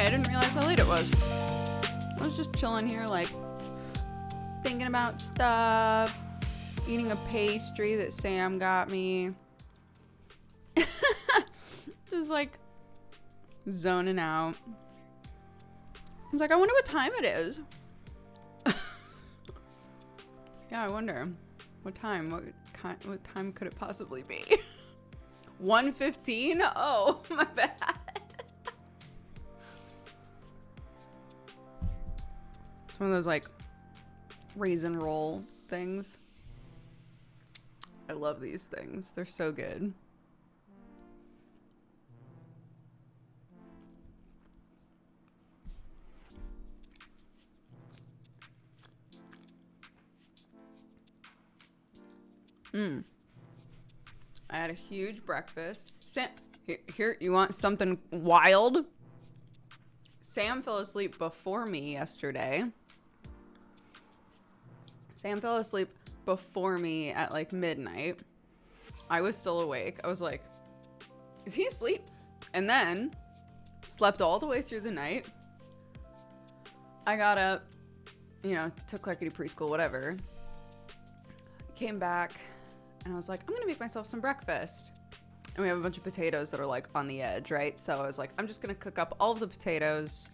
I didn't realize how late it was. I was just chilling here, like, thinking about stuff, eating a pastry that Sam got me. Just, like, zoning out. I was like, I wonder what time it is. Yeah, I wonder. What time? What time could it possibly be? 1:15? Oh, my bad. It's one of those, like, raisin roll things. I love these things. They're so good. I had a huge breakfast. Sam, here, you want something wild? Sam fell asleep before me yesterday. Sam fell asleep before me at like midnight. I was still awake. I was like, is he asleep? And then slept all the way through the night. I got up, you know, took Clarky to preschool, whatever. Came back and I was like, I'm gonna make myself some breakfast. And we have a bunch of potatoes that are like on the edge, right? So I was like, I'm just gonna cook up all of the potatoes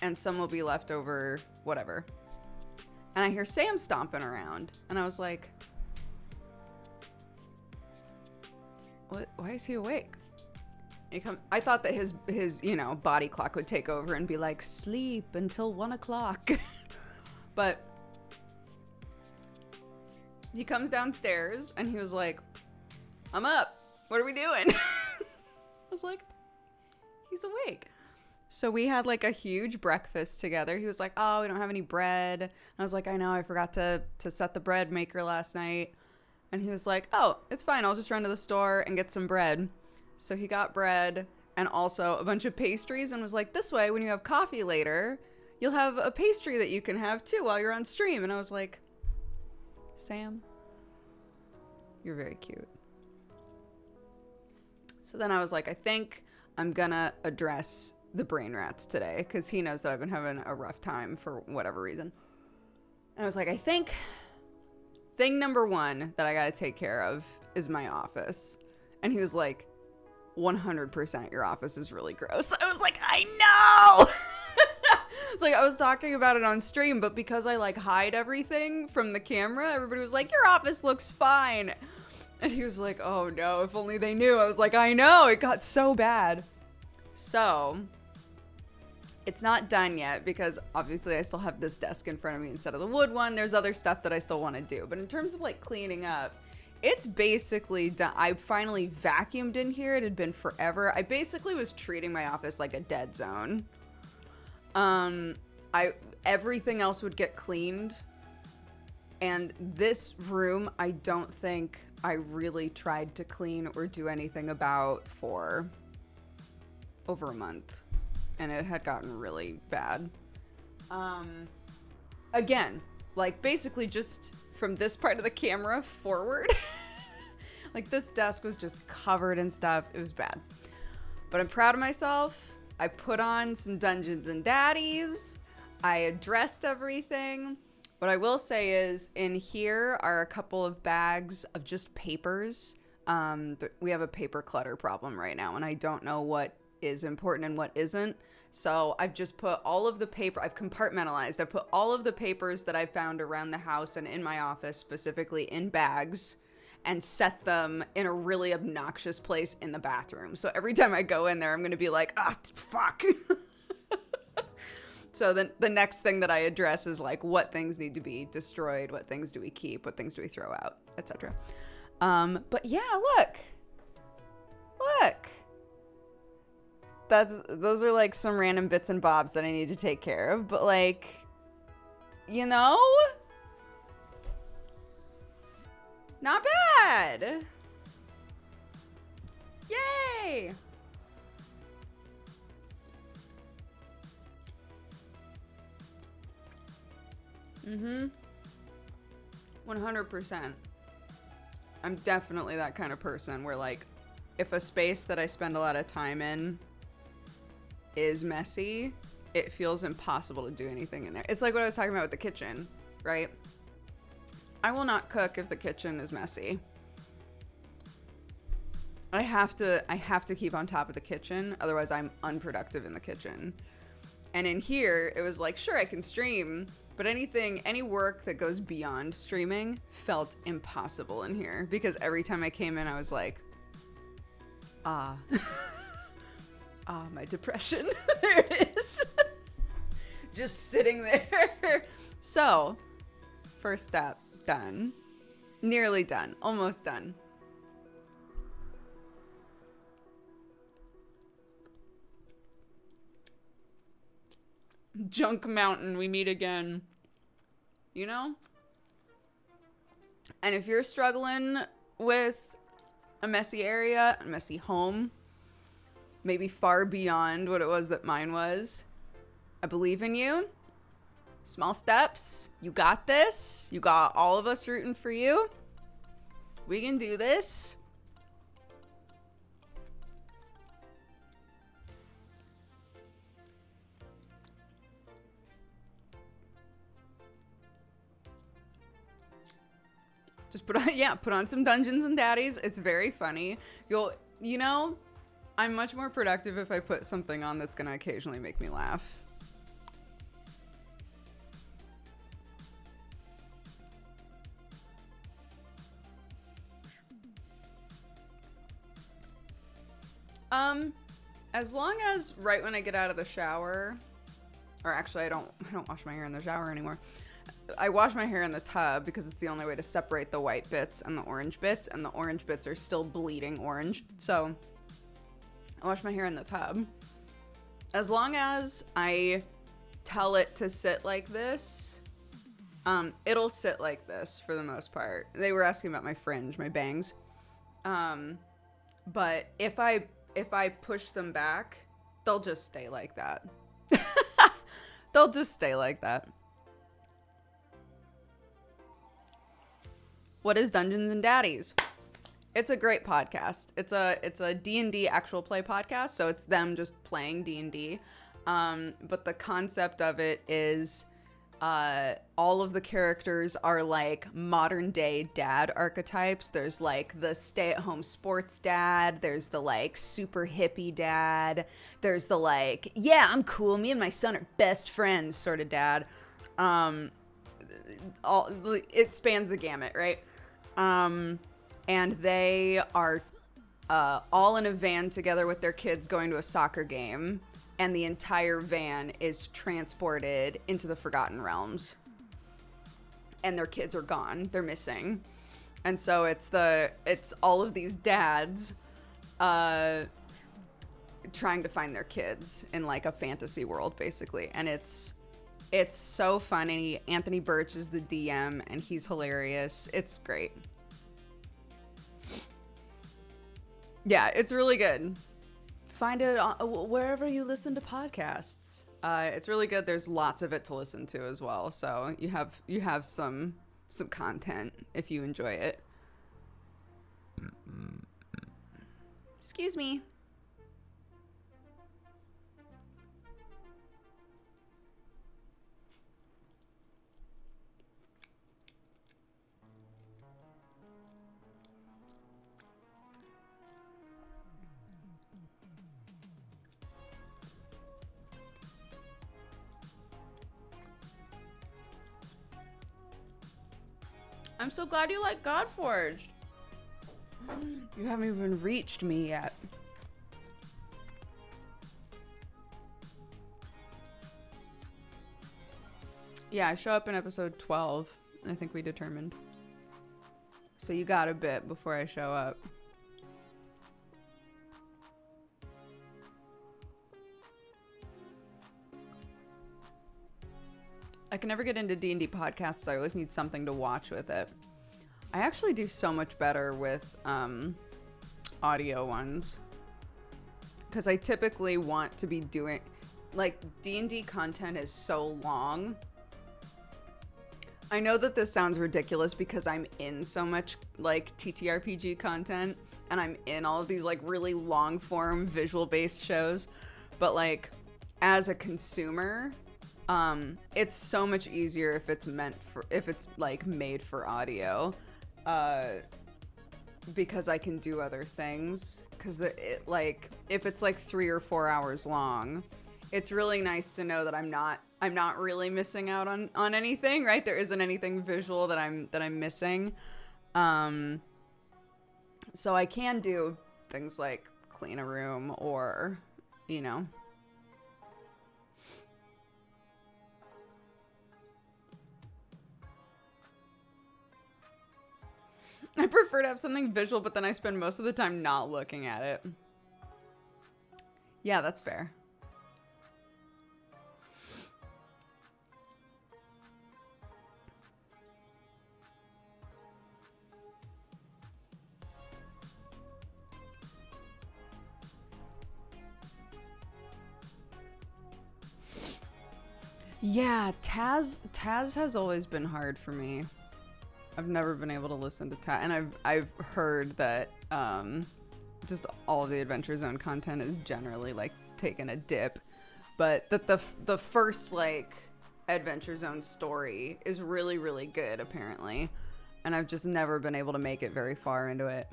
and some will be left over, whatever. And I hear Sam stomping around and I was like, what? Why is he awake? I thought that his, you know, body clock would take over and be like, sleep until 1 o'clock. But he comes downstairs and he was like, I'm up. What are we doing? I was like, he's awake. So we had like a huge breakfast together. He was like, oh, we don't have any bread. And I was like, I know, I forgot to set the bread maker last night. And he was like, oh, it's fine. I'll just run to the store and get some bread. So he got bread and also a bunch of pastries and was like, this way, when you have coffee later, you'll have a pastry that you can have too while you're on stream. And I was like, Sam, you're very cute. So then I was like, I think I'm gonna address the brain rats today because he knows that I've been having a rough time for whatever reason. And I was like, I think thing number one that I gotta take care of is my office. And he was like, 100% your office is really gross. I was like, I know! It's like I was talking about it on stream, but because I like hide everything from the camera, everybody was like, your office looks fine. And he was like, oh no, if only they knew. I was like, I know, it got so bad. So it's not done yet because obviously I still have this desk in front of me instead of the wood one. There's other stuff that I still want to do. But in terms of like cleaning up, it's basically done. I finally vacuumed in here. It had been forever. I basically was treating my office like a dead zone. Everything else would get cleaned. And this room, I don't think I really tried to clean or do anything about for over a month. And it had gotten really bad. Again, like basically just from this part of the camera forward. Like this desk was just covered in stuff. It was bad. But I'm proud of myself. I put on some Dungeons and Daddies. I addressed everything. What I will say is in here are a couple of bags of just papers. We have a paper clutter problem right now, and I don't know what is important and what isn't. So I've just put all of the paper, I've compartmentalized. I've put all of the papers that I found around the house and in my office, specifically in bags, and set them in a really obnoxious place in the bathroom. So every time I go in there, I'm going to be like, ah, fuck. So then the next thing that I address is like what things need to be destroyed, what things do we keep, what things do we throw out, etc. But yeah, look. Those are like some random bits and bobs that I need to take care of, but like, you know, not bad. Yay. Mm-hmm. 100%. I'm definitely that kind of person where like, if a space that I spend a lot of time in is messy, it feels impossible to do anything in there. It's like what I was talking about with the kitchen, right? I will not cook if the kitchen is messy. I have to keep on top of the kitchen, otherwise I'm unproductive in the kitchen. And in here, it was like, sure, I can stream, but any work that goes beyond streaming felt impossible in here, because every time I came in, I was like, my depression. There it is. Just sitting there. So, first step, done. Nearly done. Almost done. Junk Mountain, we meet again. You know? And if you're struggling with a messy area, a messy home, maybe far beyond what it was that mine was, I believe in you. Small steps. You got this. You got all of us rooting for you. We can do this. Just put on some Dungeons and Daddies. It's very funny. You know, I'm much more productive if I put something on that's gonna occasionally make me laugh. As long as right when I get out of the shower, or actually I don't wash my hair in the shower anymore. I wash my hair in the tub because it's the only way to separate the white bits and the orange bits, and the orange bits are still bleeding orange. So I wash my hair in the tub. As long as I tell it to sit like this, it'll sit like this for the most part. They were asking about my fringe, my bangs. But if I push them back, they'll just stay like that. They'll just stay like that. What is Dungeons and Daddies? It's a great podcast. It's a D&D actual play podcast, so it's them just playing D&D. But the concept of it is all of the characters are like modern day dad archetypes. There's like the stay-at-home sports dad. There's the like super hippie dad. There's the like, yeah, I'm cool. Me and my son are best friends sort of dad. It spans the gamut, right? And they are all in a van together with their kids going to a soccer game, and the entire van is transported into the Forgotten Realms. And their kids are gone. They're missing. And so it's all of these dads trying to find their kids in like a fantasy world, basically. And it's so funny. Anthony Birch is the DM, and he's hilarious. It's great. Yeah, it's really good. Find it wherever you listen to podcasts. It's really good. There's lots of it to listen to as well. So you have some content if you enjoy it. Excuse me. I'm so glad you like Godforged. You haven't even reached me yet. Yeah, I show up in episode 12, I think we determined. So you got a bit before I show up. I can never get into D&D podcasts, so I always need something to watch with it. I actually do so much better with audio ones, because I typically want to be doing, like, D&D content is so long. I know that this sounds ridiculous because I'm in so much, like, TTRPG content, and I'm in all of these, like, really long-form visual-based shows, but, like, as a consumer, it's so much easier if it's like made for audio, because I can do other things. Because it like, if it's like 3 or 4 hours long, it's really nice to know that I'm not really missing out on anything, right? There isn't anything visual that I'm missing. So I can do things like clean a room or, you know. I prefer to have something visual, but then I spend most of the time not looking at it. Yeah, that's fair. Yeah, Taz has always been hard for me. I've never been able to listen to Taz, and I've heard that just all of the Adventure Zone content is generally like taking a dip, but that the first like Adventure Zone story is really, really good apparently, and I've just never been able to make it very far into it.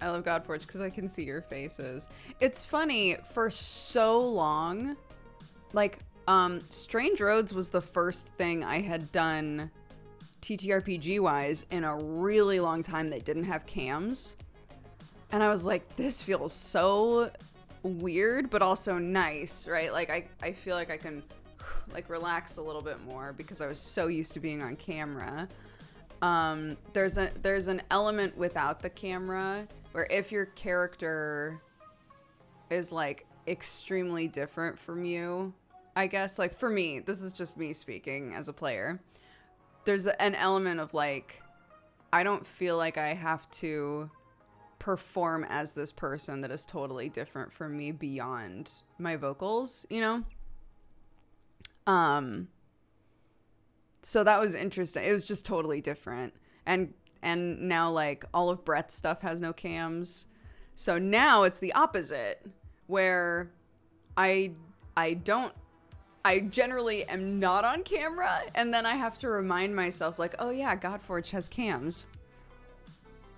I love Godforge because I can see your faces. It's funny, for so long, like, Strange Roads was the first thing I had done TTRPG-wise in a really long time that didn't have cams. And I was like, this feels so weird, but also nice, right? Like, I feel like I can, like, relax a little bit more because I was so used to being on camera. There's an element without the camera where if your character is like extremely different from you, I guess, like for me, this is just me speaking as a player, there's an element of like, I don't feel like I have to perform as this person that is totally different from me beyond my vocals, you know? So that was interesting. It was just totally different. And now like all of Brett's stuff has no cams. So now it's the opposite where I generally am not on camera, and then I have to remind myself like, oh yeah, Godforge has cams.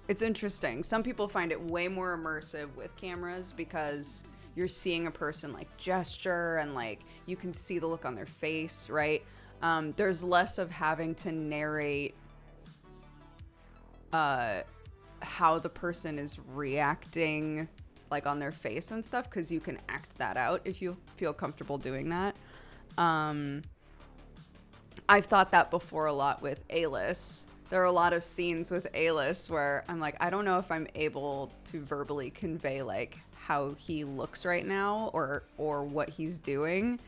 It's interesting. Some people find it way more immersive with cameras because you're seeing a person like gesture and like you can see the look on their face, right? There's less of having to narrate how the person is reacting like on their face and stuff, because you can act that out if you feel comfortable doing that. I've thought that before a lot with Alis. There are a lot of scenes with Alis where I'm like, I don't know if I'm able to verbally convey like how he looks right now or what he's doing.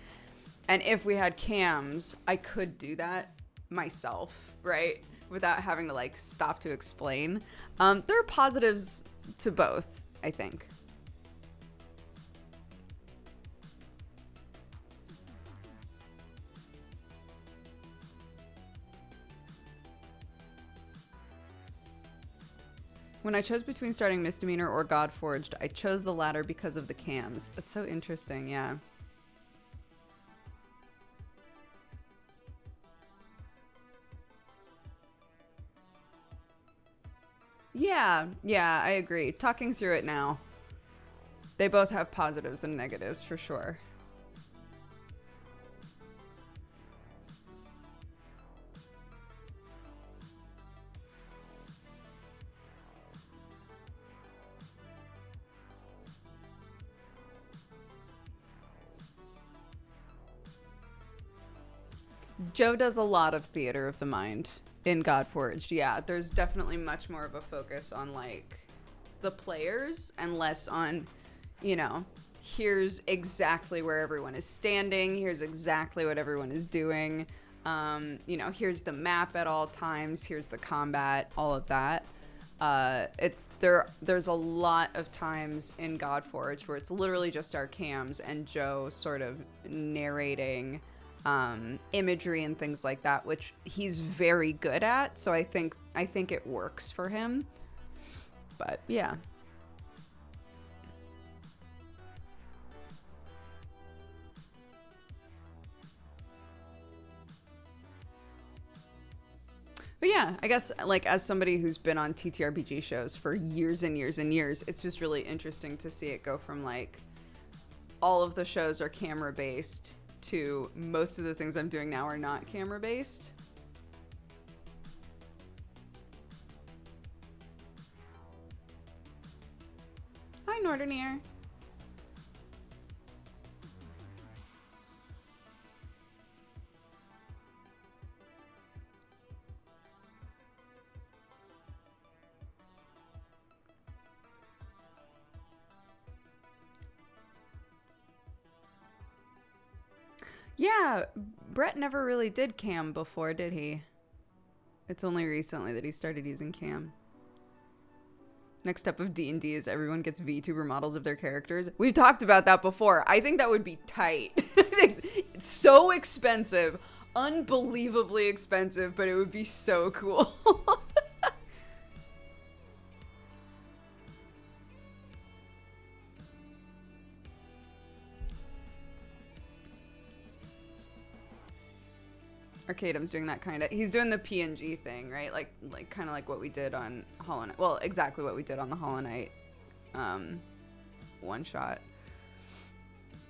And if we had cams, I could do that myself, right? Without having to like stop to explain. There are positives to both, I think. When I chose between starting Misdemeanor or Godforged, I chose the latter because of the cams. That's so interesting, yeah. Yeah, I agree. Talking through it now, they both have positives and negatives for sure. Joe does a lot of theater of the mind in Godforged. Yeah, there's definitely much more of a focus on like the players and less on, you know, here's exactly where everyone is standing, here's exactly what everyone is doing, you know, here's the map at all times, here's the combat, all of that. there's a lot of times in Godforge where it's literally just our cams and Joe sort of narrating imagery and things like that, which he's very good at. So I think it works for him. But yeah. But yeah, I guess like as somebody who's been on TTRPG shows for years and years and years, it's just really interesting to see it go from like all of the shows are camera based to most of the things I'm doing now are not camera based. Hi, Nordernier. Yeah, Brett never really did cam before, did he? It's only recently that he started using cam. Next step of D&D is everyone gets VTuber models of their characters. We've talked about that before. I think that would be tight. It's so expensive. Unbelievably expensive, but it would be so cool. Arcadum's doing that kind of. He's doing the PNG thing, right? Like kind of like what we did on Hollow Knight. Well, exactly what we did on the Hollow Knight one shot,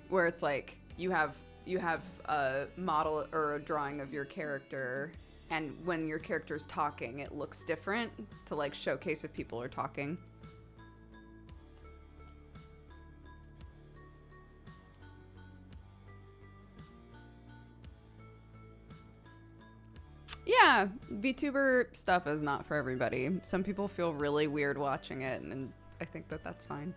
where it's like you have a model or a drawing of your character, and when your character's talking, it looks different to like showcase if people are talking. Yeah, VTuber stuff is not for everybody. Some people feel really weird watching it, and I think that that's fine.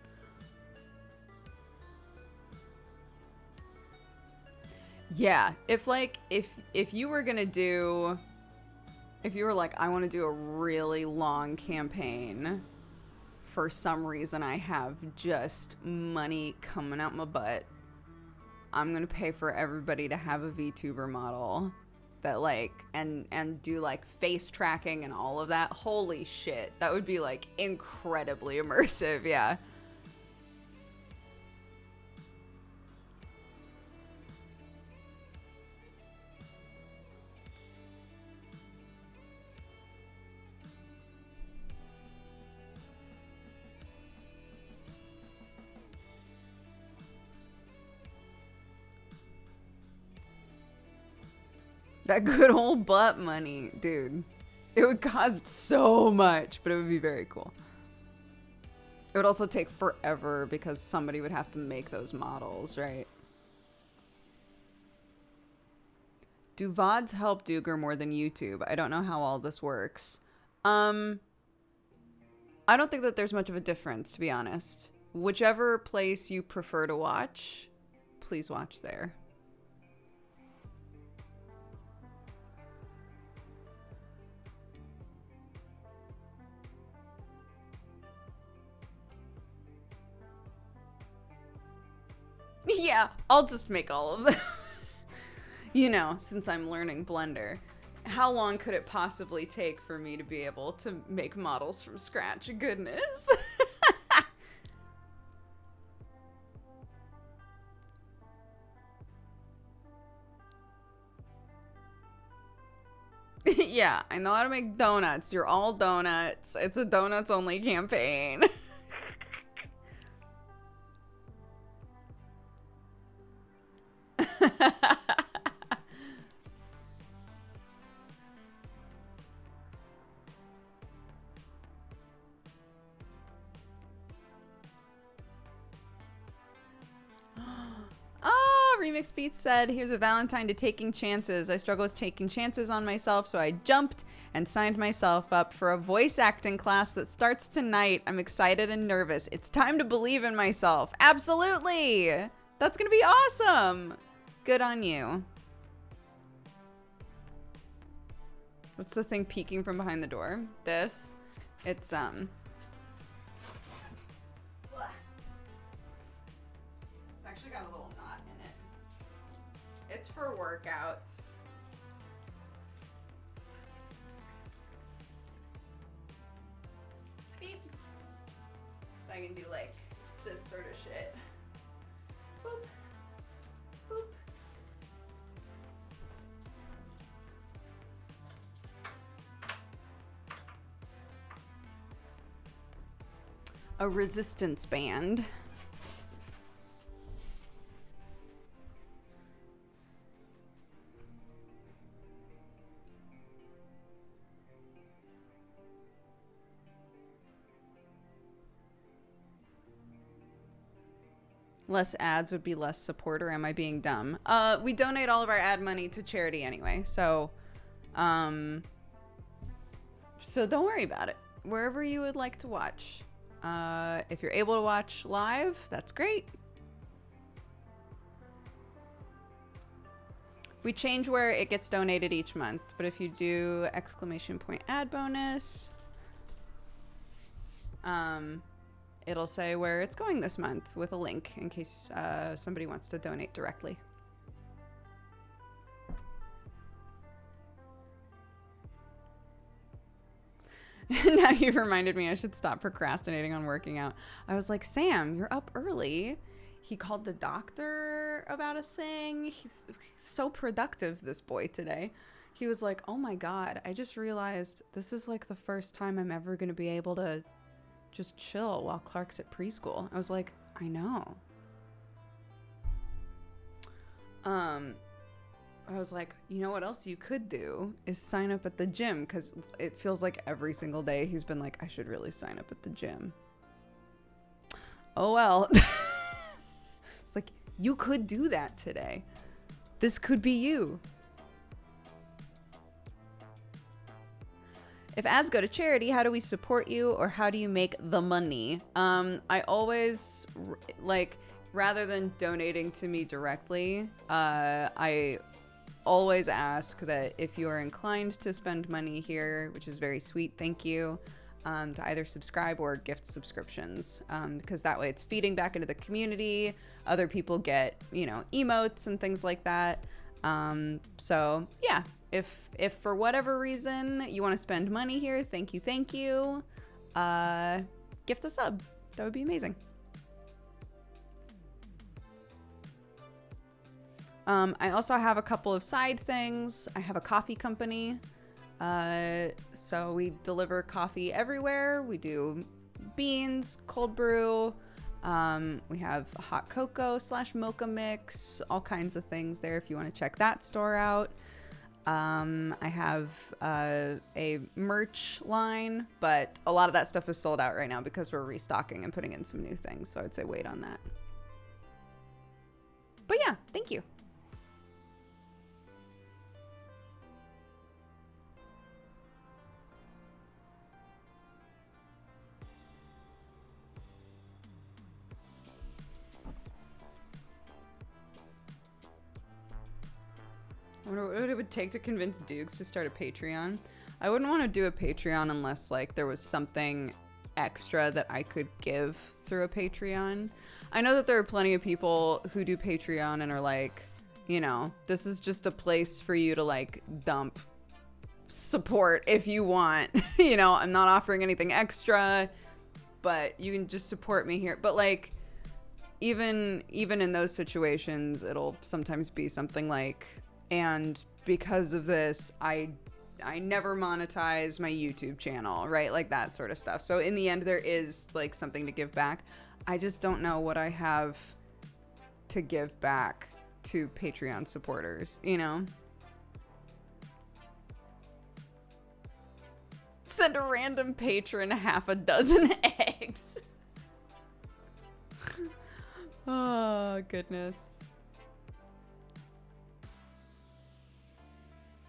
Yeah, if you were gonna do, if you were like, I want to do a really long campaign, for some reason I have just money coming out my butt, I'm gonna pay for everybody to have a VTuber model that like and do like face tracking and all of that. Holy shit, that would be like incredibly immersive. Yeah. That good old butt money, dude. It would cost so much, but it would be very cool. It would also take forever because somebody would have to make those models, right? Do VODs help Duger more than YouTube? I don't know how all this works. I don't think that there's much of a difference, to be honest. Whichever place you prefer to watch, please watch there. Yeah, I'll just make all of them. You know, since I'm learning Blender. How long could it possibly take for me to be able to make models from scratch? Goodness. Yeah, I know how to make donuts. You're all donuts. It's a donuts only campaign. Oh, Remix Beats said, here's a Valentine to taking chances. I struggle with taking chances on myself, so I jumped and signed myself up for a voice acting class that starts tonight. I'm excited and nervous. It's time to believe in myself. Absolutely. That's going to be awesome. Good on you. What's the thing peeking from behind the door? This. It's actually got a little knot in it. It's for workouts. Beep. So I can do like this sort of shit. Boop. Boop. A resistance band. Less ads would be less support, or am I being dumb? We donate all of our ad money to charity anyway, so don't worry about it. Wherever you would like to watch. If you're able to watch live, that's great. We change where it gets donated each month, but if you do ! ad bonus, it'll say where it's going this month with a link in case somebody wants to donate directly. Now you've reminded me I should stop procrastinating on working out. I was like, Sam, you're up early. He called the doctor about a thing. He's so productive, this boy, today. He was like, oh my God, I just realized this is like the first time I'm ever going to be able to just chill while Clark's at preschool. I was like, I know. I was like, you know what else you could do is sign up at the gym, because it feels like every single day he's been like, I should really sign up at the gym. Oh well. It's like, you could do that today. This could be you. If ads go to charity, how do we support you, or how do you make the money? I always, like, rather than donating to me directly, I always ask that if you are inclined to spend money here, which is very sweet, thank you, to either subscribe or gift subscriptions, because that way it's feeding back into the community. Other people get, you know, emotes and things like that. So yeah, if for whatever reason you want to spend money here, thank you, gift a sub. That would be amazing. I also have a couple of side things. I have a coffee company. So we deliver coffee everywhere. We do beans, cold brew. We have hot cocoa / mocha mix, all kinds of things there if you want to check that store out. I have a merch line, but a lot of that stuff is sold out right now because we're restocking and putting in some new things. So I'd say wait on that. But yeah, thank you. I wonder what it would take to convince Dukes to start a Patreon. I wouldn't want to do a Patreon unless like there was something extra that I could give through a Patreon. I know that there are plenty of people who do Patreon and are like, you know, this is just a place for you to like dump support if you want. You know, I'm not offering anything extra, but you can just support me here. But like even in those situations, it'll sometimes be something like, and because of this, I never monetize my YouTube channel, right? Like that sort of stuff. So in the end, there is like something to give back. I just don't know what I have to give back to Patreon supporters, you know? Send a random patron half a dozen eggs. Oh, goodness.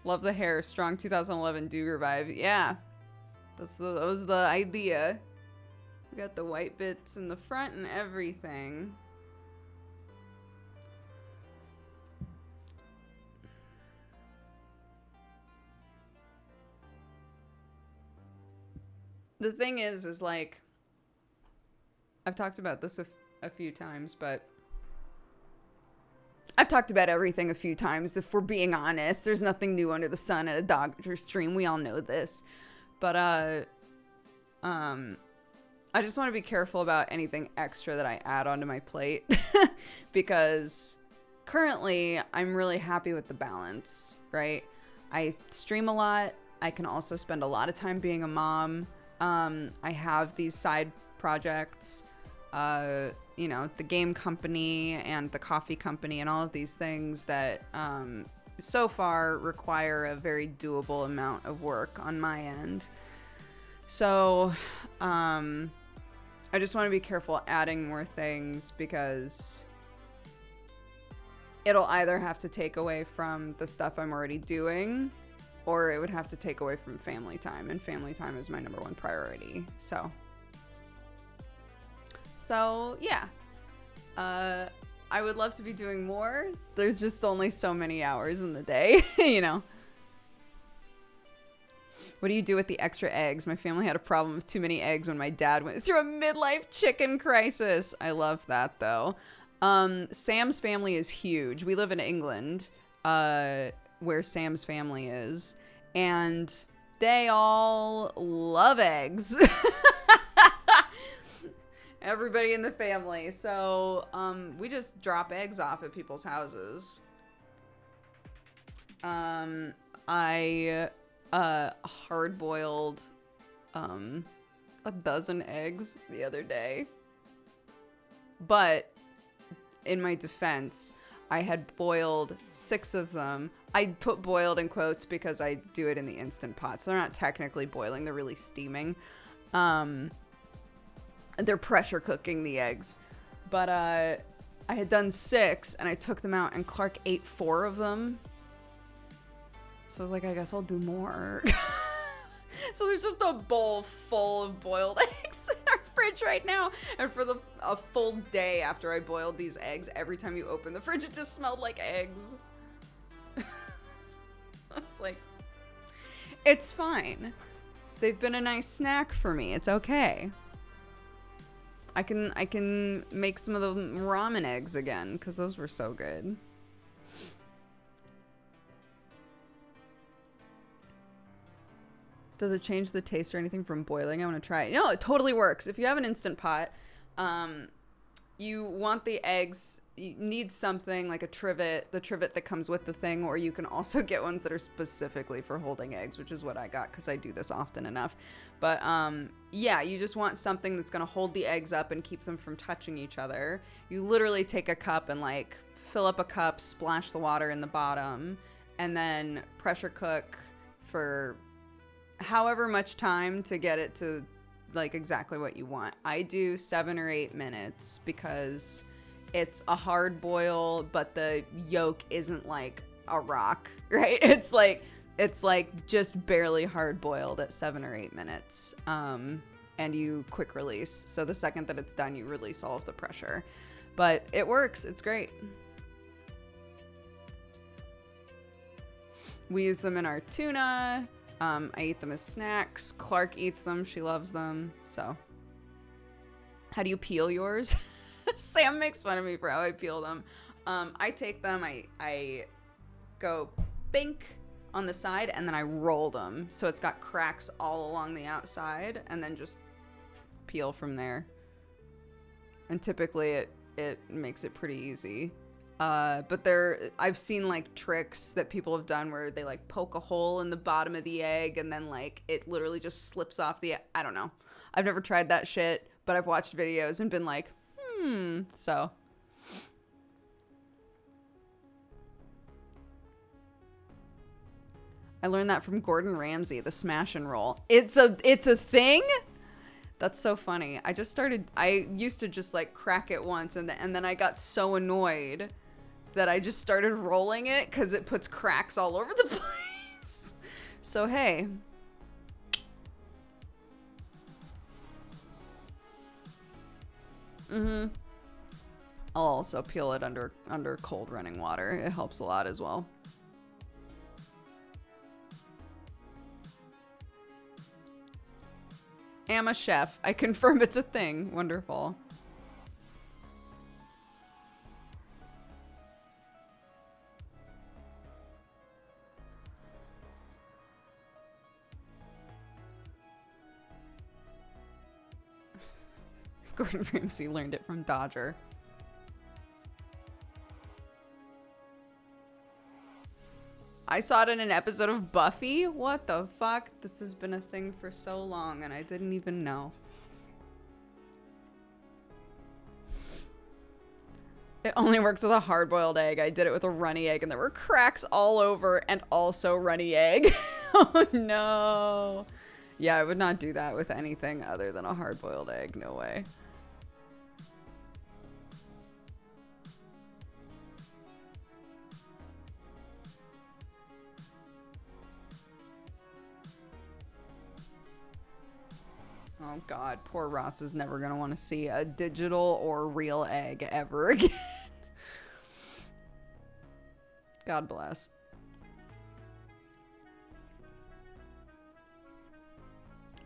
Love the hair. Strong 2011 Duger vibe. Yeah. That was the idea. We got the white bits in the front and everything. The thing is like, I've talked about this a few times, but I've talked about everything a few times. If we're being honest, there's nothing new under the sun at a Dodger stream. We all know this. But, I just want to be careful about anything extra that I add onto my plate because currently I'm really happy with the balance, right? I stream a lot. I can also spend a lot of time being a mom. I have these side projects, you know, the game company and the coffee company and all of these things that so far require a very doable amount of work on my end. So I just want to be careful adding more things because it'll either have to take away from the stuff I'm already doing, or it would have to take away from family time, and family time is my number one priority. So yeah, I would love to be doing more. There's just only so many hours in the day, you know. What do you do with the extra eggs? My family had a problem with too many eggs when my dad went through a midlife chicken crisis. I love that though. Sam's family is huge. We live in England, where Sam's family is, and they all love eggs. Everybody in the family. So, we just drop eggs off at people's houses. I hard-boiled, a dozen eggs the other day. But, in my defense, I had boiled 6 of them. I put boiled in quotes because I do it in the Instant Pot, so they're not technically boiling, they're really steaming. They're pressure cooking the eggs. But I had done 6 and I took them out and Clark ate 4 of them. So I was like, I guess I'll do more. So there's just a bowl full of boiled eggs in our fridge right now. And for a full day after I boiled these eggs, every time you open the fridge, it just smelled like eggs. It's like, it's fine. They've been a nice snack for me. It's okay. I can make some of the ramen eggs again because those were so good. Does it change the taste or anything from boiling? I want to try it. No, it totally works. If you have an Instant Pot, you want the eggs, you need something like a trivet, the trivet that comes with the thing, or you can also get ones that are specifically for holding eggs, which is what I got because I do this often enough. But yeah, you just want something that's going to hold the eggs up and keep them from touching each other. You literally take a cup and like fill up a cup, splash the water in the bottom, and then pressure cook for however much time to get it to like exactly what you want. I do 7 or 8 minutes because it's a hard boil, but the yolk isn't like a rock, right? It's like just barely hard boiled at 7 or 8 minutes. And you quick release. So the second that it's done, you release all of the pressure. But it works. It's great. We use them in our tuna. I eat them as snacks. Clark eats them. She loves them. So, how do you peel yours? Sam makes fun of me for how I peel them. I take them, I go bink on the side, and then I roll them. So it's got cracks all along the outside, and then just peel from there. And typically it makes it pretty easy. But I've seen like tricks that people have done where they like poke a hole in the bottom of the egg and then like it literally just slips off I don't know. I've never tried that shit, but I've watched videos and been like, so. I learned that from Gordon Ramsay, the smash and roll. It's a thing? That's so funny. I used to just like crack it once and then I got so annoyed that I just started rolling it because it puts cracks all over the place. So, hey. I'll also peel it under cold running water. It helps a lot as well. am a chef. I confirm it's a thing. Wonderful. Gordon Ramsay learned it from Dodger. I saw it in an episode of Buffy. What the fuck? This has been a thing for so long and I didn't even know. It only works with a hard-boiled egg. I did it with a runny egg and there were cracks all over and also runny egg. Oh no. Yeah, I would not do that with anything other than a hard-boiled egg. No way. Oh god, poor Ross is never gonna want to see a digital or real egg ever again. God bless.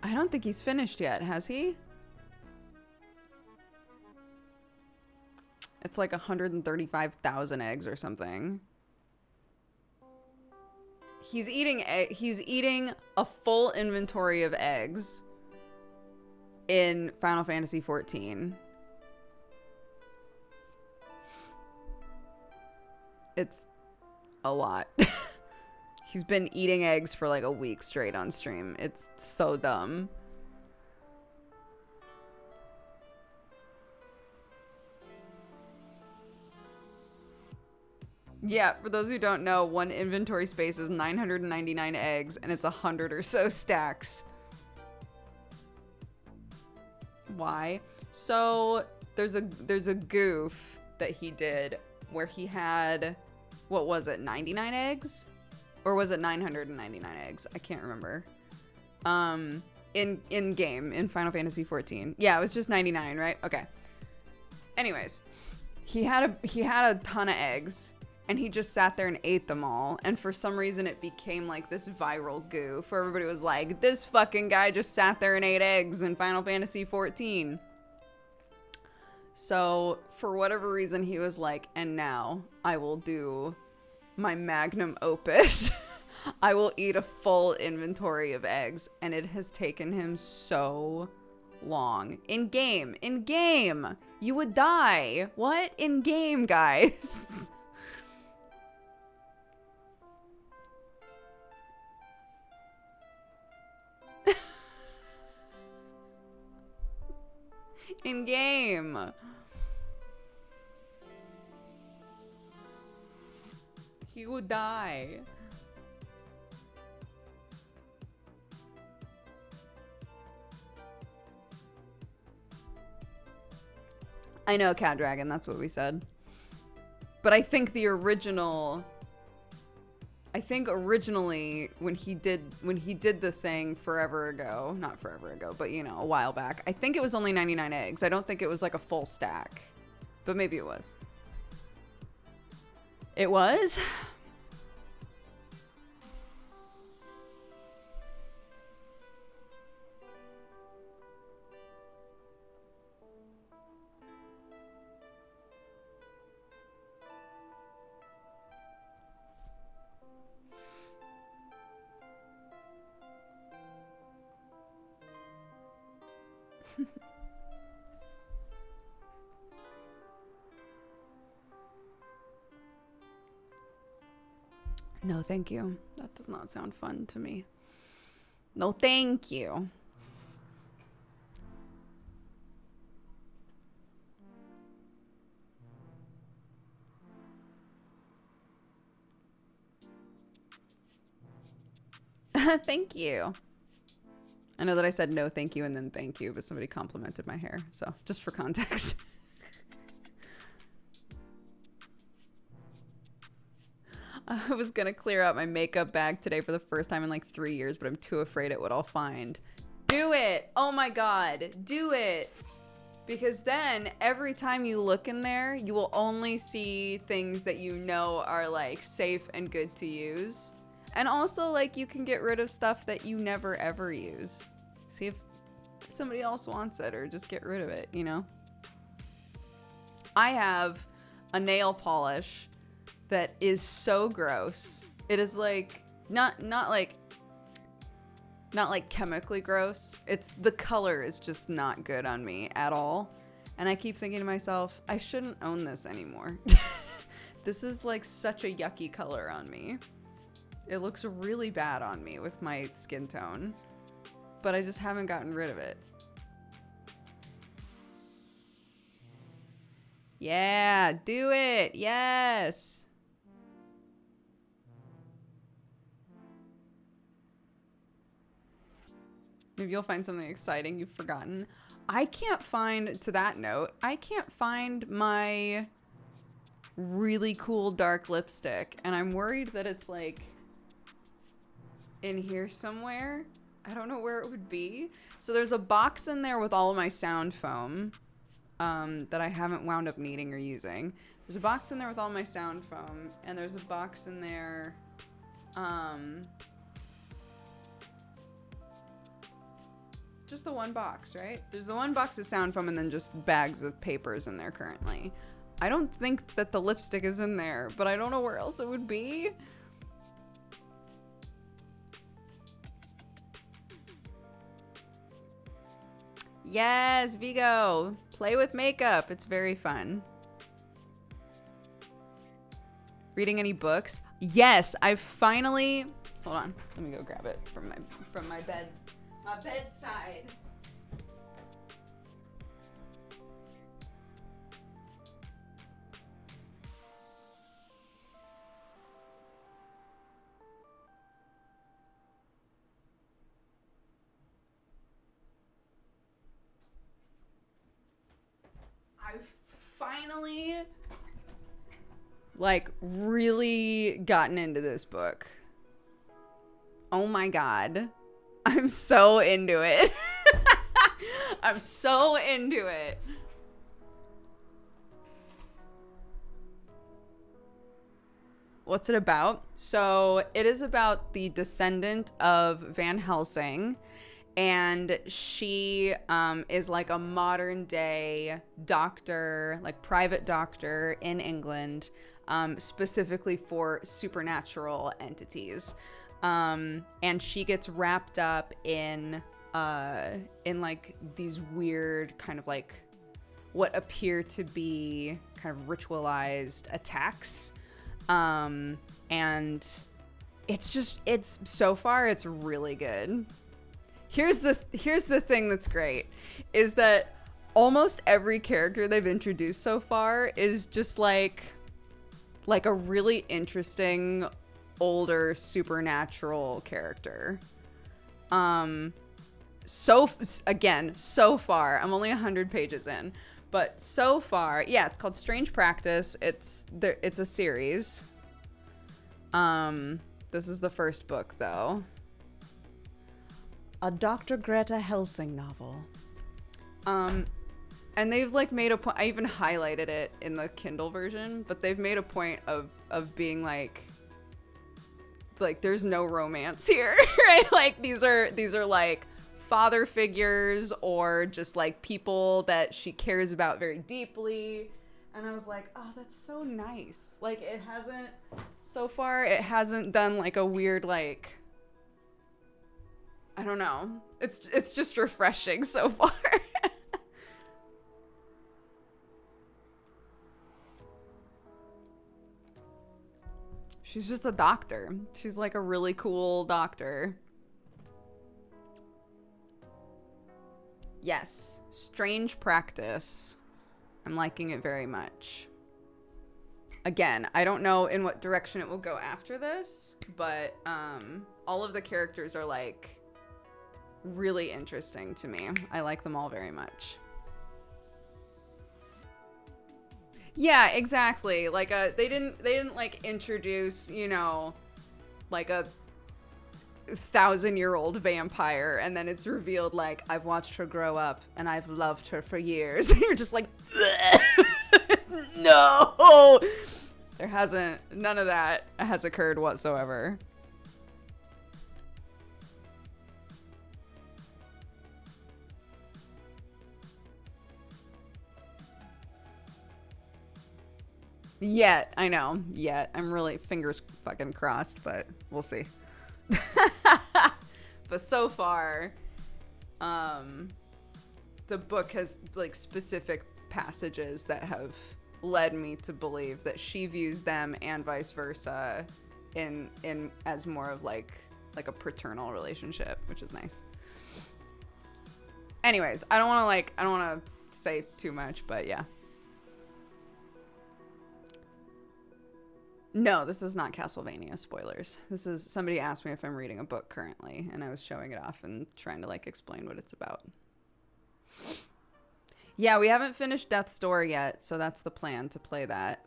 I don't think he's finished yet, has he? It's like 135,000 eggs or something. He's eating a full inventory of eggs in Final Fantasy XIV. It's a lot. He's been eating eggs for like a week straight on stream. It's so dumb. Yeah, for those who don't know, one inventory space is 999 eggs, and it's 100 or so stacks. Why? So there's a goof that he did where he had, what was it, 99 eggs? Or was it 999 eggs? I can't remember. In game, in Final Fantasy XIV. Yeah, it was just 99, right? Okay. Anyways, he had a ton of eggs. And he just sat there and ate them all. And for some reason, it became like this viral goof where everybody was like, this fucking guy just sat there and ate eggs in Final Fantasy XIV. So for whatever reason, he was like, and now I will do my magnum opus. I will eat a full inventory of eggs. And it has taken him so long. In game. You would die. What? In game, guys. In game. He would die. I know, Cat Dragon, that's what we said. But I think the originally when he did the thing forever ago, not forever ago, but you know, a while back, I think it was only 99 eggs. I don't think it was like a full stack, but maybe it was. It was? No, thank you. That does not sound fun to me. No, thank you. Thank you. I know that I said no thank you and then thank you, but somebody complimented my hair. So just for context. I was gonna clear out my makeup bag today for the first time in like 3 years, but I'm too afraid at what I'll find. Do it! Oh my god, do it! Because then every time you look in there, you will only see things that you know are like safe and good to use. And also like you can get rid of stuff that you never ever use. See somebody else wants it, or just get rid of it, you know? I have a nail polish that is so gross. It is like not like chemically gross. It's the color is just not good on me at all. And I keep thinking to myself, I shouldn't own this anymore. This is like such a yucky color on me. It looks really bad on me with my skin tone, but I just haven't gotten rid of it. Yeah, do it. Yes. Maybe you'll find something exciting you've forgotten. I can't find, to that note, I can't find my really cool dark lipstick, and I'm worried that it's like in here somewhere. I don't know where it would be. So there's a box in there with all of my sound foam that I haven't wound up needing or using. There's a box in there with all my sound foam, and there's a box in there just the one box, right? There's the one box of sound foam and then just bags of papers in there currently. I don't think that the lipstick is in there, but I don't know where else it would be. Yes, Vigo. Play with makeup. It's very fun. Reading any books? Yes, I've finally... Hold on. Let me go grab it from my bed. My bedside. I've finally like really gotten into this book. Oh my god. I'm so into it. I'm so into it. What's it about? So it is about the descendant of Van Helsing, and she is like a modern day doctor, like private doctor in England, specifically for supernatural entities. And she gets wrapped up in like these weird kind of like what appear to be kind of ritualized attacks. And it's so far, it's really good. Here's the thing that's great is that almost every character they've introduced so far is just like a really interesting older supernatural character. So far, I'm only 100 pages in, but so far, yeah, it's called Strange Practice. It's a series. This is the first book though. A Dr. Greta Helsing novel. And they've like made a point, I even highlighted it in the Kindle version, but they've made a point of being like there's no romance here, right? Like these are like father figures or just like people that she cares about very deeply. And I was like, oh, that's so nice. Like it hasn't done like a weird, like, I don't know. It's just refreshing so far. She's just a doctor. She's like a really cool doctor. Yes. Strange Practice. I'm liking it very much. Again, I don't know in what direction it will go after this, but all of the characters are like really interesting to me. I like them all very much. Yeah, exactly. Like they didn't like introduce, you know, like a 1,000-year-old vampire and then it's revealed like I've watched her grow up and I've loved her for years. You're just like no. None of that has occurred whatsoever. Yet, I know. Yet. I'm really fingers fucking crossed, but we'll see. But so far, the book has like specific passages that have led me to believe that she views them and vice versa in as more of like a paternal relationship, which is nice. Anyways, I don't want to say too much, but yeah. No, this is not Castlevania spoilers. This is, somebody asked me if I'm reading a book currently, and I was showing it off and trying to like explain what it's about. Yeah, we haven't finished Death's Door yet, so that's the plan, to play that.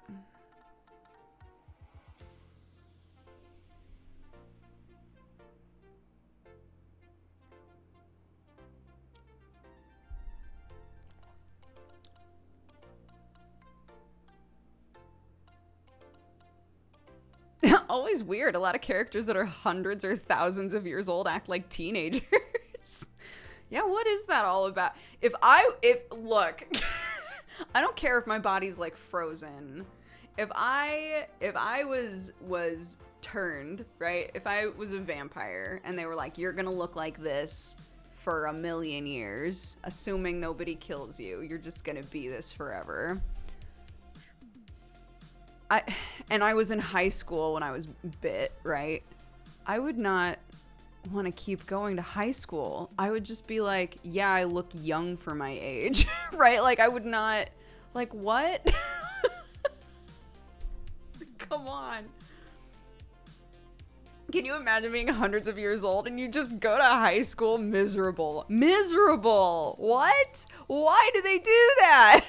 Always weird. A lot of characters that are hundreds or thousands of years old act like teenagers. Yeah, what is that all about? Look, I don't care if my body's like frozen. If I was turned, right? If I was a vampire and they were like, you're gonna look like this for 1,000,000 years, assuming nobody kills you, you're just gonna be this forever. I was in high school when I was bit, right? I would not want to keep going to high school. I would just be like, yeah, I look young for my age, right? Like, I would not, like, what? Come on. Can you imagine being hundreds of years old and you just go to high school miserable? Miserable! What? Why do they do that?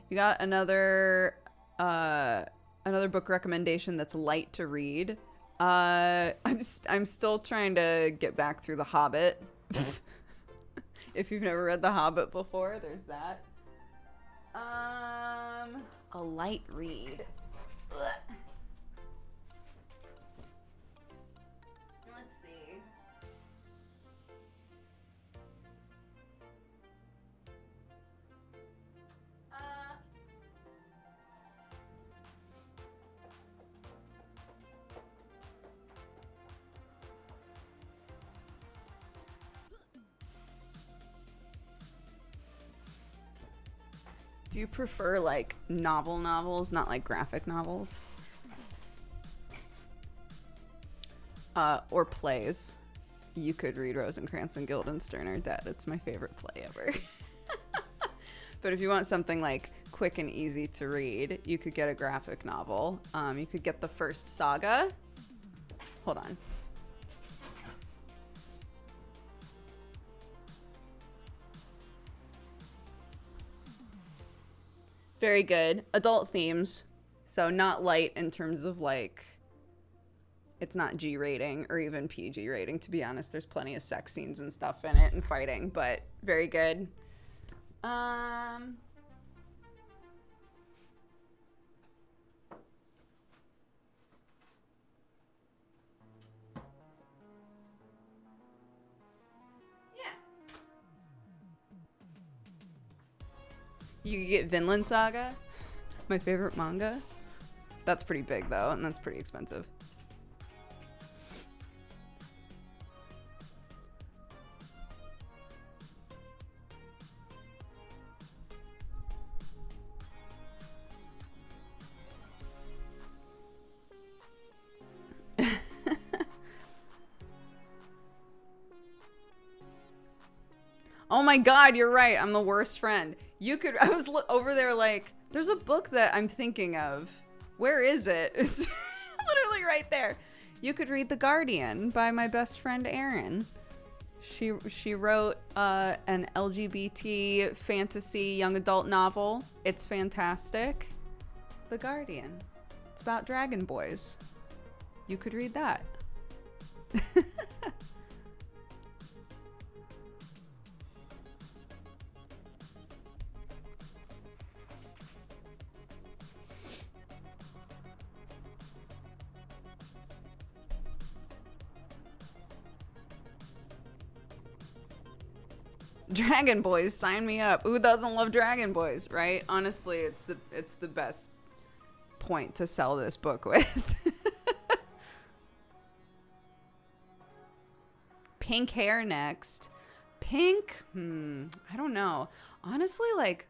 You got another book recommendation that's light to read. I'm still trying to get back through The Hobbit. If you've never read The Hobbit before, there's that. A light read. Ugh. Let's see. Do you prefer like novels, not like graphic novels? Or plays? You could read Rosencrantz and Guildenstern are Dead. It's my favorite play ever. But if you want something like quick and easy to read, you could get a graphic novel. You could get the first saga. Hold on. Very good. Adult themes. So not light in terms of like, it's not G rating or even PG rating, to be honest. There's plenty of sex scenes and stuff in it and fighting, but very good. Yeah. You could get Vinland Saga, my favorite manga. That's pretty big though, and that's pretty expensive. Oh my god, you're right. I'm the worst friend. I was over there like, there's a book that I'm thinking of. Where is it? It's literally right there. You could read The Guardian by my best friend Erin. She wrote an LGBT fantasy young adult novel. It's fantastic. The Guardian. It's about dragon boys. You could read that. Dragon Boys, sign me up. Who doesn't love Dragon Boys, right? Honestly, it's the best point to sell this book with. Pink hair next. Pink? I don't know. Honestly, like,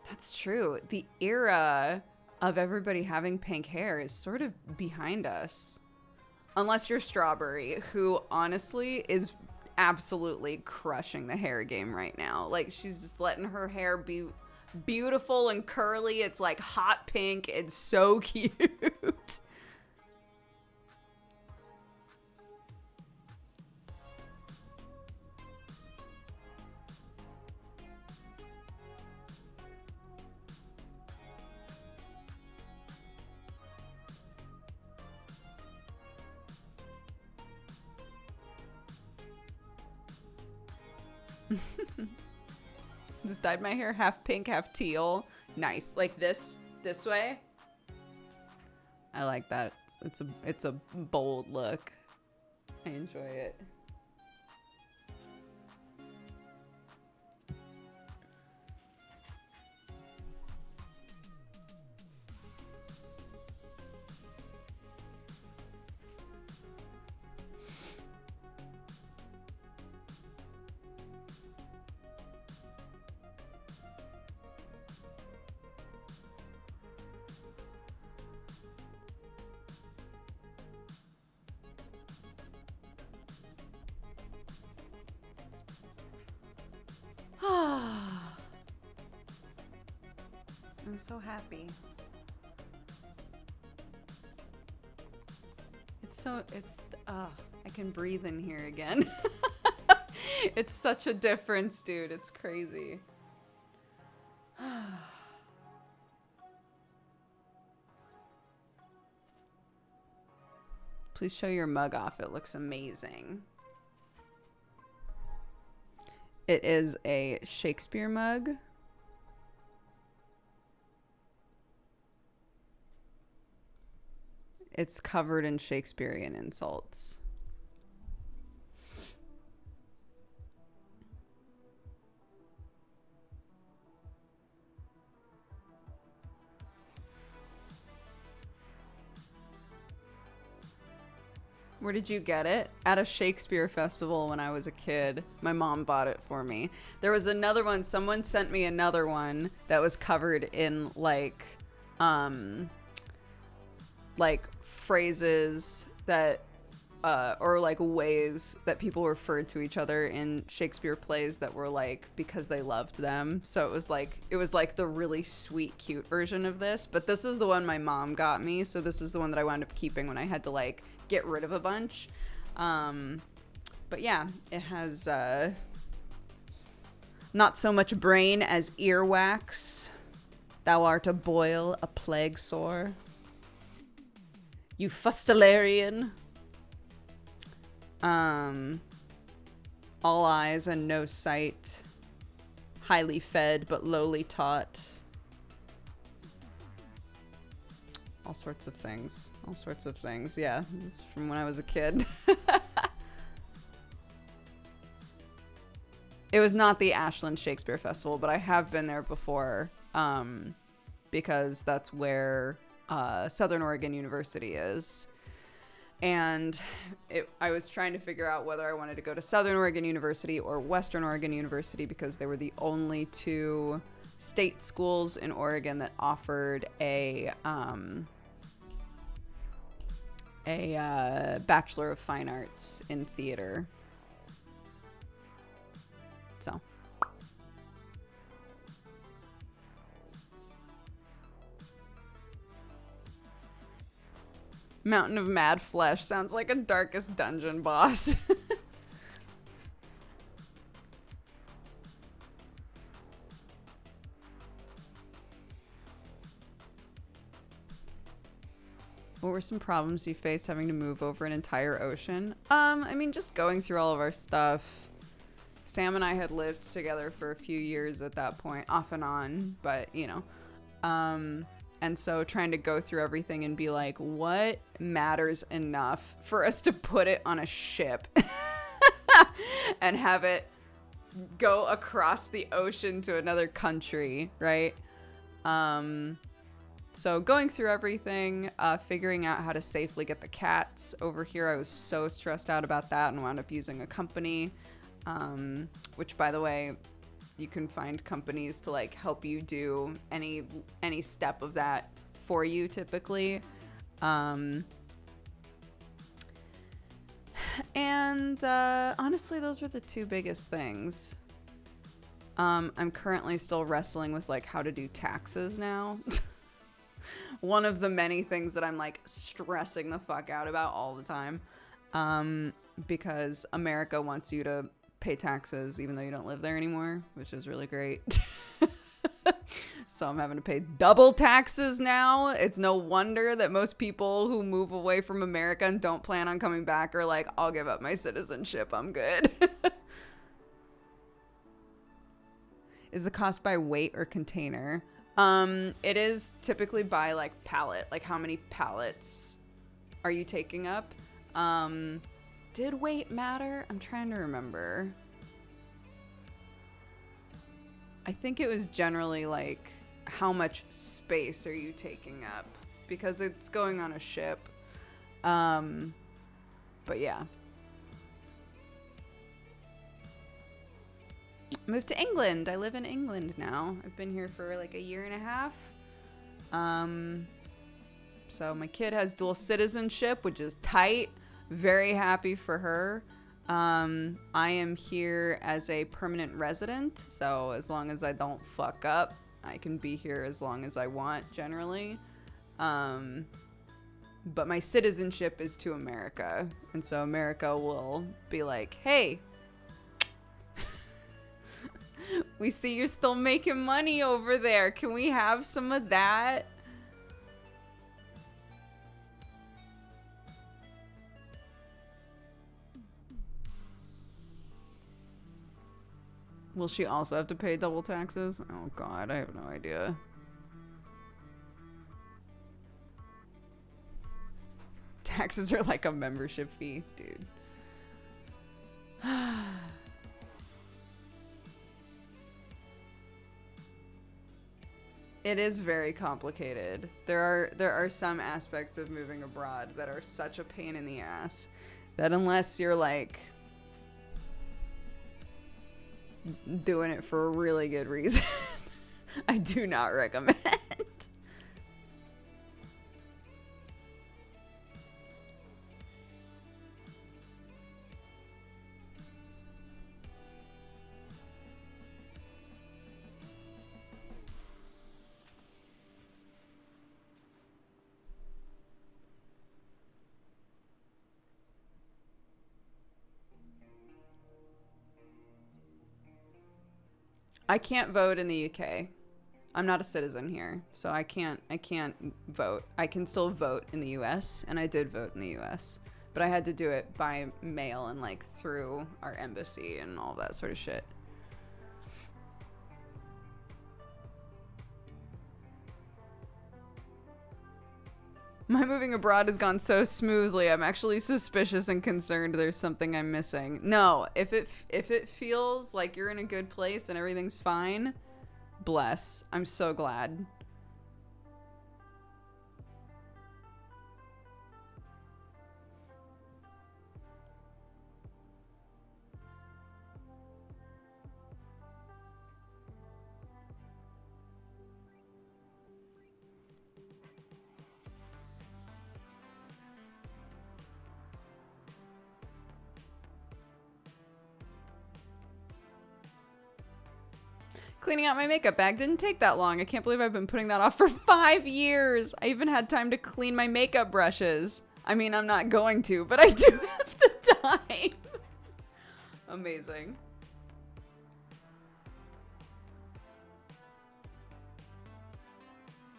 that's true. The era of everybody having pink hair is sort of behind us. Unless you're Strawberry, who honestly is absolutely crushing the hair game right now. Like, she's just letting her hair be beautiful and curly. It's like hot pink. It's so cute. Just dyed my hair half pink, half teal. Nice. Like this way. I like that. It's a bold look. I enjoy it. I'm so happy. I can breathe in here again. It's such a difference, dude. It's crazy. Please show your mug off. It looks amazing. It is a Shakespeare mug. It's covered in Shakespearean insults. Where did you get it? At a Shakespeare festival when I was a kid. My mom bought it for me. There was another one. Someone sent me another one that was covered in like phrases that or like ways that people referred to each other in Shakespeare plays that were like because they loved them. So it was like the really sweet, cute version of this. But this is the one my mom got me. So this is the one that I wound up keeping when I had to like get rid of a bunch. But yeah, it has not so much brain as earwax. Thou art a boil, a plague sore. You fustelarian. All eyes and no sight. Highly fed but lowly taught. All sorts of things. All sorts of things. Yeah, this is from when I was a kid. It was not the Ashland Shakespeare Festival, but I have been there before because that's where Southern Oregon University is. And I was trying to figure out whether I wanted to go to Southern Oregon University or Western Oregon University because they were the only two state schools in Oregon that offered a Bachelor of Fine Arts in theater. So. Mountain of Mad Flesh sounds like a Darkest Dungeon boss. What were some problems you faced having to move over an entire ocean? I mean, just going through all of our stuff. Sam and I had lived together for a few years at that point, off and on, but you know. And so trying to go through everything and be like, what matters enough for us to put it on a ship and have it go across the ocean to another country, right? So going through everything, figuring out how to safely get the cats over here. I was so stressed out about that and wound up using a company, which, by the way, you can find companies to like help you do any step of that for you typically. And honestly, those were the two biggest things. I'm currently still wrestling with like how to do taxes now. One of the many things that I'm like stressing the fuck out about all the time, because America wants you to pay taxes even though you don't live there anymore, which is really great. So I'm having to pay double taxes now. It's no wonder that most people who move away from America and don't plan on coming back are like, I'll give up my citizenship, I'm good. Is the cost by weight or container? It is typically by like pallet, like how many pallets are you taking up? Did weight matter? I'm trying to remember. I think it was generally like how much space are you taking up, because it's going on a ship. But yeah. Moved to England. I live in England now. I've been here for like a year and a half. So my kid has dual citizenship, which is tight. Very happy for her. I am here as a permanent resident, so as long as I don't fuck up, I can be here as long as I want, generally. But my citizenship is to America, and so America will be like, hey, we see you're still making money over there. Can we have some of that? Will she also have to pay double taxes? Oh God, I have no idea. Taxes are like a membership fee, dude. It is very complicated. There are some aspects of moving abroad that are such a pain in the ass that unless you're like doing it for a really good reason, I do not recommend. I can't vote in the UK. I'm not a citizen here, so I can't vote. I can still vote in the US, and I did vote in the US, but I had to do it by mail and like through our embassy and all that sort of shit. My moving abroad has gone so smoothly. I'm actually suspicious and concerned there's something I'm missing. No, if it feels like you're in a good place and everything's fine, bless. I'm so glad. Cleaning out my makeup bag didn't take that long. I can't believe I've been putting that off for 5 years. I even had time to clean my makeup brushes. I mean, I'm not going to, but I do have the time. Amazing.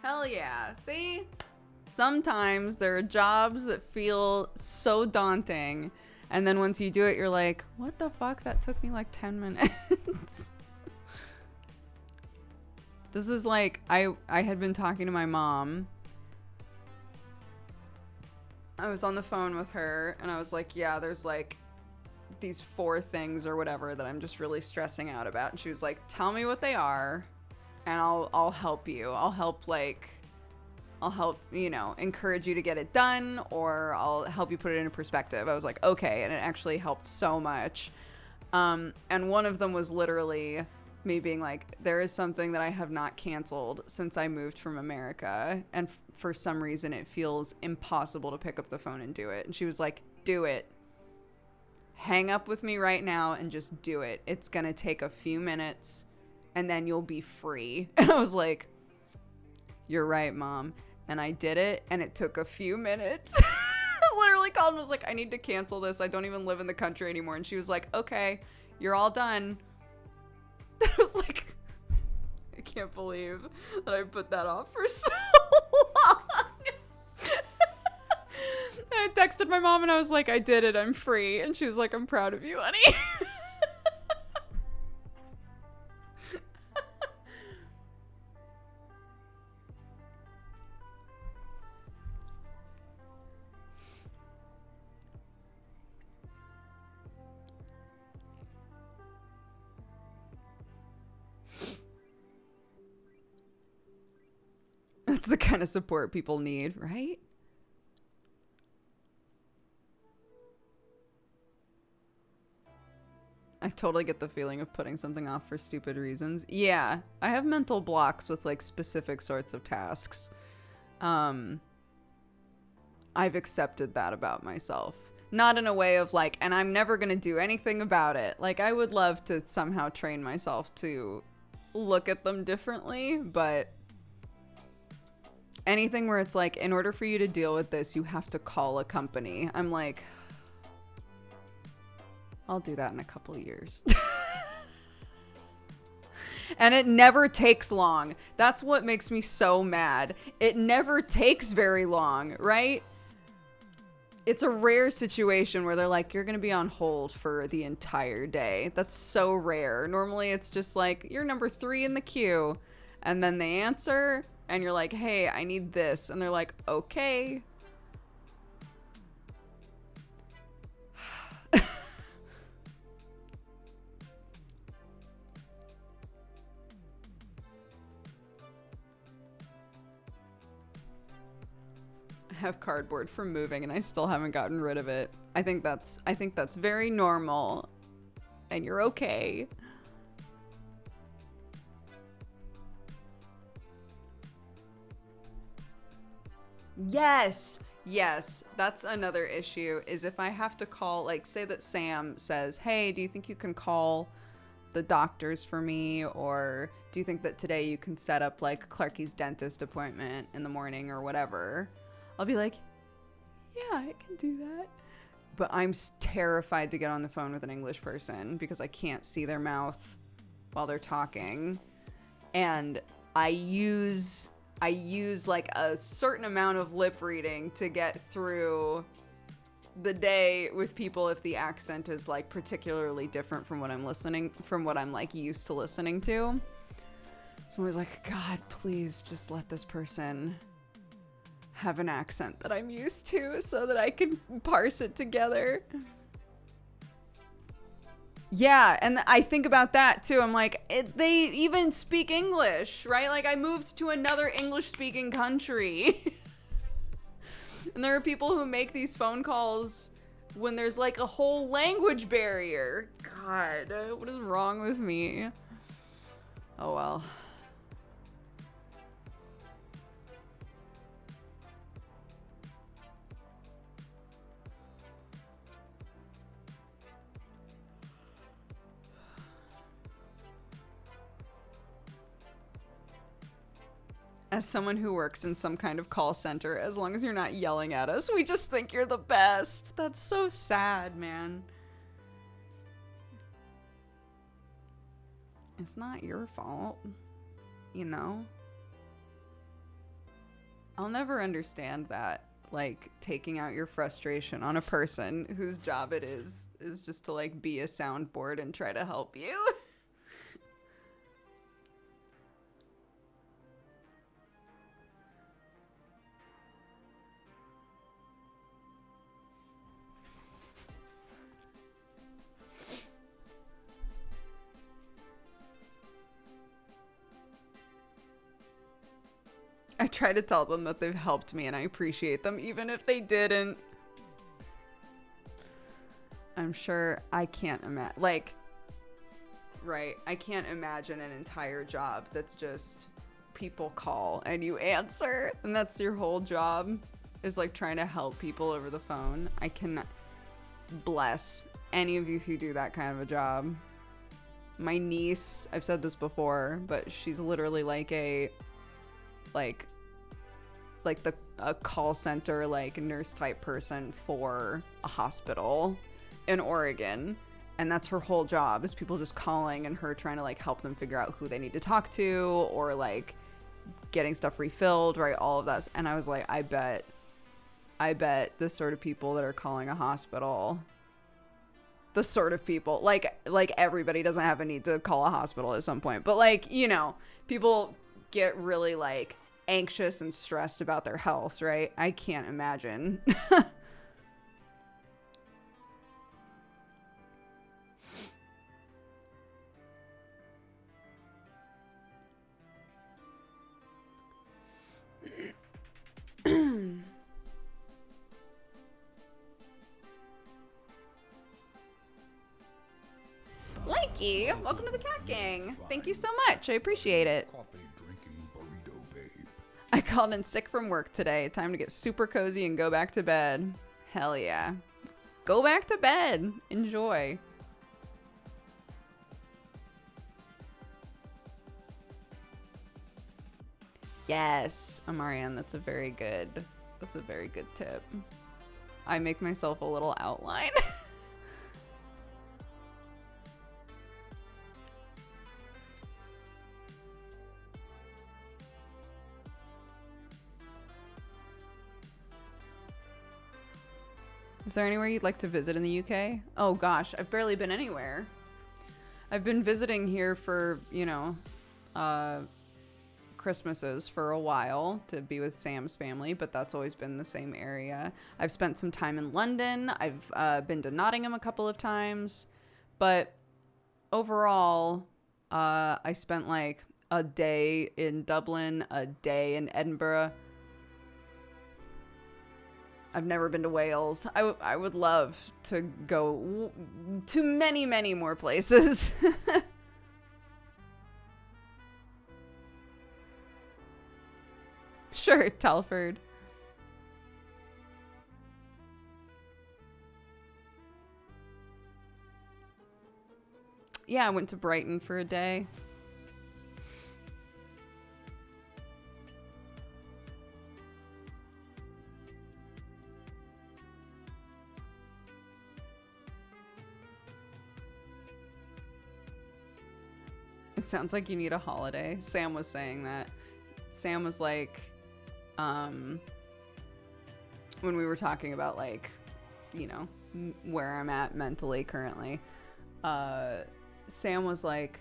Hell yeah. See? Sometimes there are jobs that feel so daunting, and then once you do it, you're like, what the fuck? That took me like 10 minutes. This is like, I had been talking to my mom. I was on the phone with her and I was like, yeah, there's like these 4 things or whatever that I'm just really stressing out about. And she was like, tell me what they are and I'll help you. I'll help, you know, encourage you to get it done, or I'll help you put it into perspective. I was like, okay. And it actually helped so much. And one of them was literally me being like, there is something that I have not canceled since I moved from America. And for some reason it feels impossible to pick up the phone and do it. And she was like, do it. Hang up with me right now and just do it. It's going to take a few minutes and then you'll be free. And I was like, you're right, Mom. And I did it, and it took a few minutes. I literally called and was like, I need to cancel this. I don't even live in the country anymore. And she was like, okay, you're all done. I was like, I can't believe that I put that off for so long. And I texted my mom, and I was like, I did it. I'm free. And she was like, I'm proud of you, honey. That's the kind of support people need, right? I totally get the feeling of putting something off for stupid reasons. Yeah, I have mental blocks with like specific sorts of tasks. I've accepted that about myself. Not in a way of like, and I'm never going to do anything about it. Like, I would love to somehow train myself to look at them differently, but anything where it's like, in order for you to deal with this, you have to call a company. I'm like, I'll do that in a couple of years. And it never takes long. That's what makes me so mad. It never takes very long, right? It's a rare situation where they're like, you're going to be on hold for the entire day. That's so rare. Normally it's just like, you're number 3 in the queue. And then they answer and you're like, hey, I need this. And they're like, okay. Have cardboard from moving and I still haven't gotten rid of it. I think that's very normal and you're okay. Yes, that's another issue, is if I have to call, like, say that Sam says, hey, do you think you can call the doctors for me, or do you think that today you can set up like Clarky's dentist appointment in the morning or whatever, I'll be like, yeah, I can do that. But I'm terrified to get on the phone with an English person because I can't see their mouth while they're talking. And I use like a certain amount of lip reading to get through the day with people if the accent is like particularly different from what I'm like used to listening to. So I'm always like, God, please just let this person have an accent that I'm used to so that I can parse it together. Yeah, and I think about that too. I'm like, they even speak English, right? Like, I moved to another English-speaking country. And there are people who make these phone calls when there's like a whole language barrier. God, what is wrong with me? Oh well. As someone who works in some kind of call center, as long as you're not yelling at us, we just think you're the best. That's so sad, man. It's not your fault, you know? I'll never understand that, like, taking out your frustration on a person whose job it is just to, like, be a soundboard and try to help you. I try to tell them that they've helped me and I appreciate them even if they didn't. I'm sure I can't imagine, like, right, I can't imagine an entire job that's just people call and you answer and that's your whole job, is like trying to help people over the phone. I cannot bless any of you who do that kind of a job. My niece, I've said this before, but she's literally like a call center, like nurse type person for a hospital in Oregon. And that's her whole job, is people just calling and her trying to like help them figure out who they need to talk to, or like getting stuff refilled, right? All of that. And I was like, I bet the sort of people that are calling a hospital, the sort of people, like everybody doesn't have a need to call a hospital at some point, but like, you know, people get really like anxious and stressed about their health, right? I can't imagine. Likey, welcome to the Cat Gang. Thank you so much. I appreciate it. Coffee drinking burrito babe. I called in sick from work today. Time to get super cozy and go back to bed. Hell yeah. Go back to bed. Enjoy. Yes, Amarian, that's a very good tip. I make myself a little outline. Is there anywhere you'd like to visit in the UK? Oh gosh, I've barely been anywhere. I've been visiting here for, you know, Christmases for a while to be with Sam's family, but that's always been the same area. I've spent some time in London. I've been to Nottingham a couple of times, but overall, I spent like a day in Dublin, a day in Edinburgh. I've never been to Wales. I would love to go to many, many more places. Sure, Telford. Yeah, I went to Brighton for a day. It sounds like you need a holiday. Sam was saying that. Sam was like, when we were talking about like, you know, where I'm at mentally currently, Sam was like,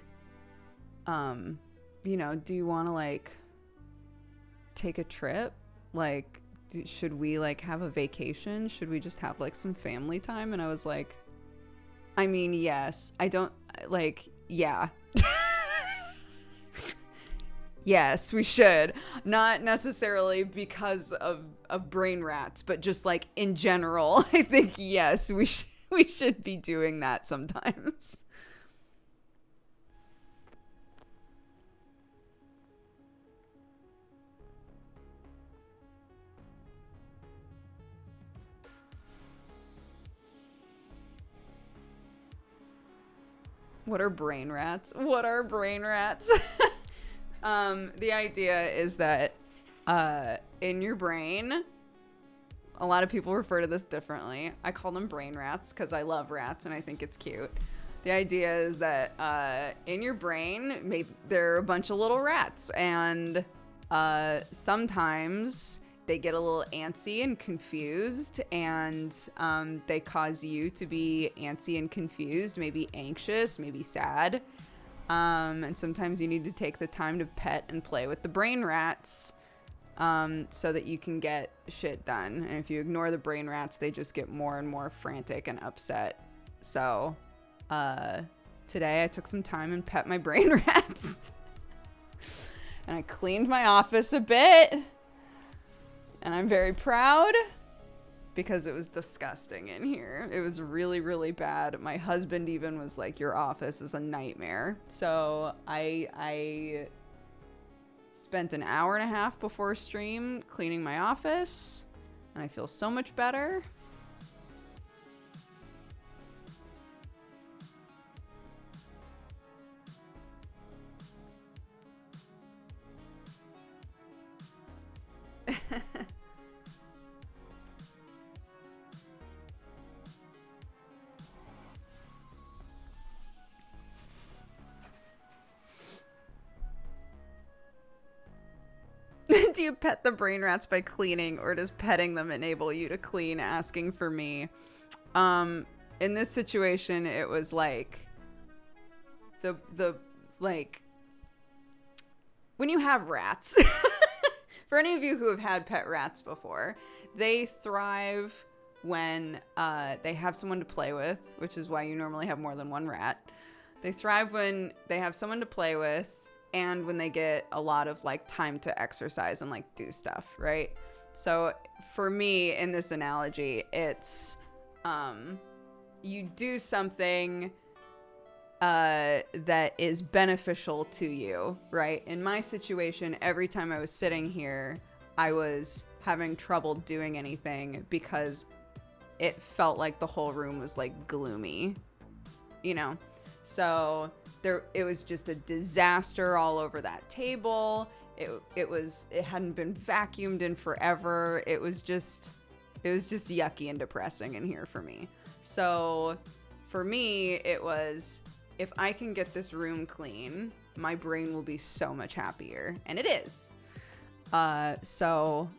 you know, do you want to like take a trip? Like, should we like have a vacation? Should we just have like some family time? And I was like, I mean, yes. I don't like, yeah. Yes, we should. Not necessarily because of brain rats, but just like in general. I think, yes, we should be doing that sometimes. What are brain rats? What are brain rats? The idea is that in your brain, a lot of people refer to this differently. I call them brain rats because I love rats and I think it's cute. The idea is that in your brain, maybe there are a bunch of little rats, and sometimes they get a little antsy and confused, and they cause you to be antsy and confused, maybe anxious, maybe sad. And sometimes you need to take the time to pet and play with the brain rats so that you can get shit done. And if you ignore the brain rats, they just get more and more frantic and upset. So today I took some time and pet my brain rats. And I cleaned my office a bit. And I'm very proud because it was disgusting in here. It was really, really bad. My husband even was like, your office is a nightmare. So I spent an hour and a half before stream cleaning my office, and I feel so much better. Do you pet the brain rats by cleaning, or does petting them enable you to clean? Asking for me. In this situation, it was like the like when you have rats. For any of you who have had pet rats before, they thrive when they have someone to play with, which is why you normally have more than one rat. They thrive when they have someone to play with, and when they get a lot of like time to exercise and like do stuff, right? So for me in this analogy, it's you do something that is beneficial to you, right? In my situation, every time I was sitting here, I was having trouble doing anything because it felt like the whole room was like gloomy, you know? So it was just a disaster all over that table. It hadn't been vacuumed in forever. It was just yucky and depressing in here for me. So for me, it was, if I can get this room clean, my brain will be so much happier. And it is. So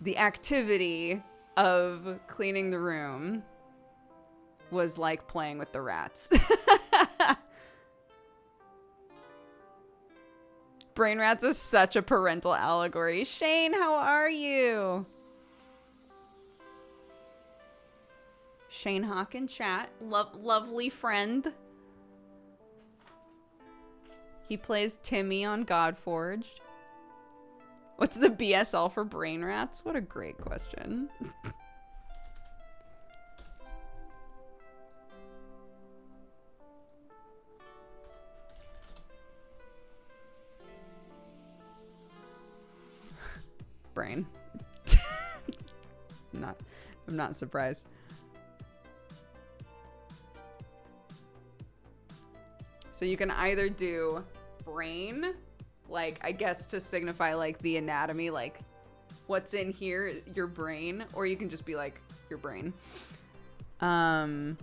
the activity of cleaning the room was like playing with the rats. Brain rats is such a parental allegory. Shane, how are you? Shane Hawk in chat. Lovely friend. He plays Timmy on Godforged. What's the BSL for brain rats? What a great question. Brain. I'm not surprised. So you can either do brain, like I guess to signify like the anatomy, like what's in here, your brain, or you can just be like your brain. And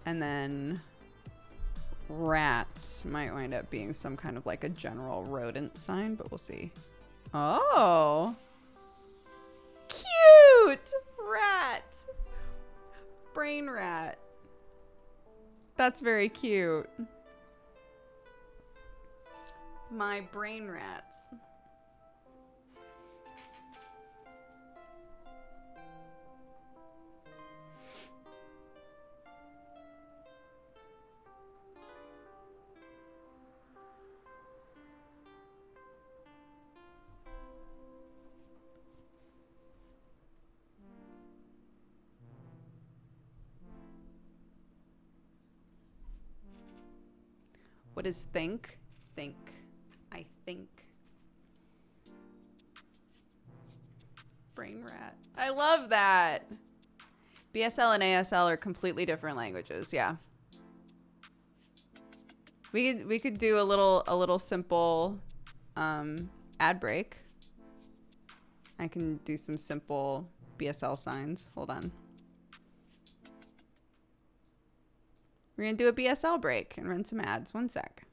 then rats might wind up being some kind of like a general rodent sign, but we'll see. Oh, cute rat, brain rat. That's very cute. My brain rats. What is think? Think. I think. Brain rat. I love that. BSL and ASL are completely different languages. Yeah. We could do a little simple ad break. I can do some simple BSL signs. Hold on. We're going to do a BSL break and run some ads. One sec.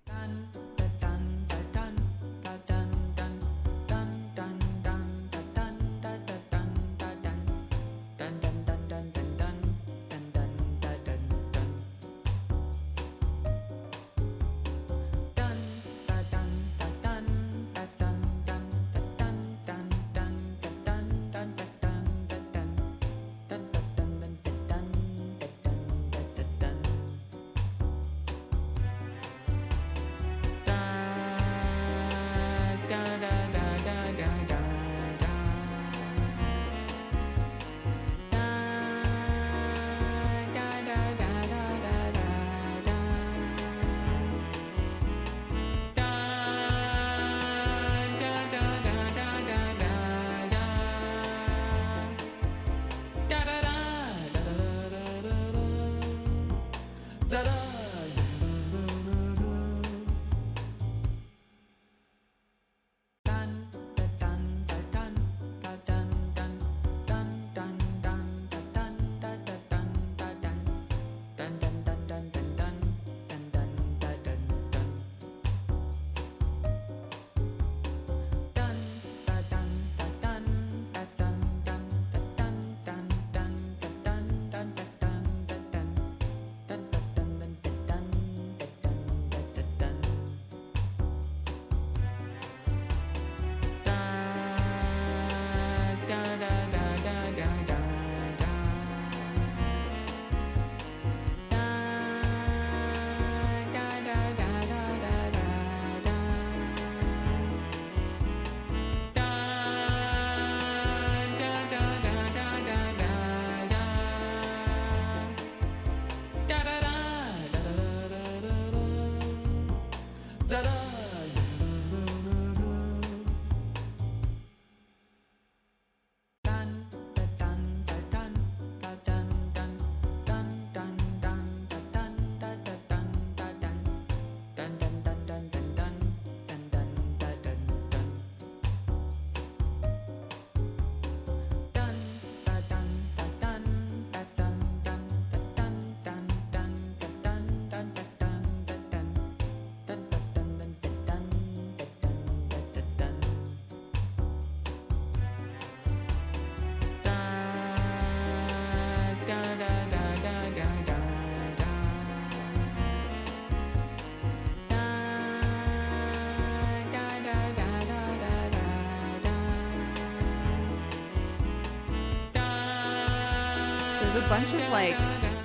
a bunch of like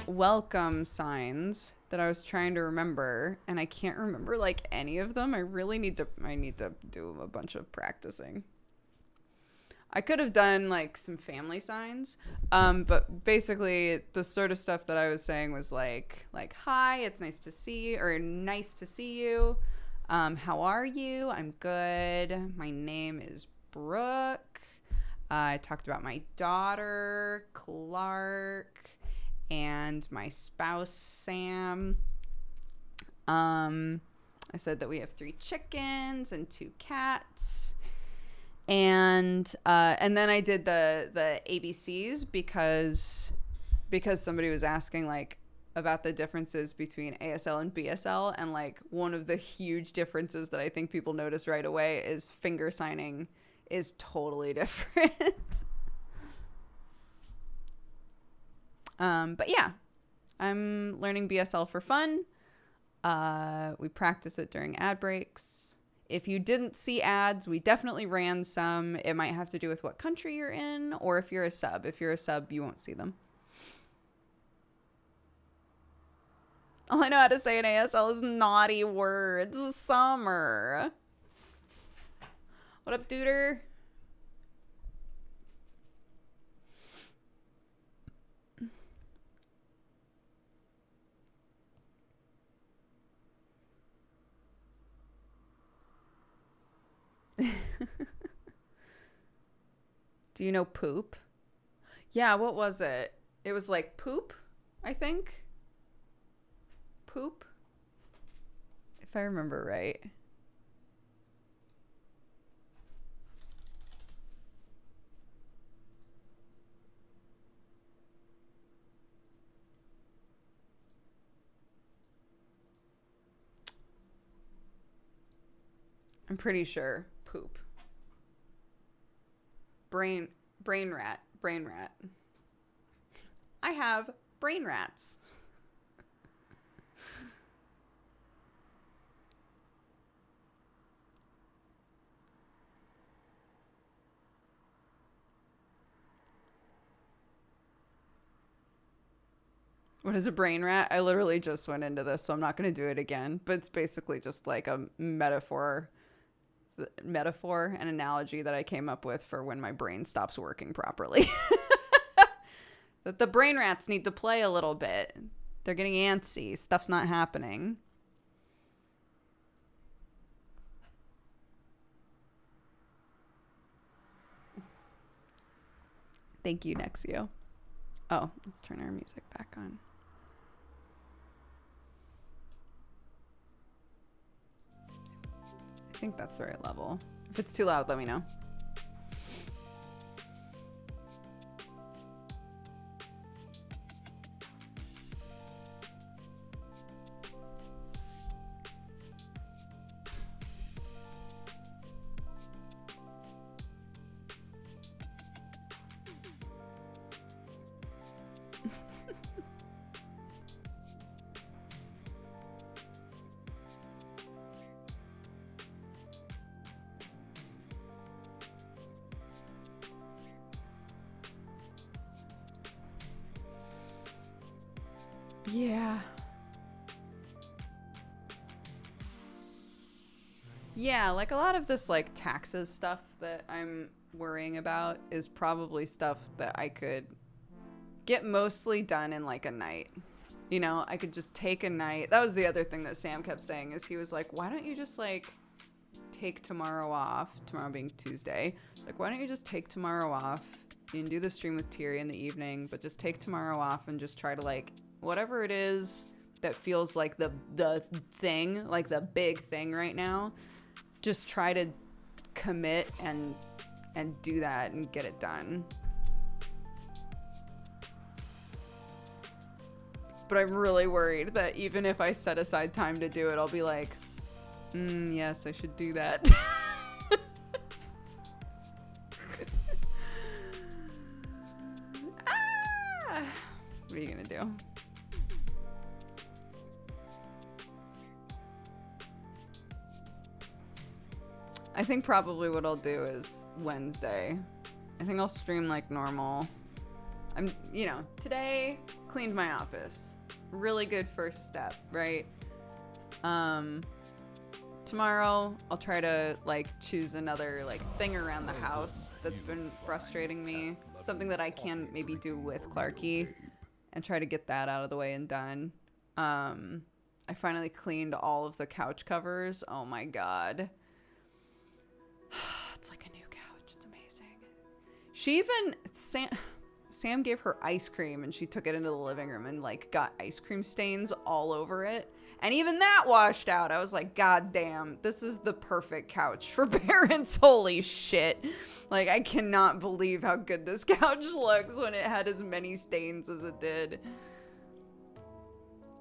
welcome signs that I was trying to remember, and I can't remember like any of them. I need to do a bunch of practicing. I could have done like some family signs, but basically the sort of stuff that I was saying was like hi, it's nice to see you, or nice to see you. How are you? I'm good. My name is Brooke. I talked about my daughter, Clark, and my spouse, Sam. I said that we have 3 chickens and 2 cats. And then I did the ABCs because somebody was asking like about the differences between ASL and BSL, and like one of the huge differences that I think people notice right away is finger signing is totally different. But yeah, I'm learning BSL for fun. We practice it during ad breaks. If you didn't see ads, we definitely ran some. It might have to do with what country you're in, or if you're a sub. If you're a sub, you won't see them. All I know how to say in ASL is naughty words. Summer. What up, duder? Do you know poop? Yeah, what was it? It was like poop, I think. Poop, if I remember right. I'm pretty sure poop. Brain rat. I have brain rats. What is a brain rat? I literally just went into this, so I'm not going to do it again. But it's basically just like a metaphor, an analogy that I came up with for when my brain stops working properly. That the brain rats need to play a little bit. They're getting antsy. Stuff's not happening. Thank you, Nexio. Oh, let's turn our music back on. I think that's the right level. If it's too loud, let me know. Yeah. Yeah, like a lot of this like taxes stuff that I'm worrying about is probably stuff that I could get mostly done in like a night. You know, I could just take a night. That was the other thing that Sam kept saying is he was like, why don't you just like take tomorrow off, tomorrow being Tuesday. Like, why don't you just take tomorrow off? You can do the stream with Thierry in the evening, but just take tomorrow off and just try to like whatever it is that feels like the thing, like the big thing right now, just try to commit and do that and get it done. But I'm really worried that even if I set aside time to do it, I'll be like, yes, I should do that. What are you gonna do? I think probably what I'll do is Wednesday. I think I'll stream like normal. today cleaned my office. Really good first step, right? Tomorrow I'll try to like choose another like thing around the house that's been frustrating me. Something that I can maybe do with Clarky and try to get that out of the way and done. I finally cleaned all of the couch covers. Oh my god. It's like a new couch. It's amazing. She even Sam gave her ice cream and she took it into the living room and like got ice cream stains all over it. And even that washed out. I was like, God damn, this is the perfect couch for parents. Holy shit. Like, I cannot believe how good this couch looks when it had as many stains as it did.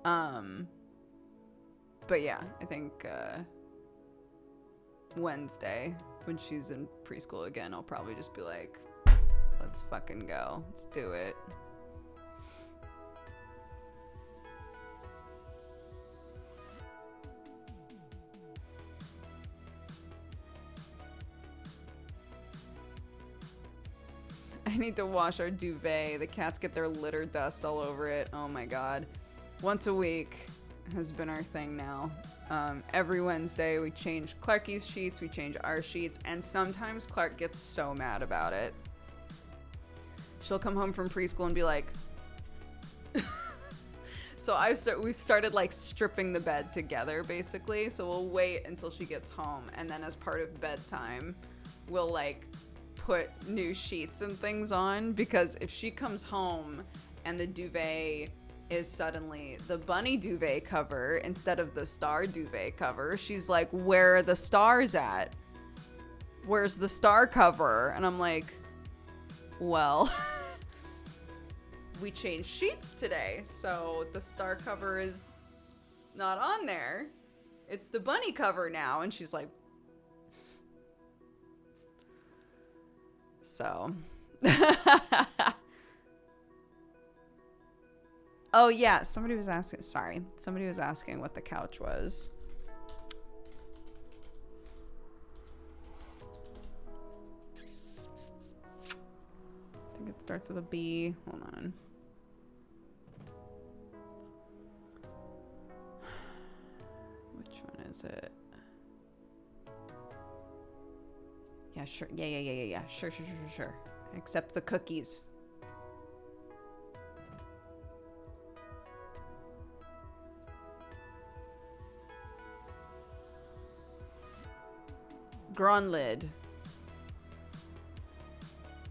But yeah, I think Wednesday, when she's in preschool again, I'll probably just be like, let's fucking go. Let's do it. I need to wash our duvet. The cats get their litter dust all over it. Oh my god. Once a week has been our thing now. Every Wednesday we change Clarky's sheets, we change our sheets, and sometimes Clark gets so mad about it. She'll come home from preschool and be like... So we've started like stripping the bed together basically. So we'll wait until she gets home, and then as part of bedtime, we'll like put new sheets and things on, because if she comes home and the duvet is suddenly the bunny duvet cover instead of the star duvet cover, she's like, where are the stars at? Where's the star cover? And I'm like, well, we changed sheets today, so the star cover is not on there. It's the bunny cover now. And she's like, so. Oh yeah, somebody was asking what the couch was. I think it starts with a B. Hold on. Which one is it? Yeah, sure. Yeah. Sure. Except the cookies. Gronlid.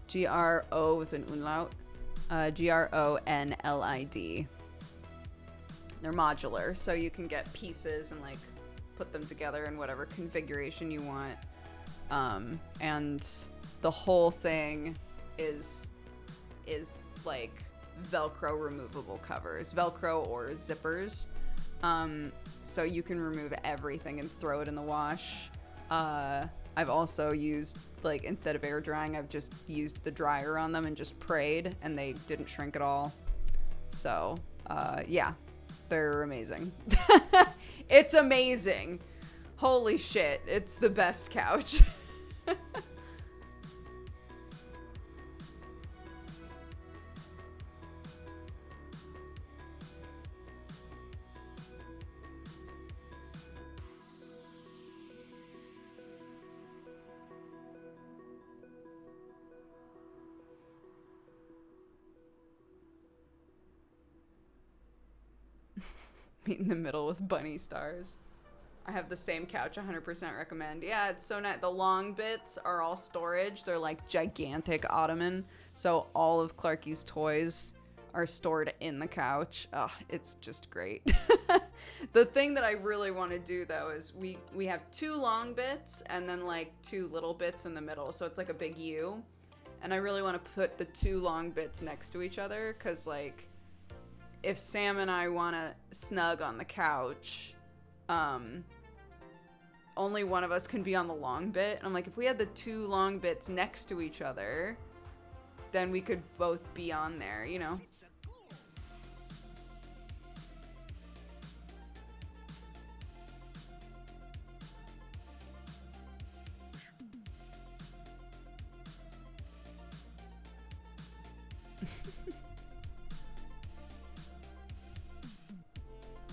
G-R-O with an umlaut. Gronlid. They're modular, so you can get pieces and like put them together in whatever configuration you want. And the whole thing is like Velcro removable covers, Velcro or zippers. So you can remove everything and throw it in the wash. I've also used, like, instead of air drying, I've just used the dryer on them and just prayed, and they didn't shrink at all. So, yeah, they're amazing. It's amazing. Holy shit, it's the best couch. Meet in the middle with bunny stars. I have the same couch, 100% recommend. Yeah, it's so nice. The long bits are all storage. They're like gigantic ottoman. So all of Clarky's toys are stored in the couch. Oh, it's just great. The thing that I really want to do though is we have 2 long bits and then like 2 little bits in the middle. So it's like a big U. And I really want to put the 2 long bits next to each other, because like if Sam and I want to snug on the couch, only one of us can be on the long bit. And I'm like, if we had the 2 long bits next to each other, then we could both be on there, you know?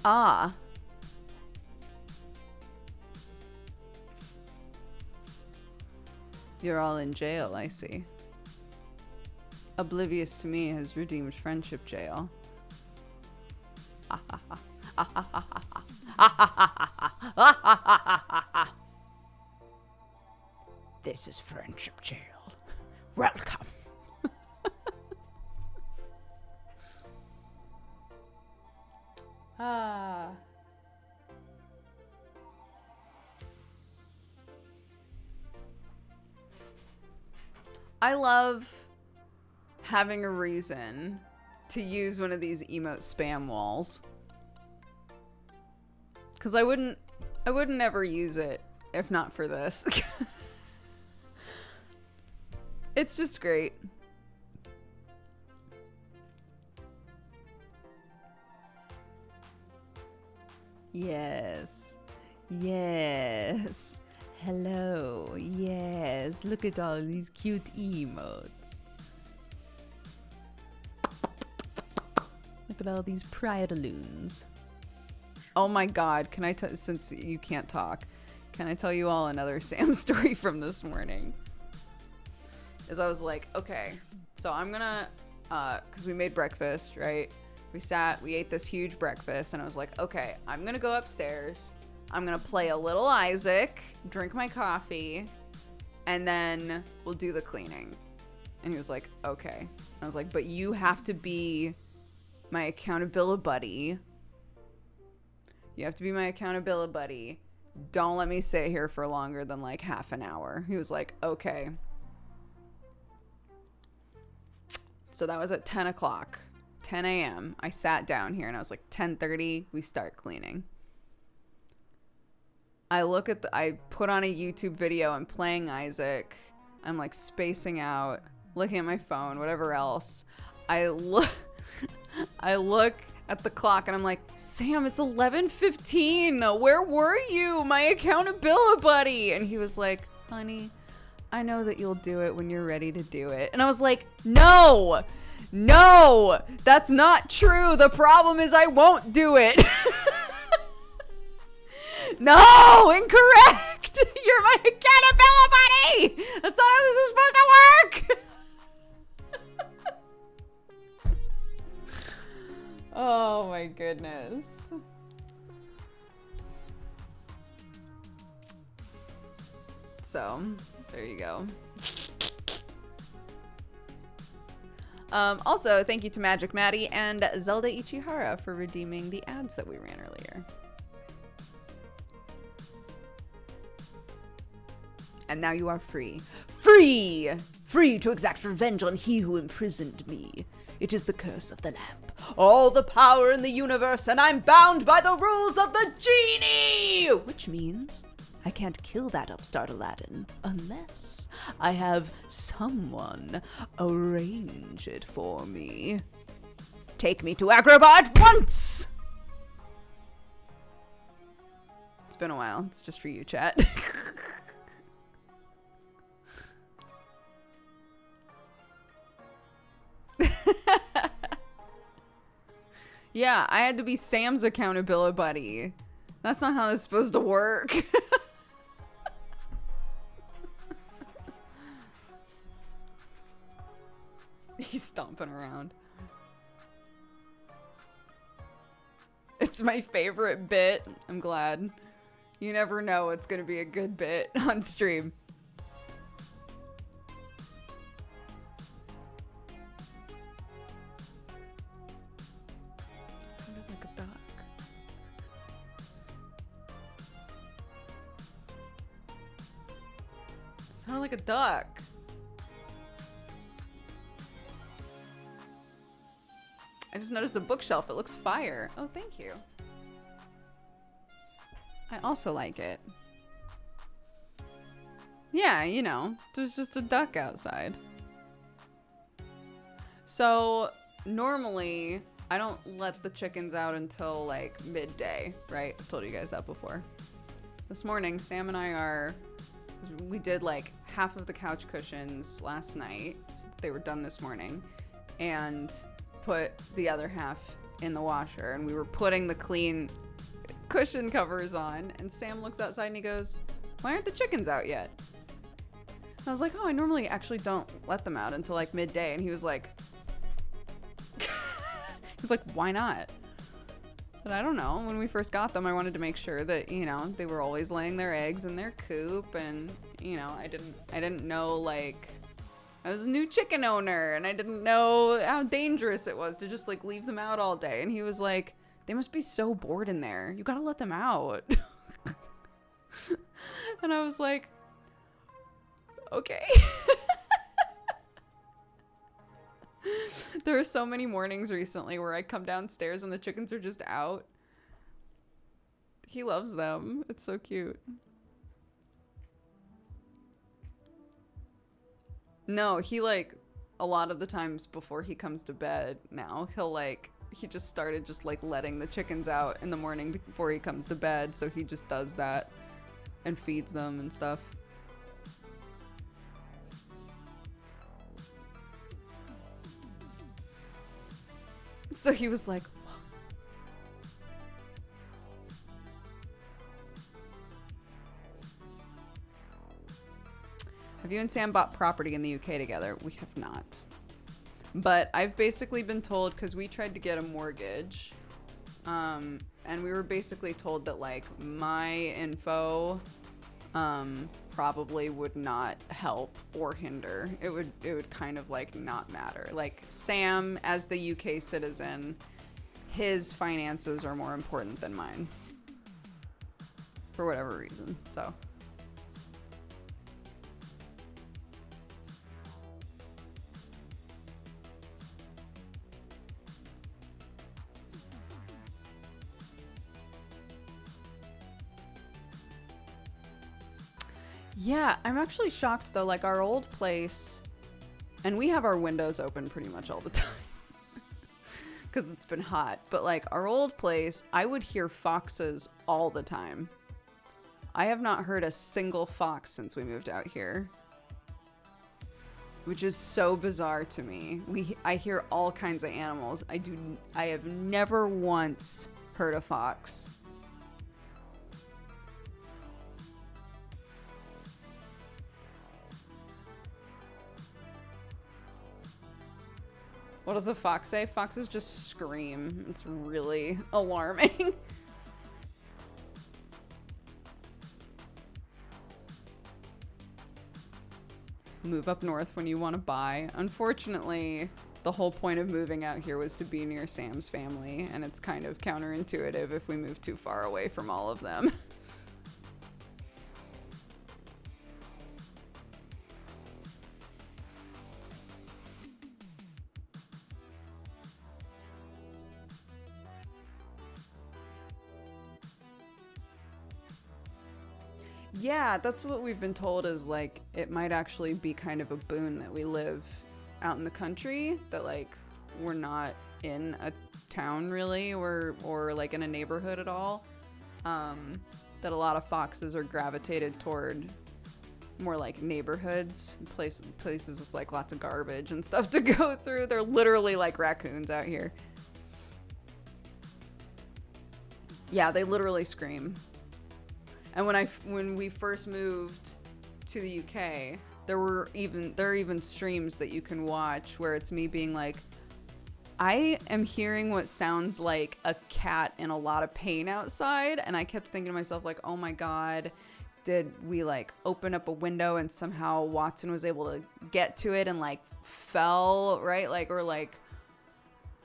Ah. You're all in jail, I see. Oblivious to me has redeemed friendship jail. This is friendship jail. Welcome. I love having a reason to use one of these emote spam walls. Cause I wouldn't ever use it if not for this. It's just great. Yes. Yes. Hello. Yes. Look at all these cute emotes. Look at all these pridaloons. Oh my god, can I tell, since you can't talk, can I tell you all another Sam story from this morning? Is I was like, okay, so I'm gonna, cause we made breakfast, right? We ate this huge breakfast, and I was like, okay, I'm gonna go upstairs. I'm gonna play a little Isaac, drink my coffee, and then we'll do the cleaning. And he was like, okay. I was like, but you have to be my accountability buddy. You have to be my accountability buddy. Don't let me sit here for longer than like half an hour. He was like, okay. So that was at 10 o'clock, 10 a.m. I sat down here and I was like, 10:30, we start cleaning. I put on a YouTube video. I'm playing Isaac. I'm like spacing out, looking at my phone, whatever else. I look at the clock and I'm like, Sam, it's 11:15. Where were you? My accountability buddy. And he was like, honey, I know that you'll do it when you're ready to do it. And I was like, no, that's not true. The problem is I won't do it. No, incorrect. You're my accountability buddy. That's not how this is supposed to work. Oh my goodness. So, there you go. Also, thank you to Magic Maddie and Zelda Ichihara for redeeming the ads that we ran earlier. And now you are free. Free! Free to exact revenge on he who imprisoned me. It is the curse of the lamp. All the power in the universe, and I'm bound by the rules of the genie! Which means I can't kill that upstart Aladdin unless I have someone arrange it for me. Take me to Agrabah at once! It's been a while. It's just for you, chat. Yeah, I had to be Sam's accountability buddy. That's not how it's supposed to work. He's stomping around. It's my favorite bit. I'm glad. You never know it's gonna be a good bit on stream. It sounded like a duck. It sounded like a duck. I just noticed the bookshelf. It looks fire. Oh, thank you. I also like it. Yeah, you know, there's just a duck outside. So normally I don't let the chickens out until like midday, right? I've told you guys that before. This morning, Sam and we did like half of the couch cushions last night. So they were done this morning, and put the other half in the washer, and we were putting the clean cushion covers on, and Sam looks outside and he goes, "Why aren't the chickens out yet?" And I was like, "Oh, I normally actually don't let them out until like midday." And he was like, "Why not?" But I don't know. When we first got them, I wanted to make sure that, you know, they were always laying their eggs in their coop, and, you know, I didn't know, like, I was a new chicken owner, and I didn't know how dangerous it was to just, like, leave them out all day. And he was like, "They must be so bored in there. You gotta let them out." And I was like, okay. There are so many mornings recently where I come downstairs and the chickens are just out. He loves them. It's so cute. No, he, like, a lot of the times before he comes to bed now, he just started just, like, letting the chickens out in the morning before he comes to bed. So he just does that and feeds them and stuff. So he was like, "Have you and Sam bought property in the UK together?" We have not. But I've basically been told, because we tried to get a mortgage, and we were basically told that, like, my info probably would not help or hinder. It would kind of, like, not matter. Like, Sam, as the UK citizen, his finances are more important than mine. For whatever reason, so. Yeah, I'm actually shocked though, like, our old place, and we have our windows open pretty much all the time because it's been hot, but, like, our old place, I would hear foxes all the time. I have not heard a single fox since we moved out here, which is so bizarre to me. I hear all kinds of animals. I have never once heard a fox. What does a fox say? Foxes just scream. It's really alarming. Move up north when you want to buy. Unfortunately, the whole point of moving out here was to be near Sam's family, and it's kind of counterintuitive if we move too far away from all of them. Yeah, that's what we've been told, is, like, it might actually be kind of a boon that we live out in the country, that, like, we're not in a town really, or like in a neighborhood at all. That a lot of foxes are gravitated toward more like neighborhoods, places with, like, lots of garbage and stuff to go through. They're literally like raccoons out here. Yeah, they literally scream. And when we first moved to the UK, there are even streams that you can watch where it's me being like, I am hearing what sounds like a cat in a lot of pain outside, and I kept thinking to myself, like, oh my god, did we, like, open up a window and somehow Watson was able to get to it and, like, fell, right? Like, or, like,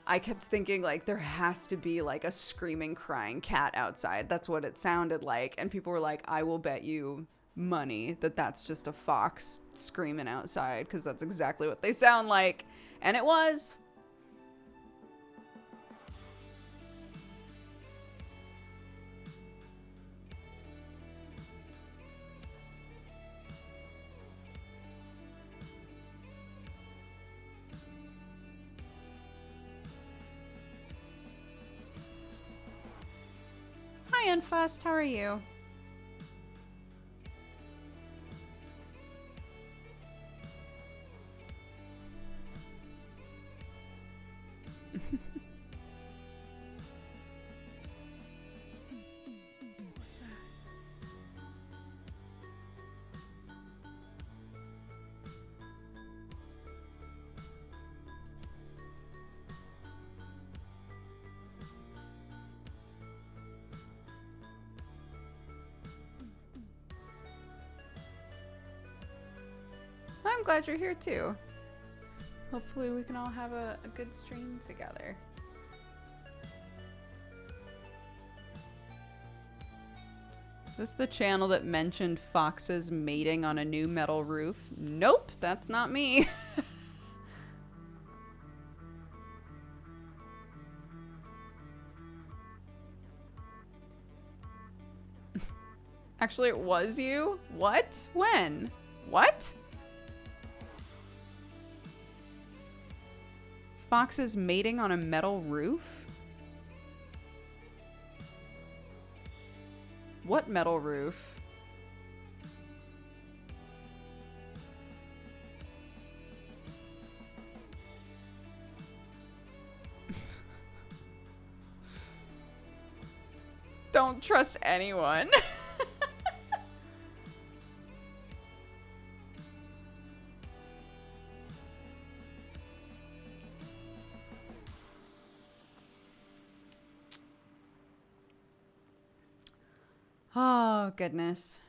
I kept thinking, like, there has to be, like, a screaming, crying cat outside. That's what it sounded like. And people were like, I will bet you money that that's just a fox screaming outside, because that's exactly what they sound like. And it was. Hi, Unfussed. How are you? I'm glad you're here too. Hopefully we can all have a good stream together. Is this the channel that mentioned foxes mating on a new metal roof? Nope, that's not me. Actually, it was you? What? When? What? Foxes mating on a metal roof? What metal roof? Don't trust anyone. Oh, goodness.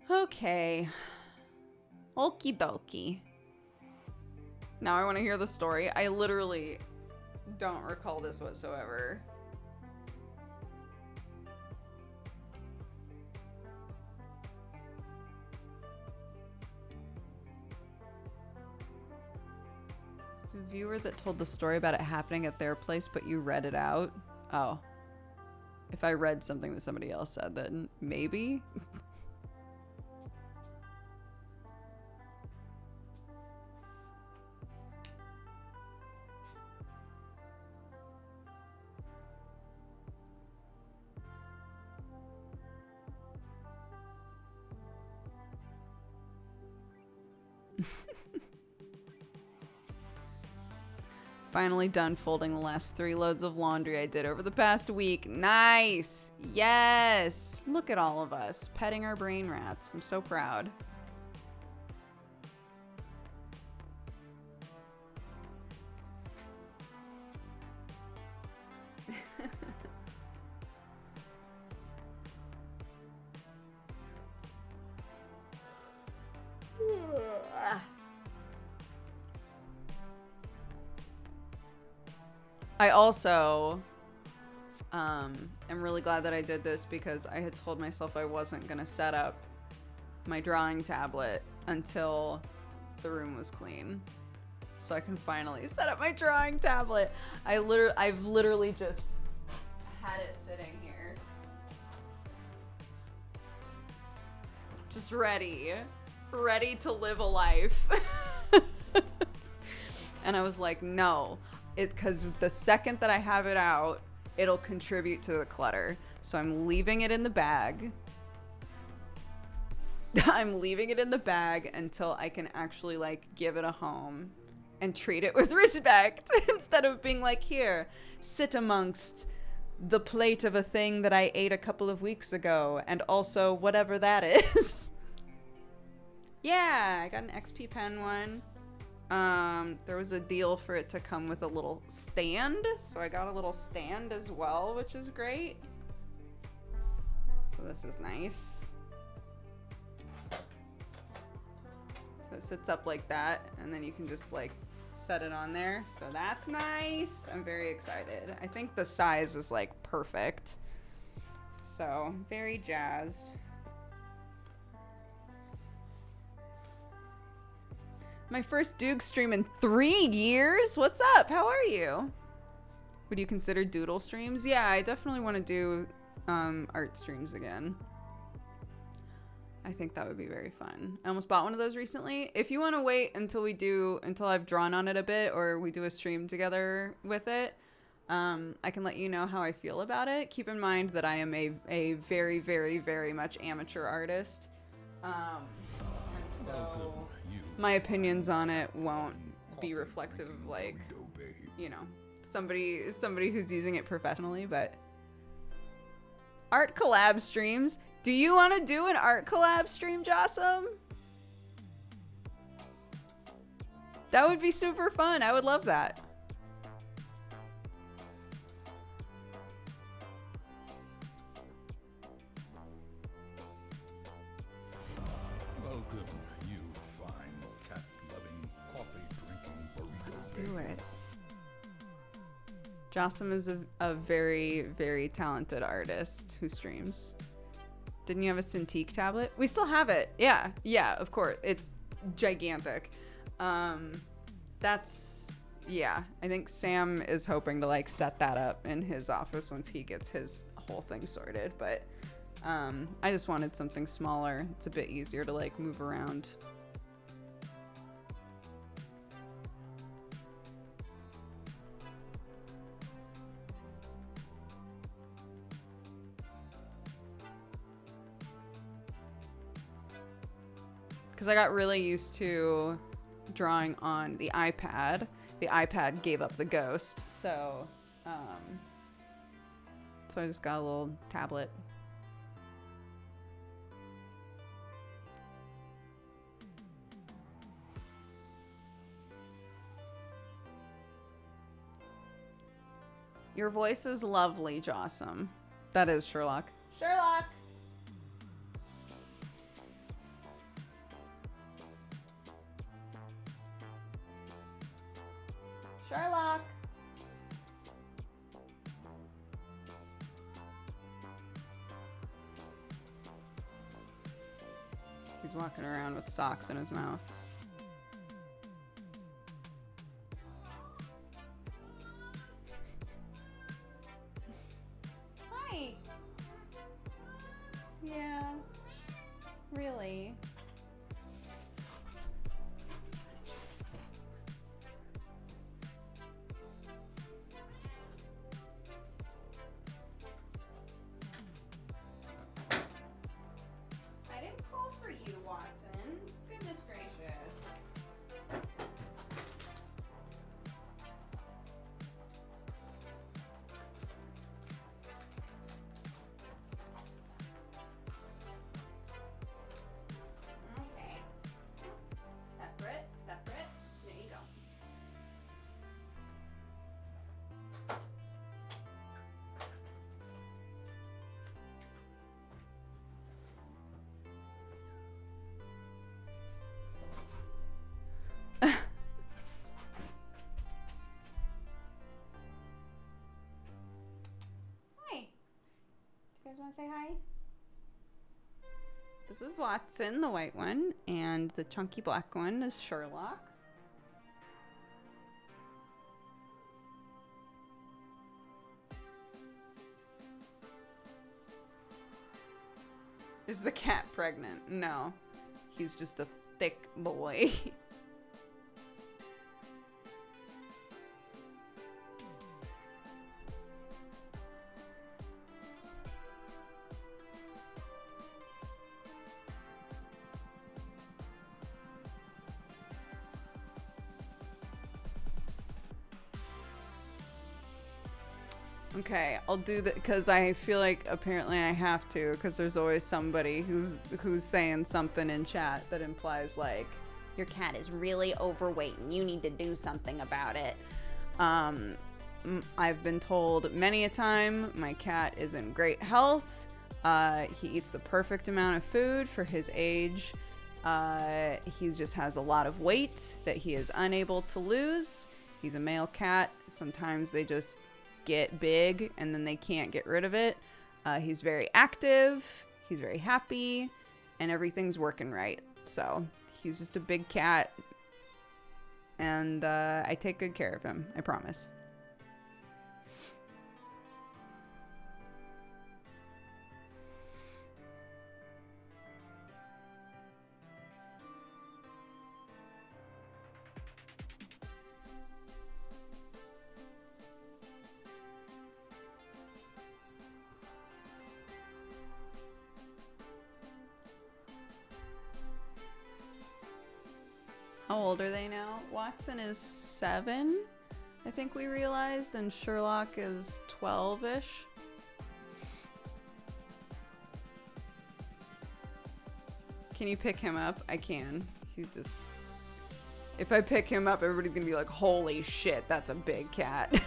Okay. Okie dokie. Now I want to hear the story. I literally don't recall this whatsoever. There's a viewer that told the story about it happening at their place, but you read it out. Oh. If I read something that somebody else said, then maybe? Finally done folding the last 3 loads of laundry I did over the past week. Nice! Yes! Look at all of us petting our brain rats. I'm so proud. I also am really glad that I did this because I had told myself I wasn't going to set up my drawing tablet until the room was clean. So I can finally set up my drawing tablet. I've literally just had it sitting here. Just ready to live a life. And I was like, no. Because the second that I have it out, it'll contribute to the clutter. So I'm leaving it in the bag. I'm leaving it in the bag until I can actually like give it a home and treat it with respect instead of being like, here, sit amongst the plate of a thing that I ate a couple of weeks ago and also whatever that is. Yeah, I got an XP pen one. There was a deal for it to come with a little stand, so I got a little stand as well, which is great. So this is nice. So it sits up like that, and then you can just like set it on there. So that's nice. I'm very excited. I think the size is like perfect. So very jazzed. My first Duke stream in 3 years? What's up? How are you? Would you consider doodle streams? Yeah, I definitely want to do art streams again. I think that would be very fun. I almost bought one of those recently. If you want to wait until I've drawn on it a bit or we do a stream together with it, I can let you know how I feel about it. Keep in mind that I am a very, very, very much amateur artist. And so my opinions on it won't be reflective of like, you know, somebody who's using it professionally, but art collab streams. Do you want to do an art collab stream, Jossum? That would be super fun. I would love that. do it. Jossam is a very, very talented artist who streams. Didn't you have a Cintiq tablet? We still have it. Yeah, of course. It's gigantic. Yeah, I think Sam is hoping to like set that up in his office once he gets his whole thing sorted. But I just wanted something smaller. It's a bit easier to like move around. Because I got really used to drawing on the iPad. The iPad gave up the ghost, so I just got a little tablet. Your voice is lovely, Jossam. That is Sherlock. Sherlock! Sherlock! He's walking around with socks in his mouth. Hi! Yeah. Really? You guys want to say hi? This is Watson, the white one, and the chunky black one is Sherlock. Is the cat pregnant? No. He's just a thick boy. Okay, I'll do that because I feel like apparently I have to, because there's always somebody who's saying something in chat that implies like your cat is really overweight and you need to do something about it. I've been told many a time my cat is in great health. He eats the perfect amount of food for his age. He just has a lot of weight that he is unable to lose. He's a male cat. Sometimes they just get big and then they can't get rid of it. He's very active, he's very happy, and everything's working right. So he's just a big cat, and I take good care of him, I promise. How old are they now? Watson is 7, I think we realized, and Sherlock is 12-ish. Can you pick him up? I can. He's just... If I pick him up, everybody's gonna be like, holy shit, that's a big cat.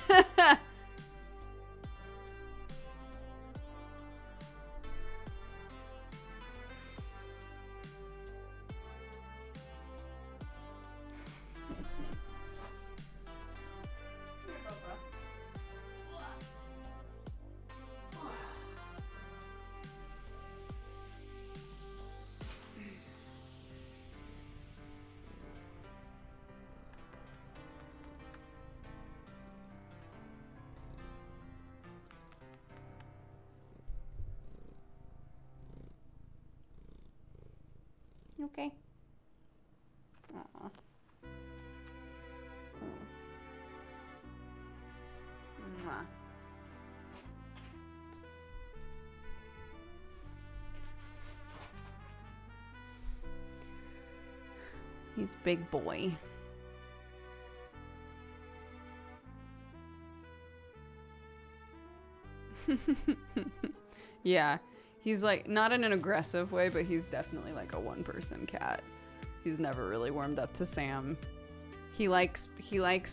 okay? Aw. Mwah. He's big boy. Yeah, he's like not in an aggressive way, but he's definitely like a one-person cat. He's never really warmed up to Sam. He likes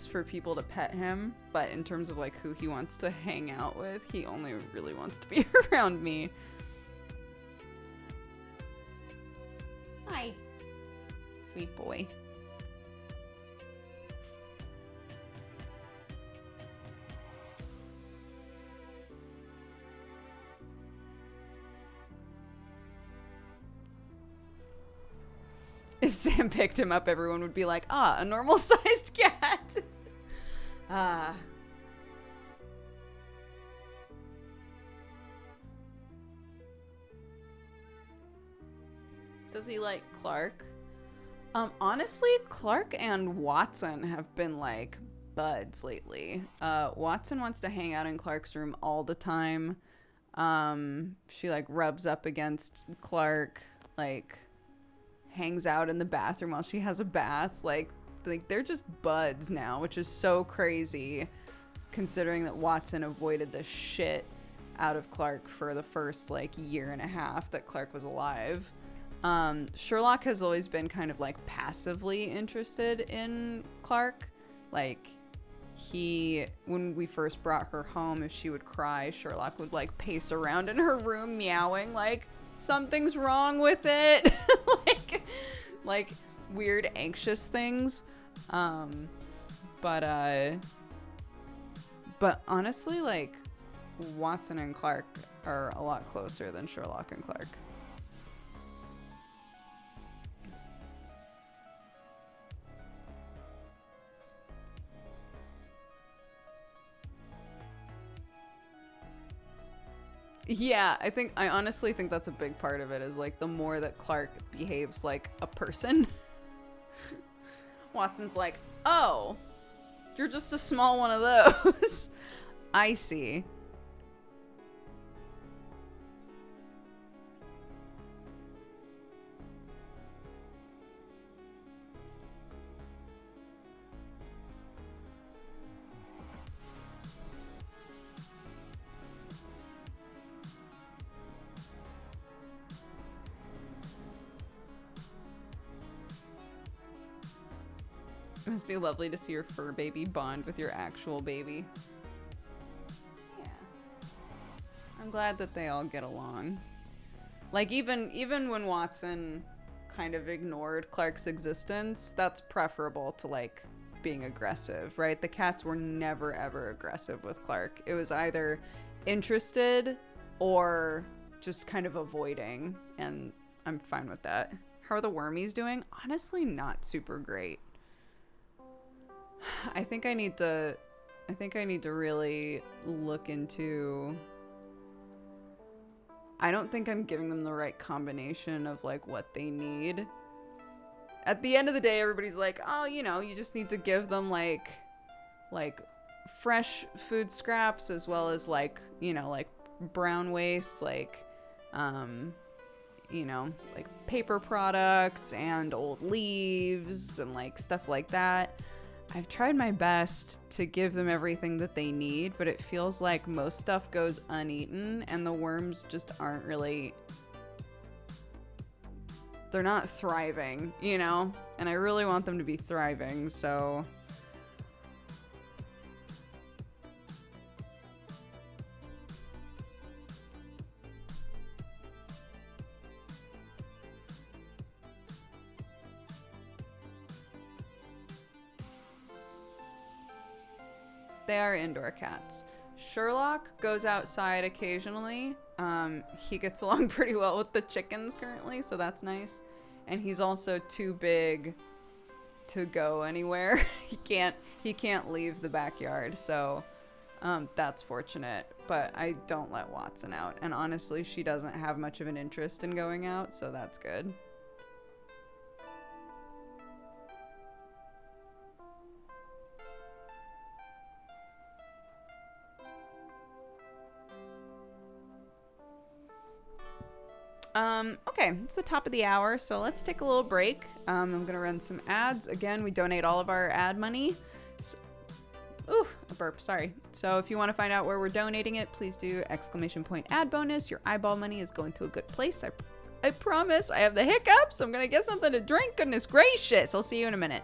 for people to pet him, but in terms of like who he wants to hang out with, he only really wants to be around me. Hi, sweet boy. If Sam picked him up, everyone would be like, ah, a normal-sized cat. Ah. Does he like Clark? Honestly, Clark and Watson have been like buds lately. Watson wants to hang out in Clark's room all the time. She like rubs up against Clark, like hangs out in the bathroom while she has a bath. Like they're just buds now, which is so crazy considering that Watson avoided the shit out of Clark for the first like year and a half that Clark was alive. Sherlock has always been kind of like passively interested in Clark. Like when we first brought her home, if she would cry, Sherlock would like pace around in her room meowing like something's wrong with it. like weird anxious things. But honestly, like Watson and Clark are a lot closer than Sherlock and Clark. Yeah, I honestly think that's a big part of it, is like the more that Clark behaves like a person, Watson's like, oh, you're just a small one of those. I see. It must be lovely to see your fur baby bond with your actual baby. Yeah. I'm glad that they all get along. Like, even when Watson kind of ignored Clark's existence, that's preferable to, like, being aggressive, right? The cats were never, ever aggressive with Clark. It was either interested or just kind of avoiding, and I'm fine with that. How are the wormies doing? Honestly, not super great. I think I need to really look into... I don't think I'm giving them the right combination of like what they need. At the end of the day, everybody's like, oh, you know, you just need to give them like fresh food scraps, as well as like, you know, like brown waste, like, you know, like paper products and old leaves and like stuff like that. I've tried my best to give them everything that they need, but it feels like most stuff goes uneaten and the worms just aren't really... They're not thriving, you know? And I really want them to be thriving, so... They are indoor cats. Sherlock goes outside occasionally. He gets along pretty well with the chickens currently, so that's nice. And he's also too big to go anywhere. He can't leave the backyard, so that's fortunate. But I don't let Watson out, and honestly, she doesn't have much of an interest in going out, so that's good. Okay, it's the top of the hour, so let's take a little break. I'm gonna run some ads. Again, we donate all of our ad money. So, ooh, a burp, sorry. So if you want to find out where we're donating it, please do !ad bonus. Your eyeball money is going to a good place. I promise. I have the hiccups. I'm gonna get something to drink. Goodness gracious. I'll see you in a minute.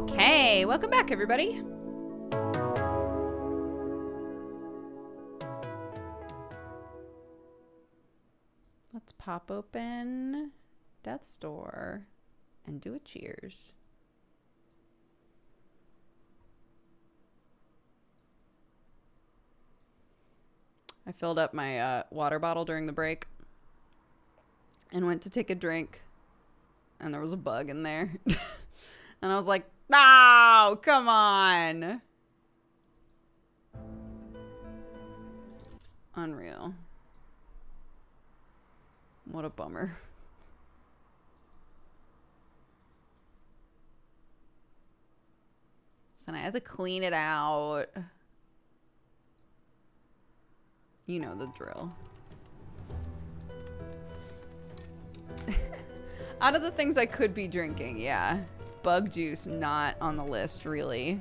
Okay, welcome back, everybody. Let's pop open Death's Door and do a cheers. I filled up my water bottle during the break and went to take a drink, and there was a bug in there. And I was like, no, come on. Unreal. What a bummer. So I had to clean it out. You know the drill. Out of the things I could be drinking, yeah. Bug juice not on the list, really.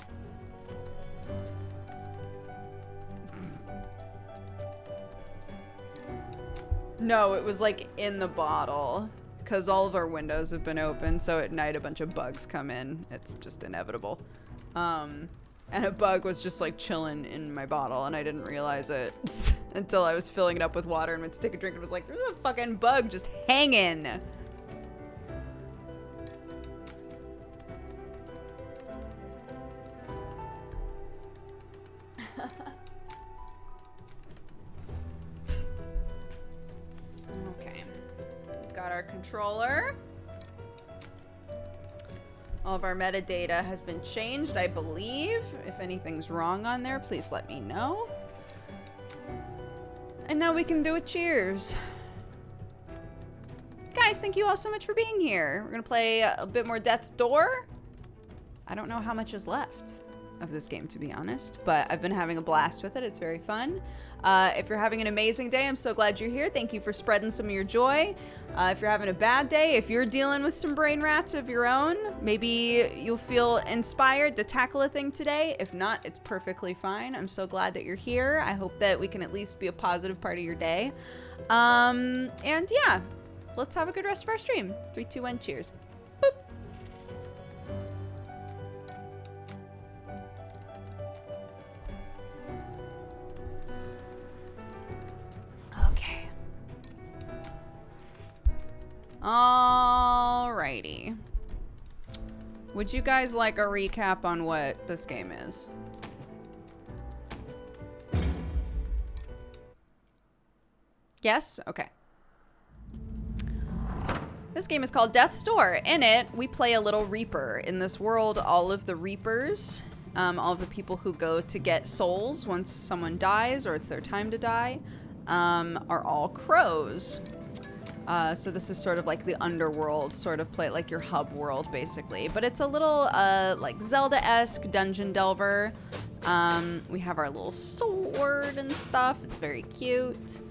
No, it was like in the bottle. Because all of our windows have been open, so at night a bunch of bugs come in. It's just inevitable. And a bug was just like chilling in my bottle, and I didn't realize it until I was filling it up with water and went to take a drink and was like, there's a fucking bug just hanging. Okay. We've got our controller. All of our metadata has been changed, I believe. If anything's wrong on there, please let me know. And now we can do a cheers. Guys, thank you all so much for being here. We're gonna play a bit more Death's Door. I don't know how much is left of this game, to be honest, but I've been having a blast with it. It's very fun. If you're having an amazing day, I'm so glad you're here. Thank you for spreading some of your joy. If you're having a bad day, if you're dealing with some brain rats of your own, maybe you'll feel inspired to tackle a thing today. If not, it's perfectly fine. I'm so glad that you're here. I hope that we can at least be a positive part of your day. And yeah, let's have a good rest of our stream. 3, 2, 1, cheers. Boop. Okay. Alrighty. Would you guys like a recap on what this game is? Yes? Okay. This game is called Death's Door. In it, we play a little Reaper. In this world, all of the Reapers, all of the people who go to get souls once someone dies or it's their time to die, are all crows. So this is sort of like the underworld, sort of play like your hub world, basically. But it's a little like Zelda-esque dungeon delver. We have our little sword and stuff. It's very cute.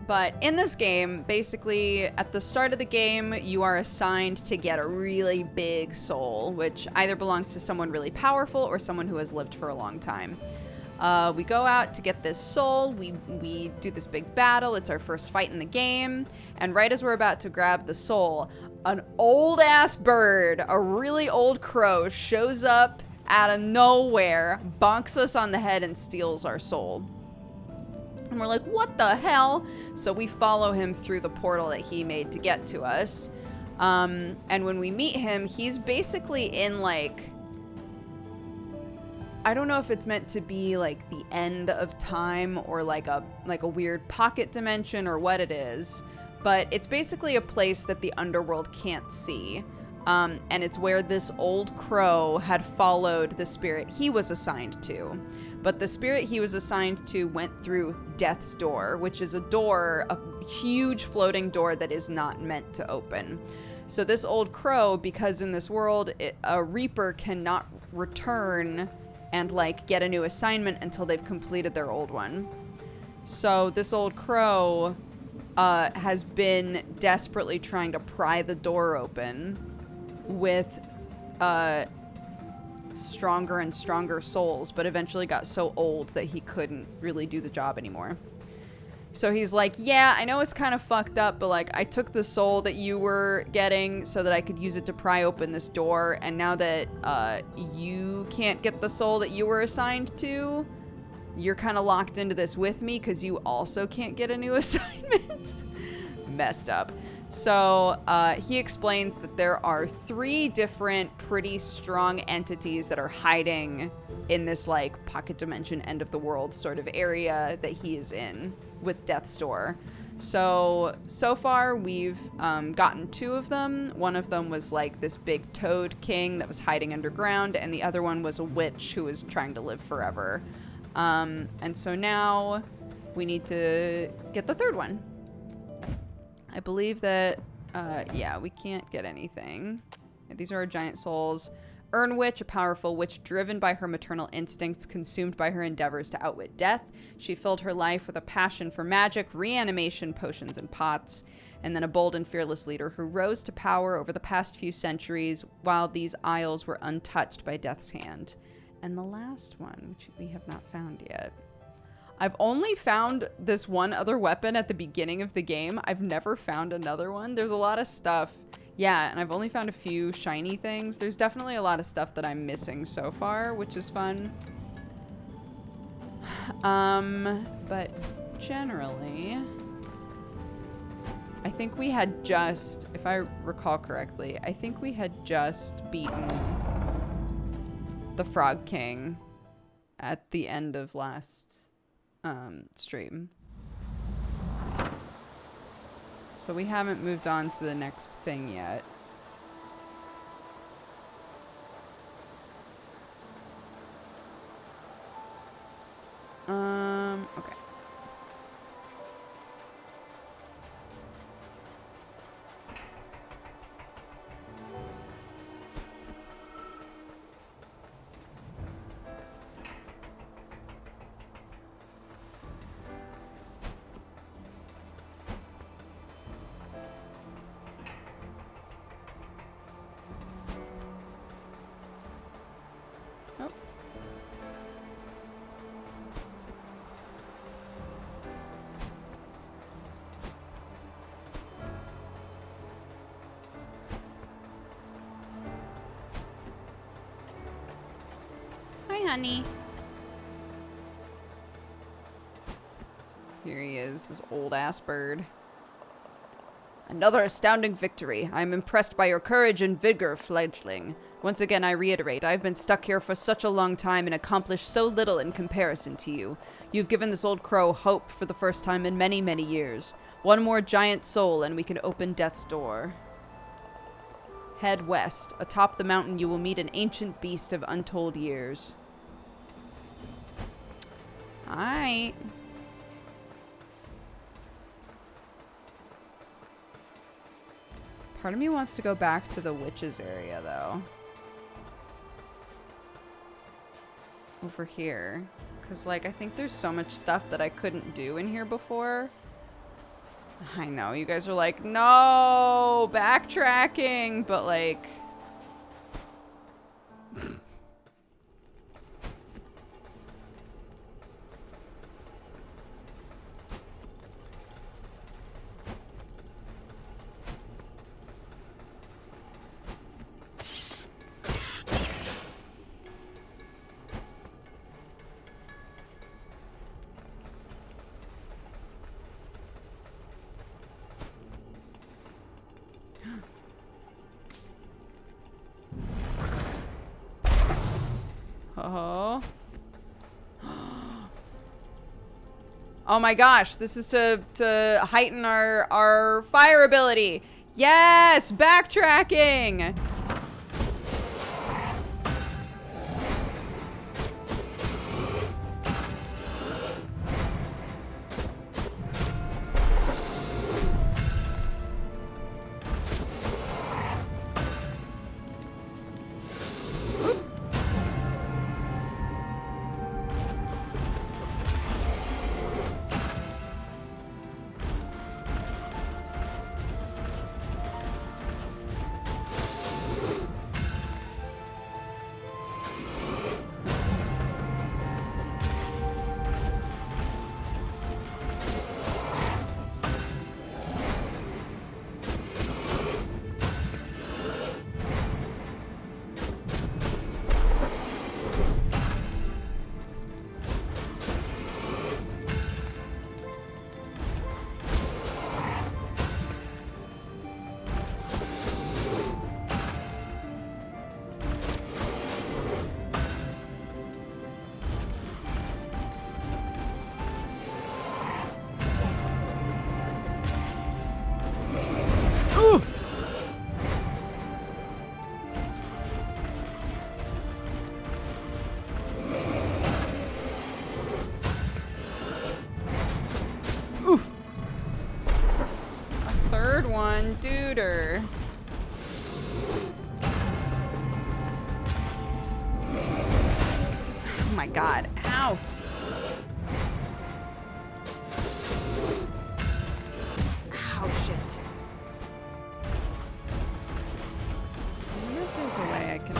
But in this game, basically, at the start of the game, you are assigned to get a really big soul, which either belongs to someone really powerful or someone who has lived for a long time. We go out to get this soul. We do this big battle. It's our first fight in the game. And right as we're about to grab the soul, an old-ass bird, a really old crow, shows up out of nowhere, bonks us on the head, and steals our soul. And we're like, what the hell? So we follow him through the portal that he made to get to us. And when we meet him, he's basically in like, I don't know if it's meant to be like the end of time or like a weird pocket dimension or what it is, but it's basically a place that the underworld can't see. And it's where this old crow had followed the spirit he was assigned to. But the spirit he was assigned to went through Death's Door, which is a door, a huge floating door that is not meant to open. So this old crow, because in this world, a Reaper cannot return and like get a new assignment until they've completed their old one. So this old crow has been desperately trying to pry the door open with stronger and stronger souls, but eventually got so old that he couldn't really do the job anymore. So he's like, yeah, I know it's kind of fucked up, but like I took the soul that you were getting so that I could use it to pry open this door. And now that you can't get the soul that you were assigned to, you're kind of locked into this with me because you also can't get a new assignment. Messed up. So he explains that there are 3 different pretty strong entities that are hiding in this like pocket dimension end of the world sort of area that he is in with Death's Door. So far we've gotten 2 of them. One of them was like this big toad king that was hiding underground, and the other one was a witch who was trying to live forever. And so now we need to get the 3rd one. I believe that, yeah, we can't get anything. These are our giant souls. Earn Witch, a powerful witch driven by her maternal instincts, consumed by her endeavors to outwit death. She filled her life with a passion for magic, reanimation, potions, and pots. And then a bold and fearless leader who rose to power over the past few centuries while these isles were untouched by death's hand. And the last one, which we have not found yet. I've only found this one other weapon at the beginning of the game. I've never found another one. There's a lot of stuff. Yeah, and I've only found a few shiny things. There's definitely a lot of stuff that I'm missing so far, which is fun. But generally, I think we had just, if I recall correctly, I think we had just beaten the Frog King at the end of last stream. So we haven't moved on to the next thing yet. Okay. Honey. Here he is, this old ass bird. Another astounding victory. I am impressed by your courage and vigor, fledgling. Once again, I reiterate, I have been stuck here for such a long time and accomplished so little in comparison to you. You've given this old crow hope for the first time in many, many years. One more giant soul and we can open Death's Door. Head west. Atop the mountain you will meet an ancient beast of untold years. Alright. Part of me wants to go back to the witches area, though. Over here. Because, like, I think there's so much stuff that I couldn't do in here before. I know, you guys are like, no! Backtracking! But, like... Oh my gosh, this is to heighten our fire ability. Yes, backtracking. computer. Oh my god. Ow. Ow, shit. I wonder if there's a way I can...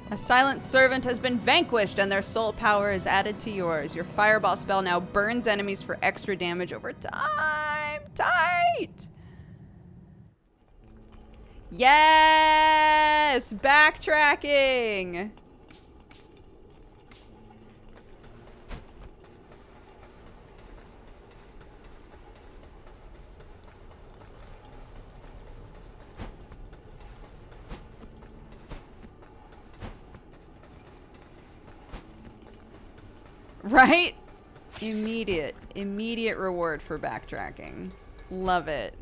A silent servant has been vanquished and their soul power is added to yours. Your fireball spell now burns enemies for extra damage over time. Tight! Yes! Backtracking! Right? Immediate reward for backtracking. Love it.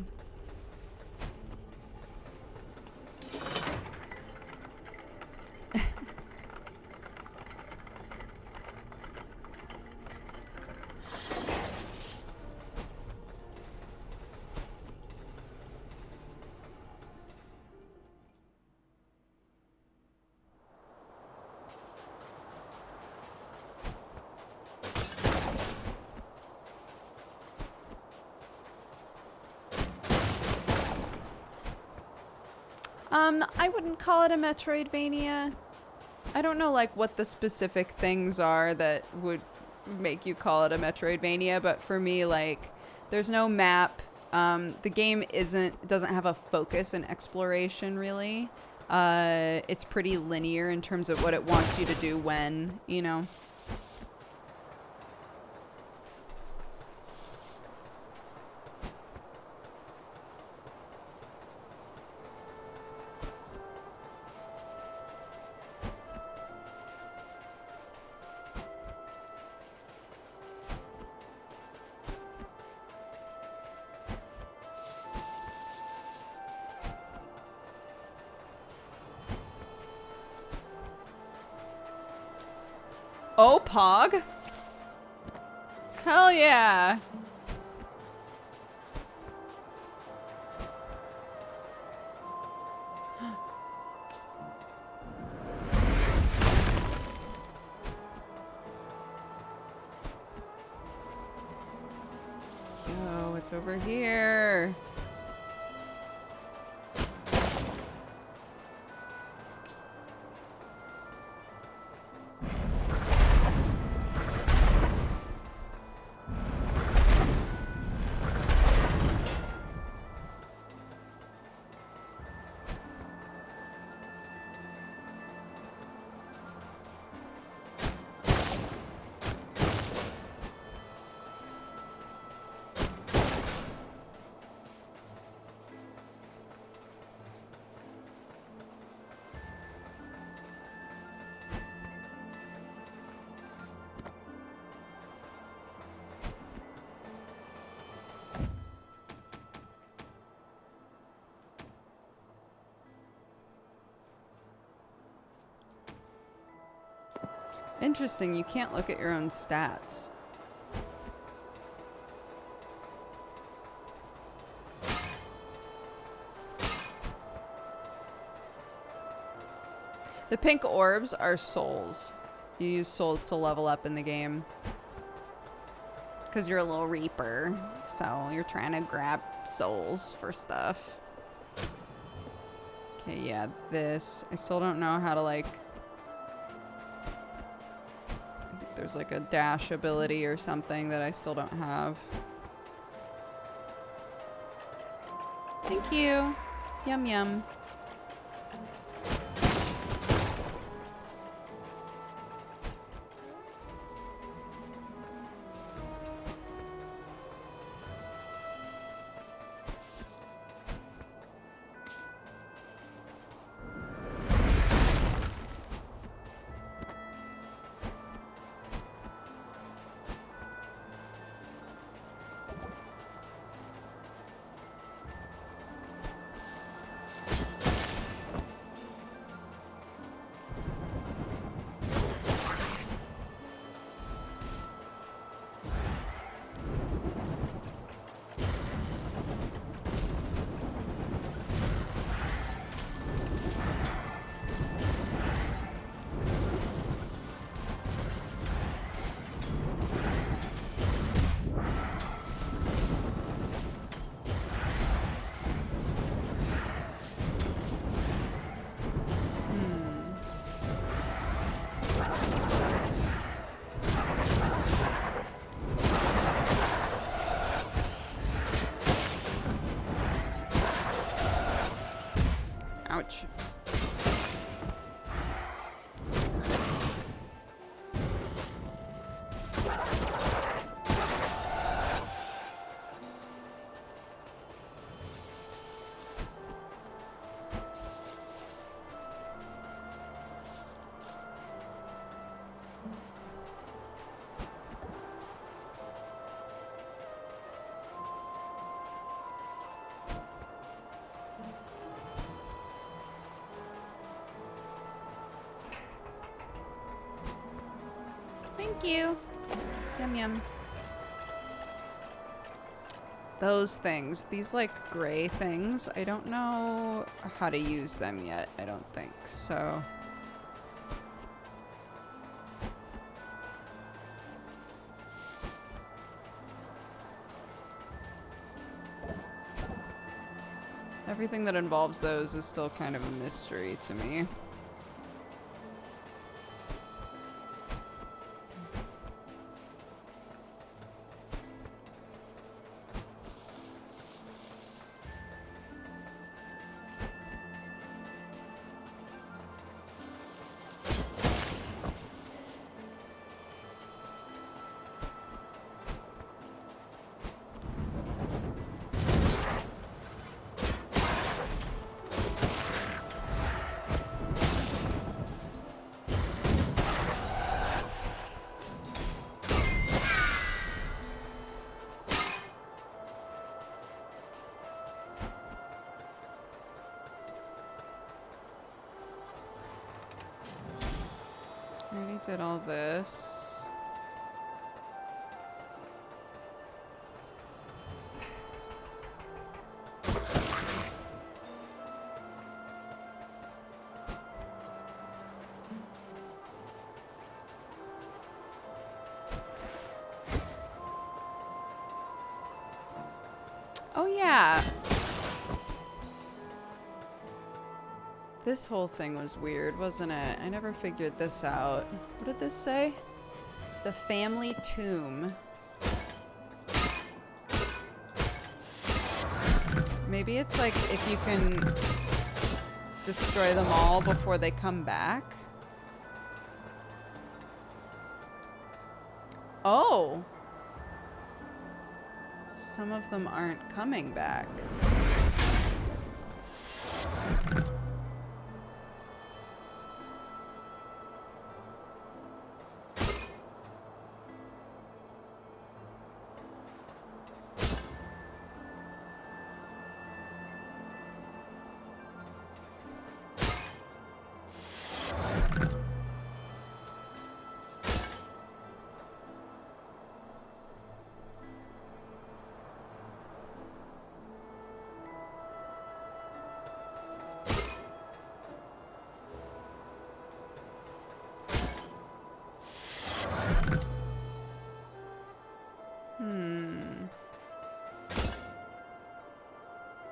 I wouldn't call it a Metroidvania. I don't know, like, what the specific things are that would make you call it a Metroidvania, but for me, like, there's no map. The game doesn't have a focus in exploration, really. It's pretty linear in terms of what it wants you to do when, you know. Oh, Pog? Hell yeah. Yo, what's over here? Interesting, you can't look at your own stats. The pink orbs are souls. You use souls to level up in the game. Because you're a little reaper, so you're trying to grab souls for stuff. Okay, yeah, this. I still don't know how to, like... there's like a dash ability or something that I still don't have. Thank you. Yum yum. Ouch. Thank you. Yum yum. Those things, these like gray things, I don't know how to use them yet, I don't think. So everything that involves those is still kind of a mystery to me. I already did all this. Oh yeah. This whole thing was weird, wasn't it? I never figured this out. What did this say? The family tomb. Maybe it's like if you can destroy them all before they come back. Oh! Some of them aren't coming back.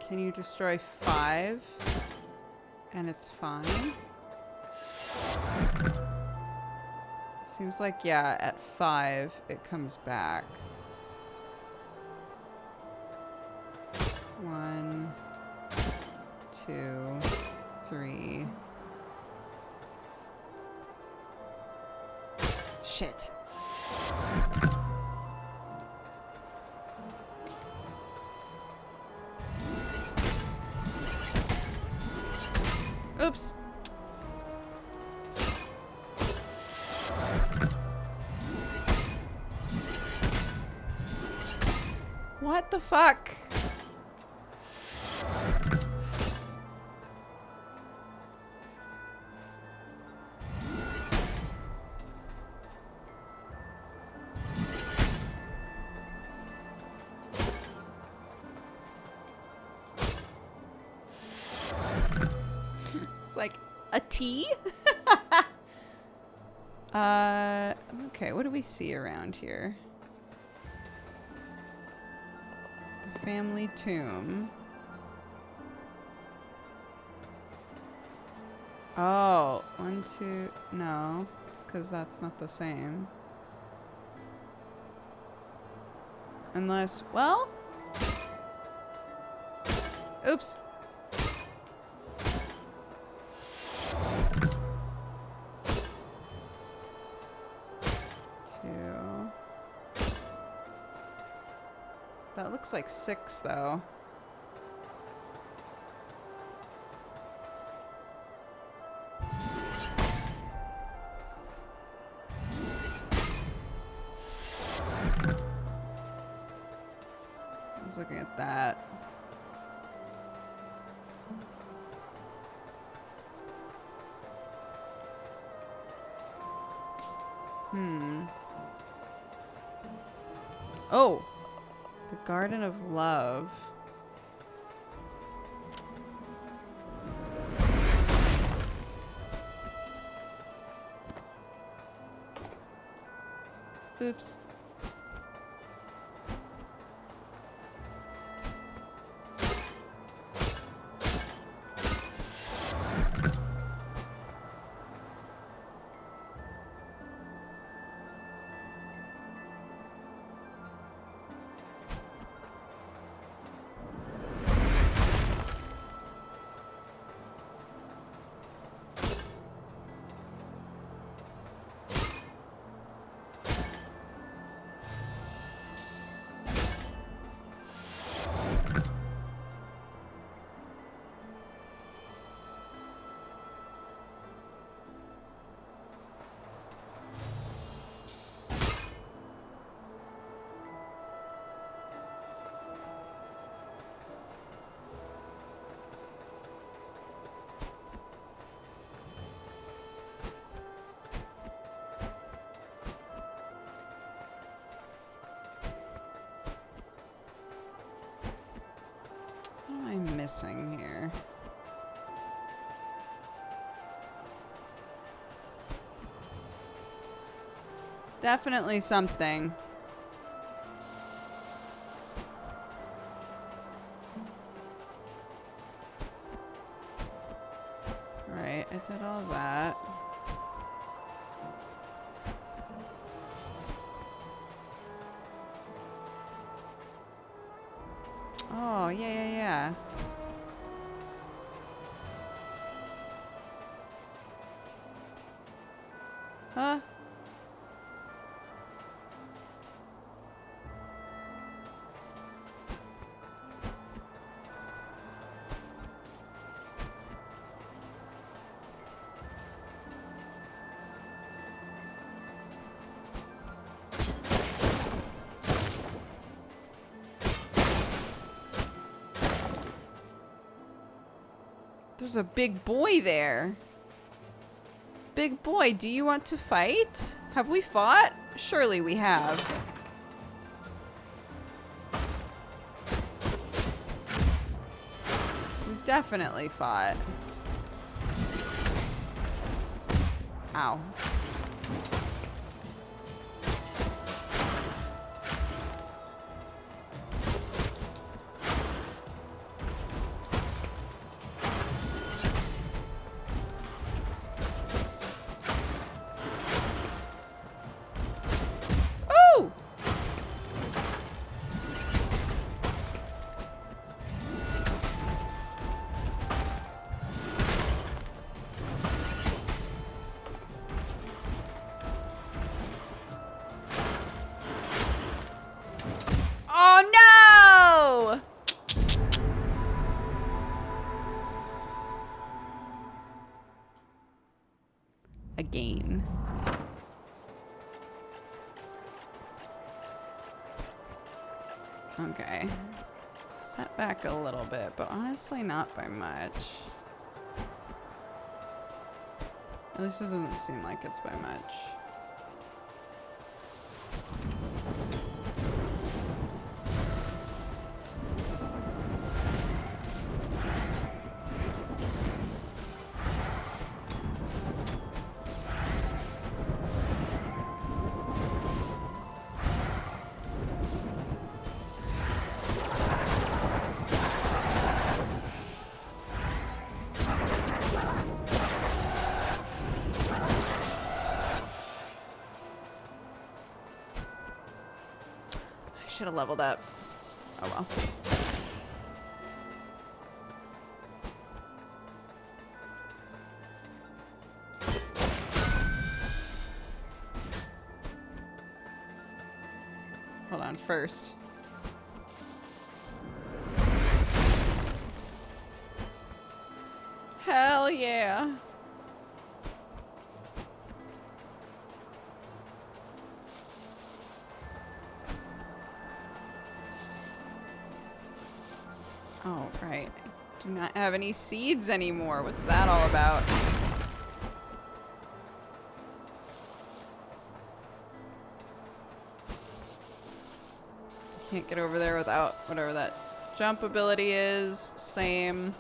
Can you destroy 5? And it's fine? Seems like, yeah, at 5 it comes back. 1, 2, 3. Shit. Oops. What the fuck? It's like a T? Okay, what do we see around here? The family tomb. Oh, 1, 2, no, because that's not the same. Unless, well, oops. That looks like 6, though. I was looking at that. Oh! The Garden of Love. Oops. What am I missing here? Definitely something. Right, I did all that. Oh, yeah. Huh? There's a big boy there. Big boy, do you want to fight? Have we fought? Surely we have. We've definitely fought. Ow. Okay. Set back a little bit, but honestly not by much. At least it doesn't seem like it's by much. Should have leveled up. Oh well. Hold on first. Hell yeah. Oh, right. I do not have any seeds anymore. What's that all about? Can't get over there without whatever that jump ability is. Same.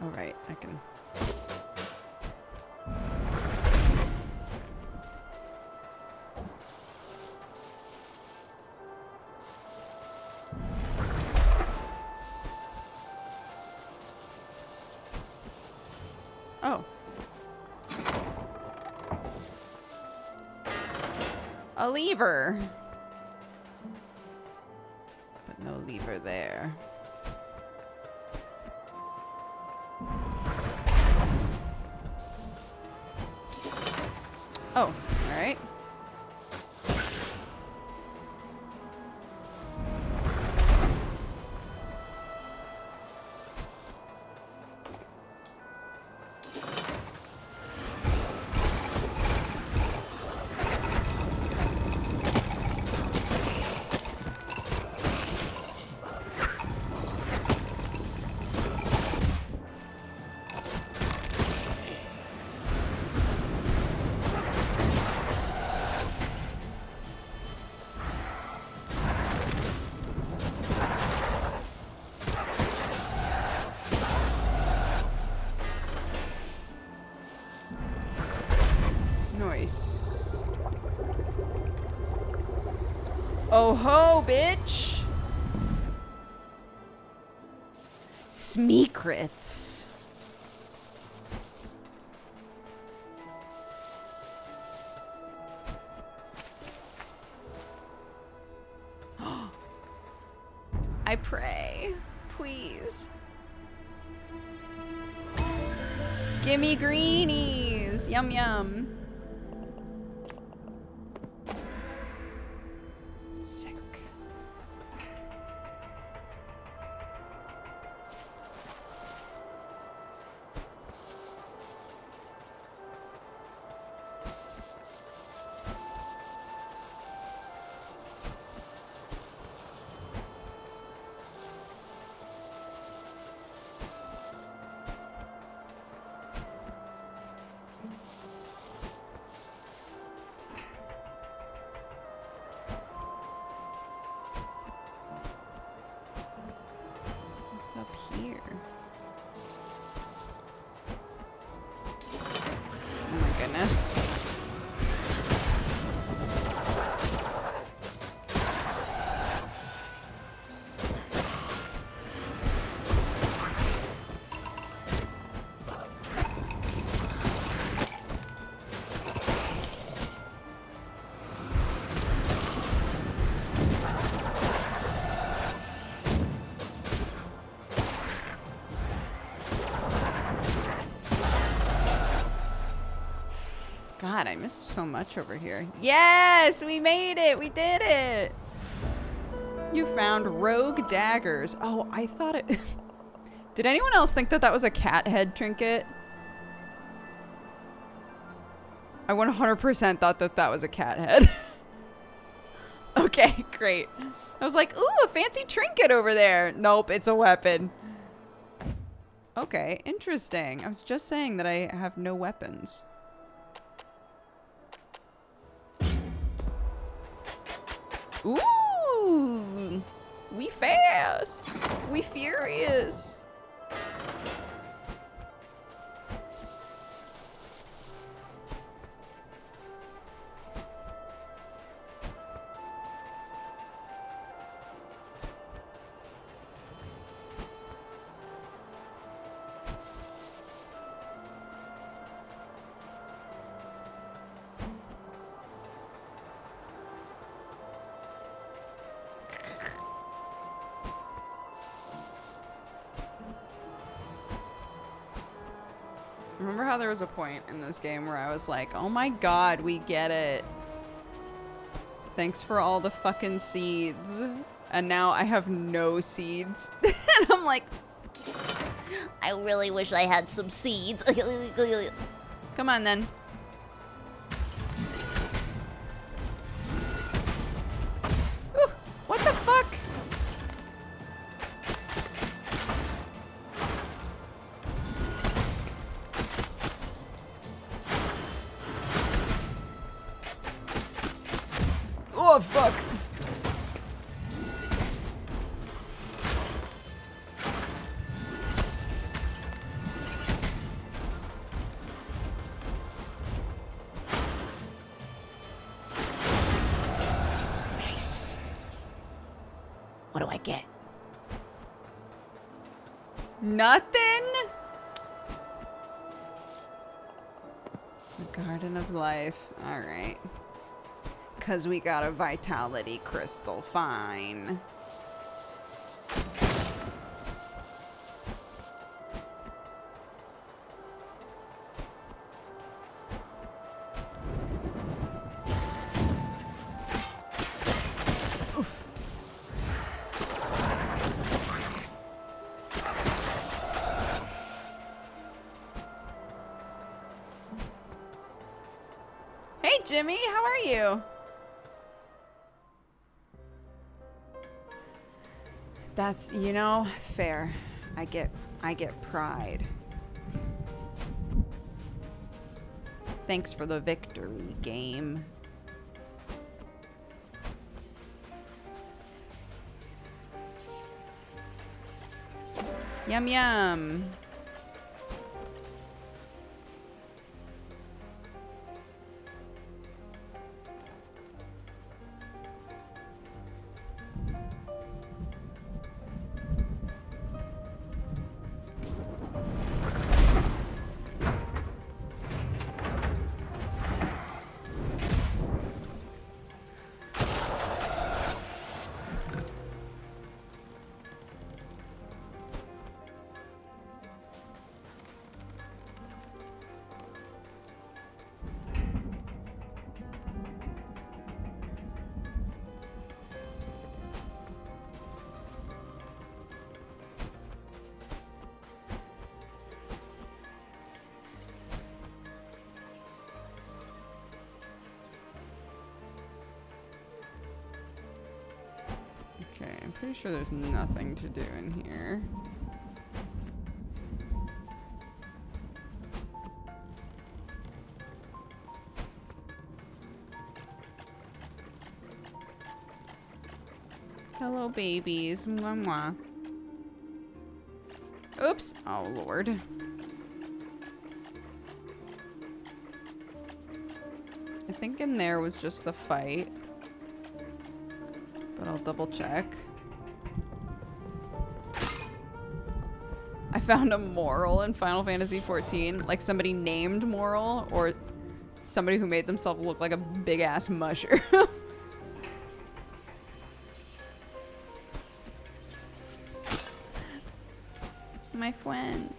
All right, I can... Oh. A lever. But no lever there. Oh, all right. Nice. Oh ho, bitch! Smeekrits. I pray, please. Gimme greenies! Yum yum. Sick. What's up here? Oh my goodness. God, I missed so much over here. Yes, we made it. We did it. You found rogue daggers. Oh, I thought it... Did anyone else think that that was a cat head trinket? I 100% thought that that was a cat head. Okay, great. I was like, ooh, a fancy trinket over there. Nope, it's a weapon. Okay, interesting. I was just saying that I have no weapons. Ooh! We fast! We furious! Remember how there was a point in this game where I was like, oh my god, we get it. Thanks for all the fucking seeds. And now I have no seeds. And I'm like, I really wish I had some seeds. come on then. Ooh, what the fuck? Oh, fuck. Nice. What do I get? Nothing? The Garden of Life. All right. Because we got a vitality crystal. Fine. Oof. Hey, Jimmy. How are you? That's, you know, fair. I get pride. Thanks for the victory, game. Yum yum. Okay, I'm pretty sure there's nothing to do in here. Hello, babies. Mwah, mwah. Oops. Oh, Lord. I think in there was just the fight. But I'll double check. I found a moral in Final Fantasy XIV. Like somebody named Moral or somebody who made themselves look like a big ass mushroom. My friend.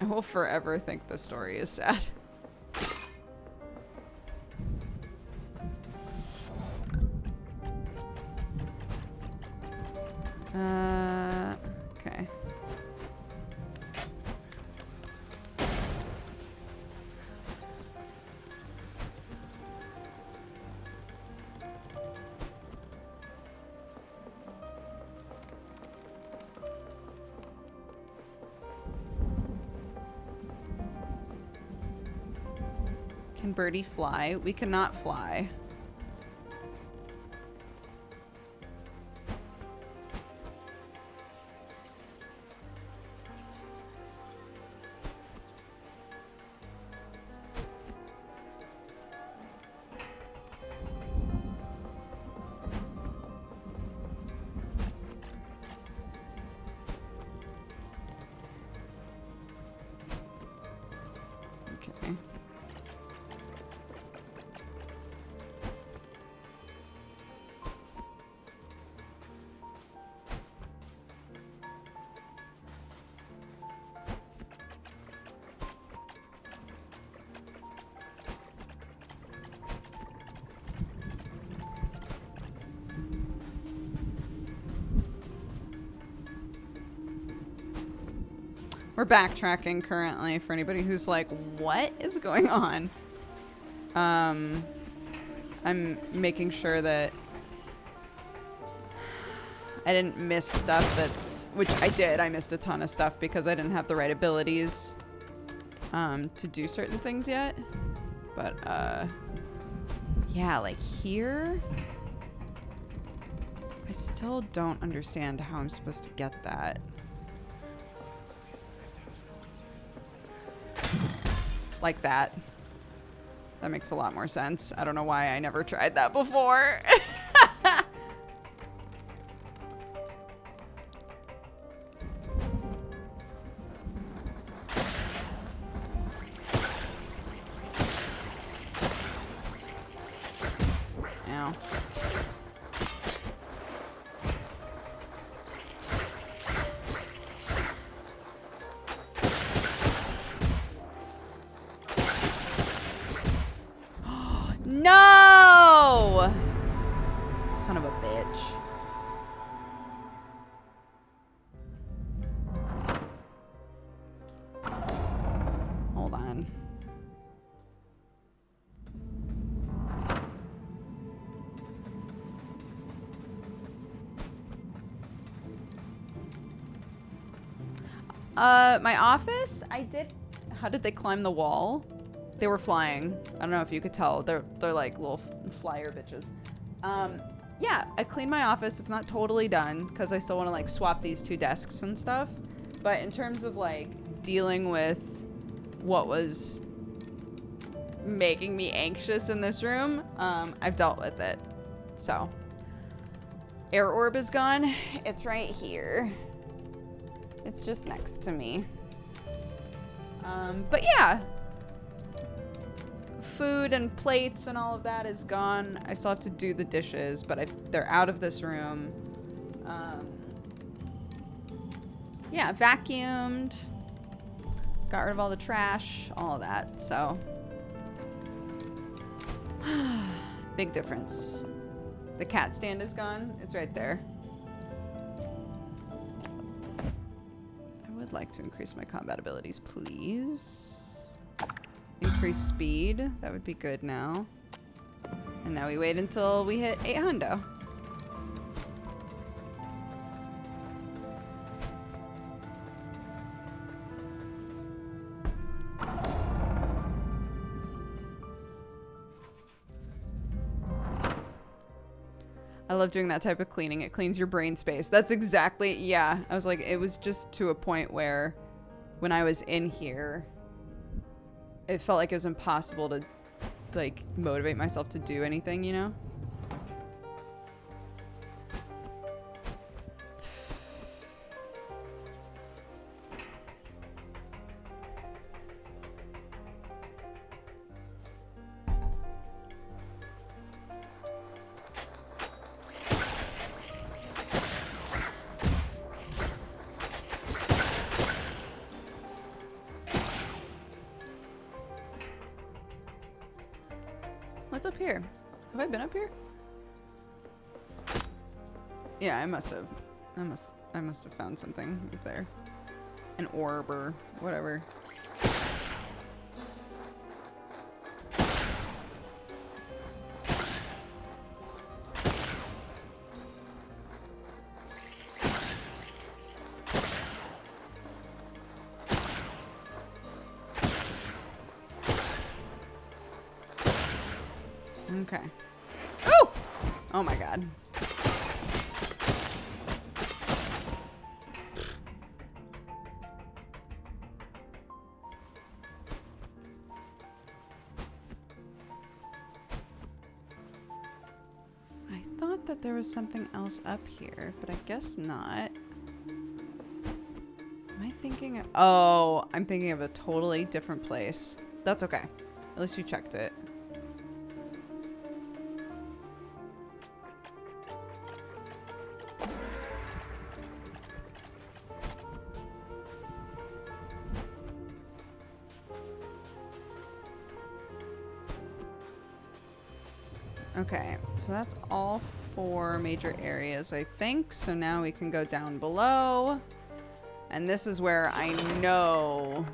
I will forever think the story is sad. Okay. Can Birdie fly? We cannot fly. Okay. We're backtracking currently for anybody who's like, what is going on? I'm making sure that I didn't miss stuff which I did. I missed a ton of stuff because I didn't have the right abilities to do certain things yet. But yeah, like here, I still don't understand how I'm supposed to get that. Like that. That makes a lot more sense. I don't know why I never tried that before. Ow. No! Son of a bitch. Hold on. My office, I did. How did they climb the wall? They were flying. I don't know if you could tell. They're like little flyer bitches. Yeah, I cleaned my office. It's not totally done because I still want to like swap these two desks and stuff. But in terms of like dealing with what was making me anxious in this room, I've dealt with it. So, air orb is gone. It's right here. It's just next to me. But yeah. Food and plates and all of that is gone. I still have to do the dishes, but they're out of this room. Yeah, vacuumed. Got rid of all the trash, all of that, so. Big difference. The cat stand is gone. It's right there. I would like to increase my combat abilities, please. Increase speed. That would be good now. And now we wait until we hit 800. I love doing that type of cleaning. It cleans your brain space. That's exactly, yeah. I was like, it was just to a point where when I was in here, it felt like it was impossible to like motivate myself to do anything, you know? What's up here? Have I been up here? Yeah, I must have. I must have found something right there. An orb or whatever. Okay. Oh! Oh my god. I thought that there was something else up here, but I guess not. Am I thinking of... Oh, I'm thinking of a totally different place. That's okay. At least you checked it. Okay, so that's all 4 major areas, I think. So now we can go down below. And this is where I know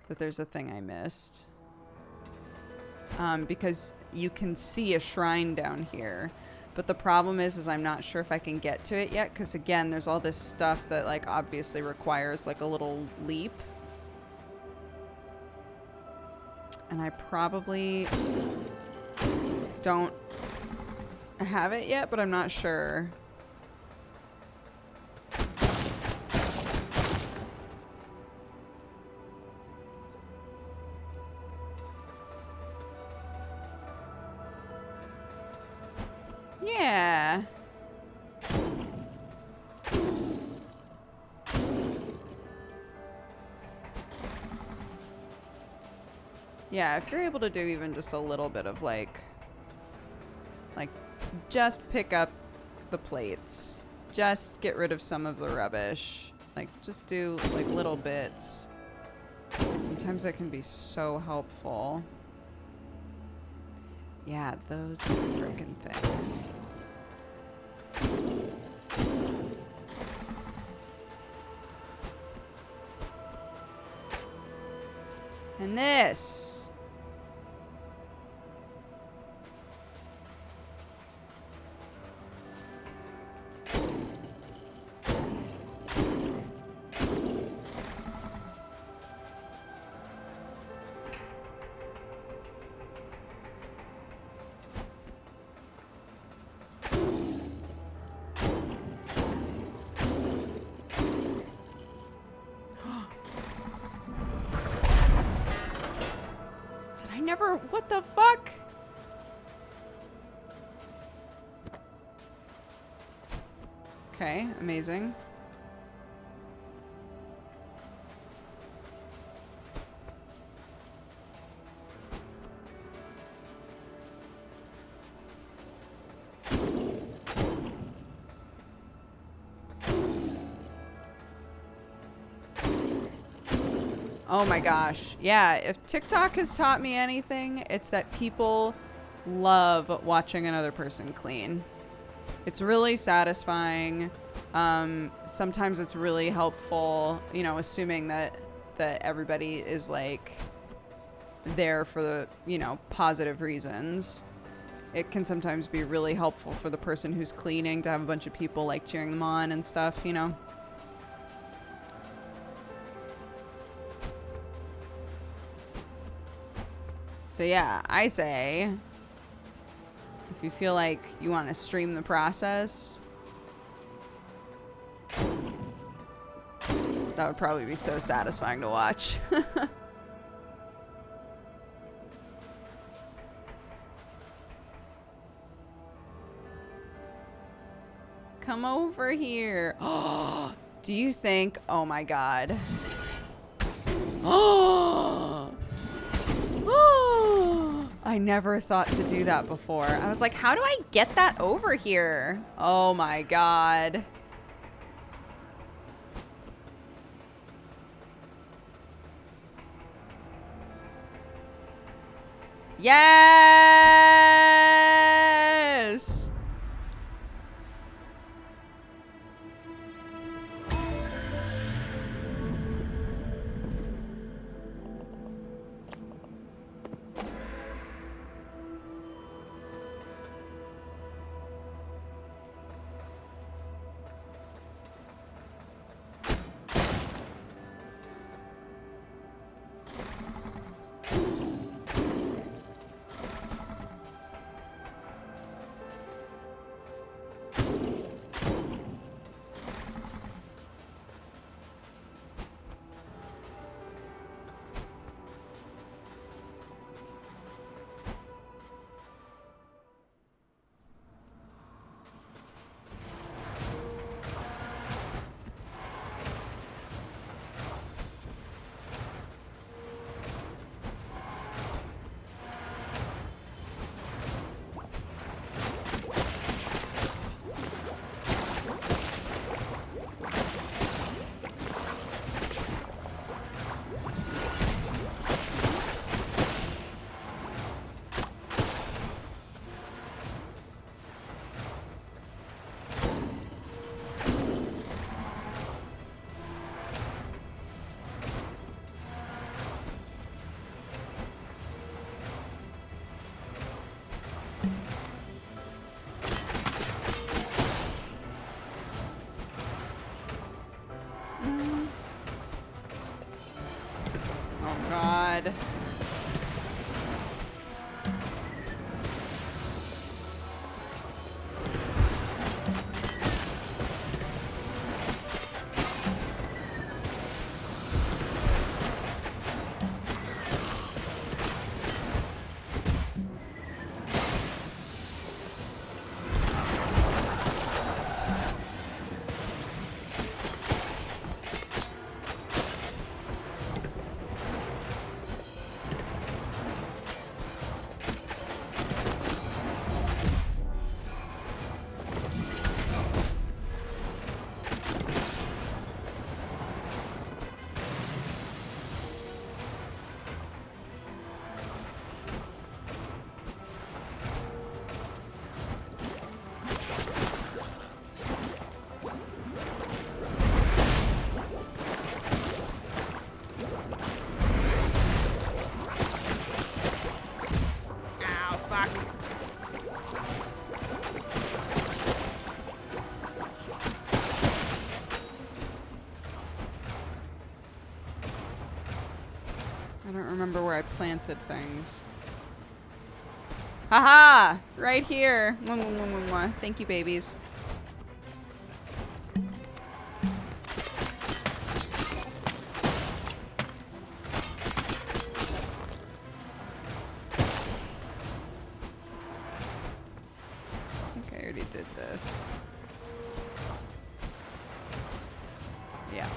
that there's a thing I missed. Because you can see a shrine down here. But the problem is I'm not sure if I can get to it yet. Because again, there's all this stuff that like obviously requires like a little leap. And I probably don't have it yet, but I'm not sure. Yeah. Yeah, if you're able to do even just a little bit of like just pick up the plates, just get rid of some of the rubbish, like just do like little bits. Sometimes that can be so helpful. Yeah, those freaking things. And this. What the fuck? Okay, amazing. Oh my gosh. Yeah, if TikTok has taught me anything, it's that people love watching another person clean. It's really satisfying. Sometimes it's really helpful, you know, assuming that everybody is like there for the, you know, positive reasons. It can sometimes be really helpful for the person who's cleaning to have a bunch of people like cheering them on and stuff, you know. So yeah, I say, if you feel like you want to stream the process, that would probably be so satisfying to watch. Come over here. Oh, do you think, oh my God. Oh, I never thought to do that before. I was like, how do I get that over here? Oh my God. Yes! God. I don't remember where I planted things. Haha! Right here. Mwah, mwah, mwah, mwah, mwah. Thank you, babies. I think I already did this. Yeah.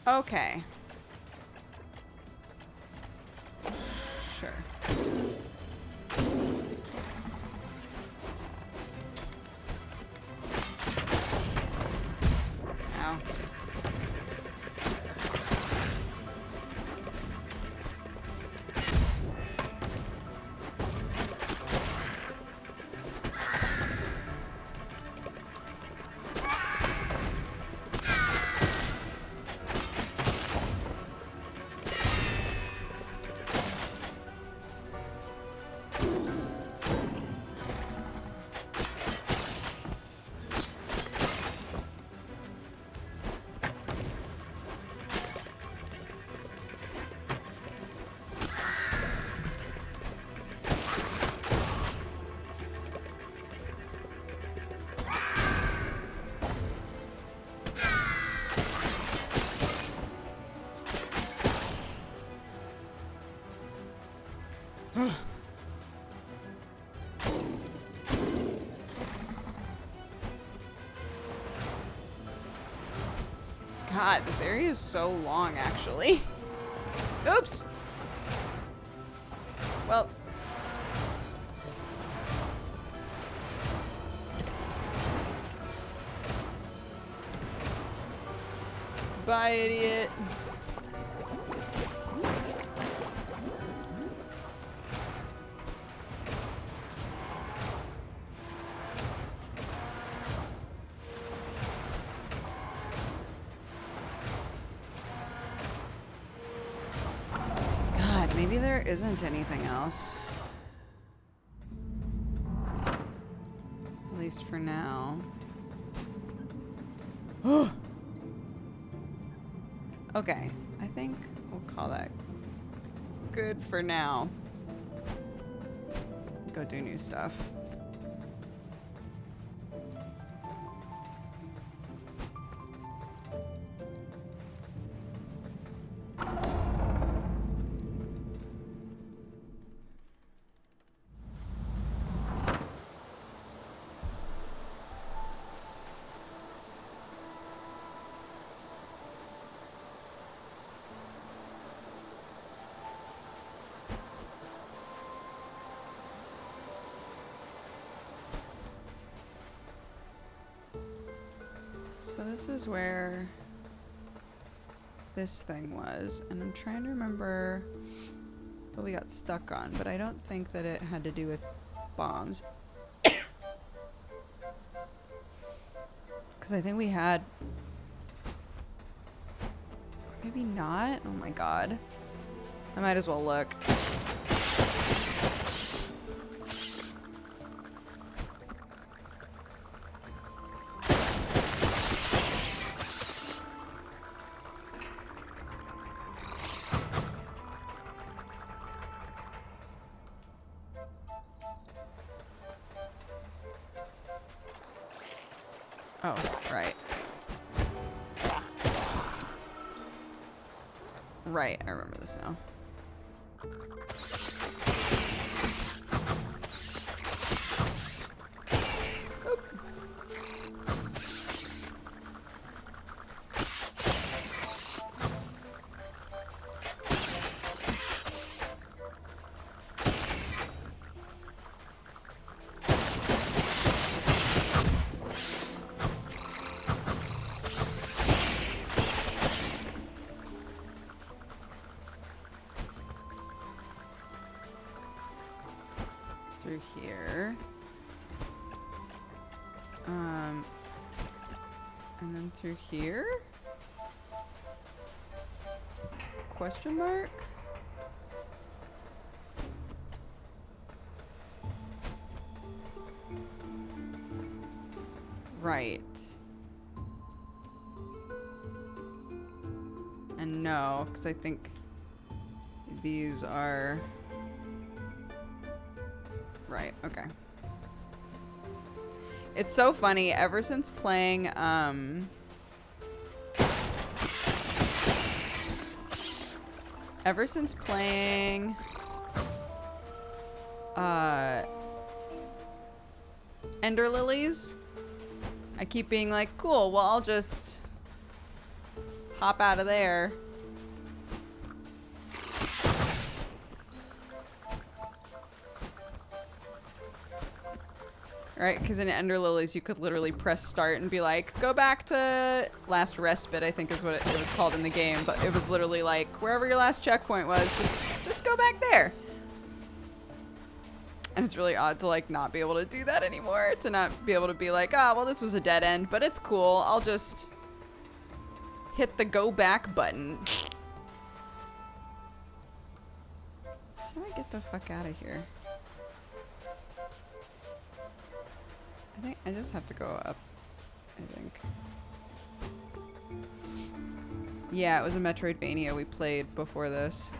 Okay. Sure. Ow. God, this area is so long, actually. Oops. Well. Bye, idiot. God, maybe there isn't anything else. At least for now. Okay, I think we'll call that good for now. Go do new stuff. So this is where this thing was, and I'm trying to remember what we got stuck on, but I don't think that it had to do with bombs. Because I think we had... Maybe not? Oh my god. I might as well look. Oh, right. Right, I remember this now. Oop. Through here. And then through here? Question mark? Right. And no, because I think these are... Right, okay. It's so funny, ever since playing, Ender Lilies, I keep being like, cool, well, I'll just hop out of there. Right, because in Ender Lilies, you could literally press start and be like, go back to last respite, I think is what it was called in the game. But it was literally like, wherever your last checkpoint was, just go back there. And it's really odd to like not be able to do that anymore. To not be able to be like, oh, well, this was a dead end, but it's cool. I'll just hit the go back button. How do I get the fuck out of here? I think I just have to go up, I think. Yeah, it was a Metroidvania we played before this.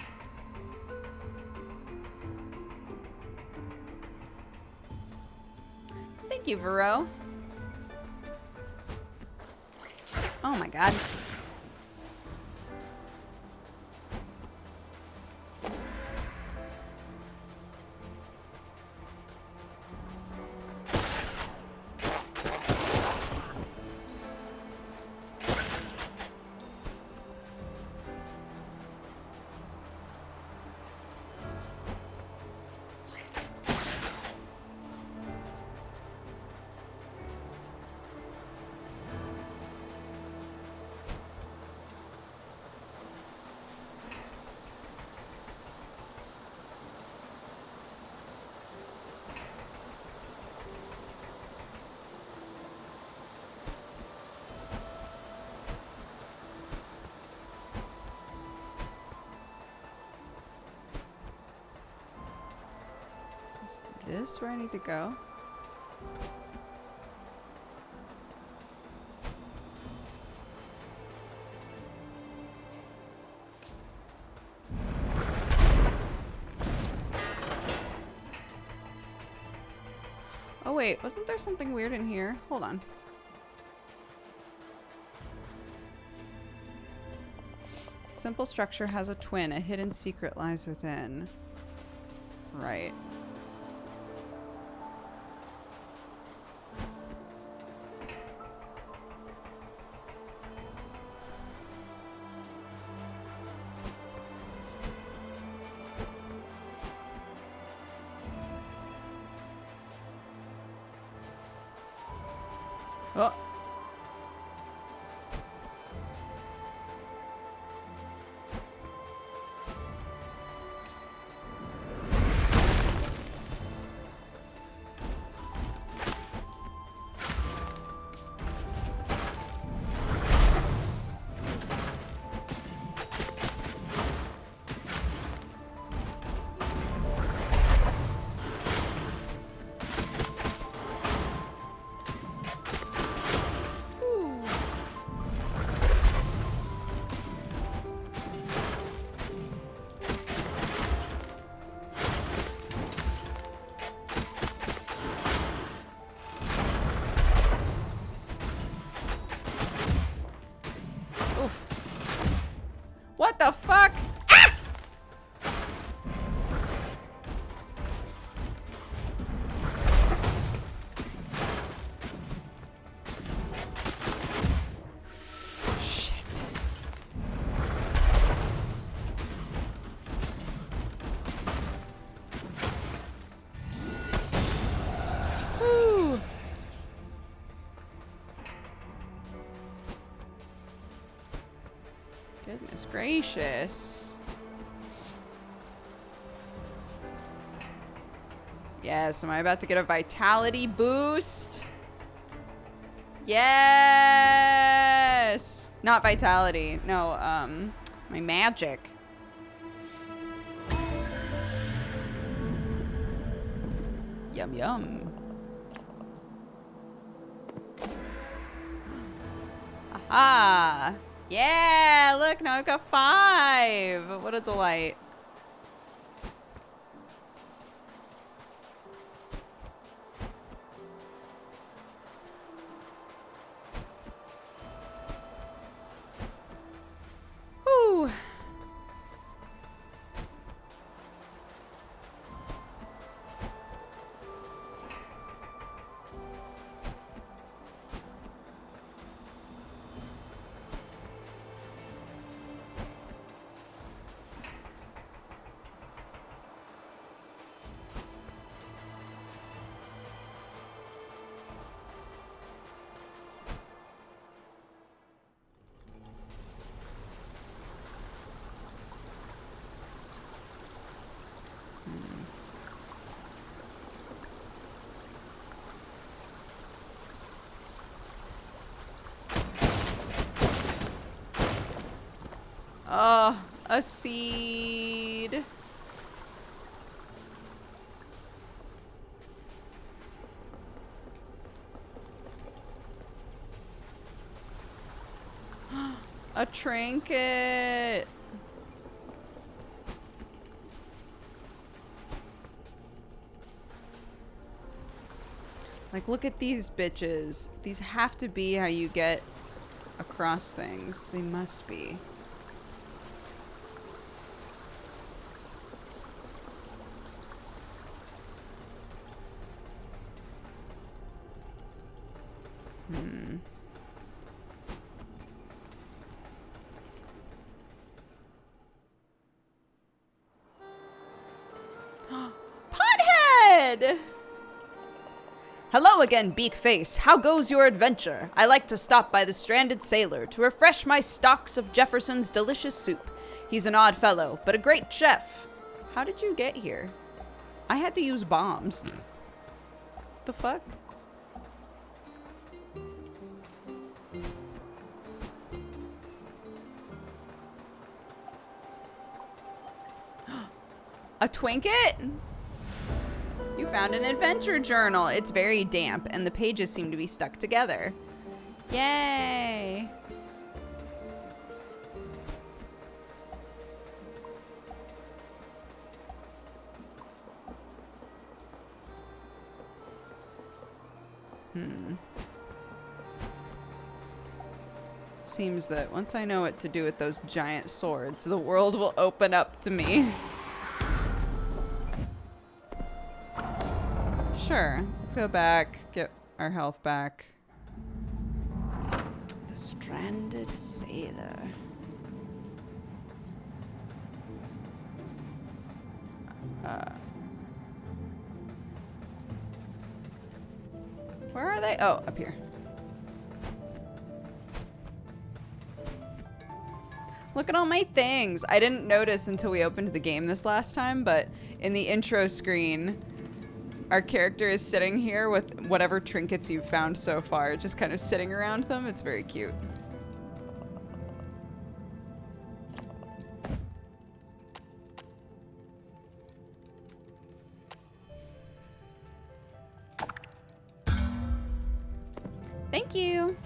Thank you, Vero. Oh my god. Is this where I need to go? Oh wait, wasn't there something weird in here? Hold on. Simple structure has a twin. A hidden secret lies within. Right. Oh. What the fuck? Ah! Shit. Whew. Goodness gracious. Yes, am I about to get a vitality boost? Yes! Not vitality. No, my magic. Yum yum. Aha! Yeah, look, now I've got 5. What a delight. Whew. Oh, a seed. A trinket. Like, look at these bitches. These have to be how you get across things. They must be. Pothead! Hello again, Beakface. How goes your adventure? I like to stop by the Stranded Sailor to refresh my stocks of Jefferson's delicious soup. He's an odd fellow, but a great chef. How did you get here? I had to use bombs. The fuck? A Twinket? You found an adventure journal. It's very damp, and the pages seem to be stuck together. Yay! Seems that once I know what to do with those giant swords, the world will open up to me. Sure, let's go back, get our health back. The stranded sailor. Where are they? Oh, up here. Look at all my things. I didn't notice until we opened the game this last time, but in the intro screen, our character is sitting here with whatever trinkets you've found so far, just kind of sitting around them. It's very cute. Thank you.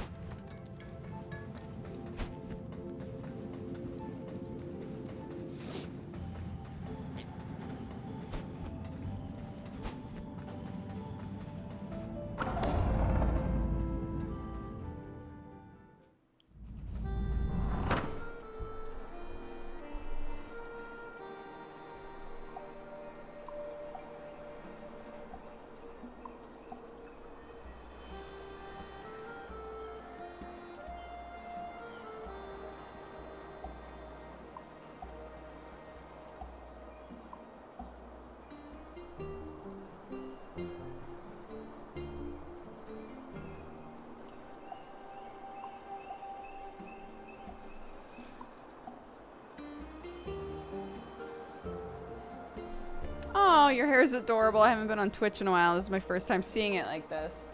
Oh, your hair is adorable. I haven't been on Twitch in a while. This is my first time seeing it like this.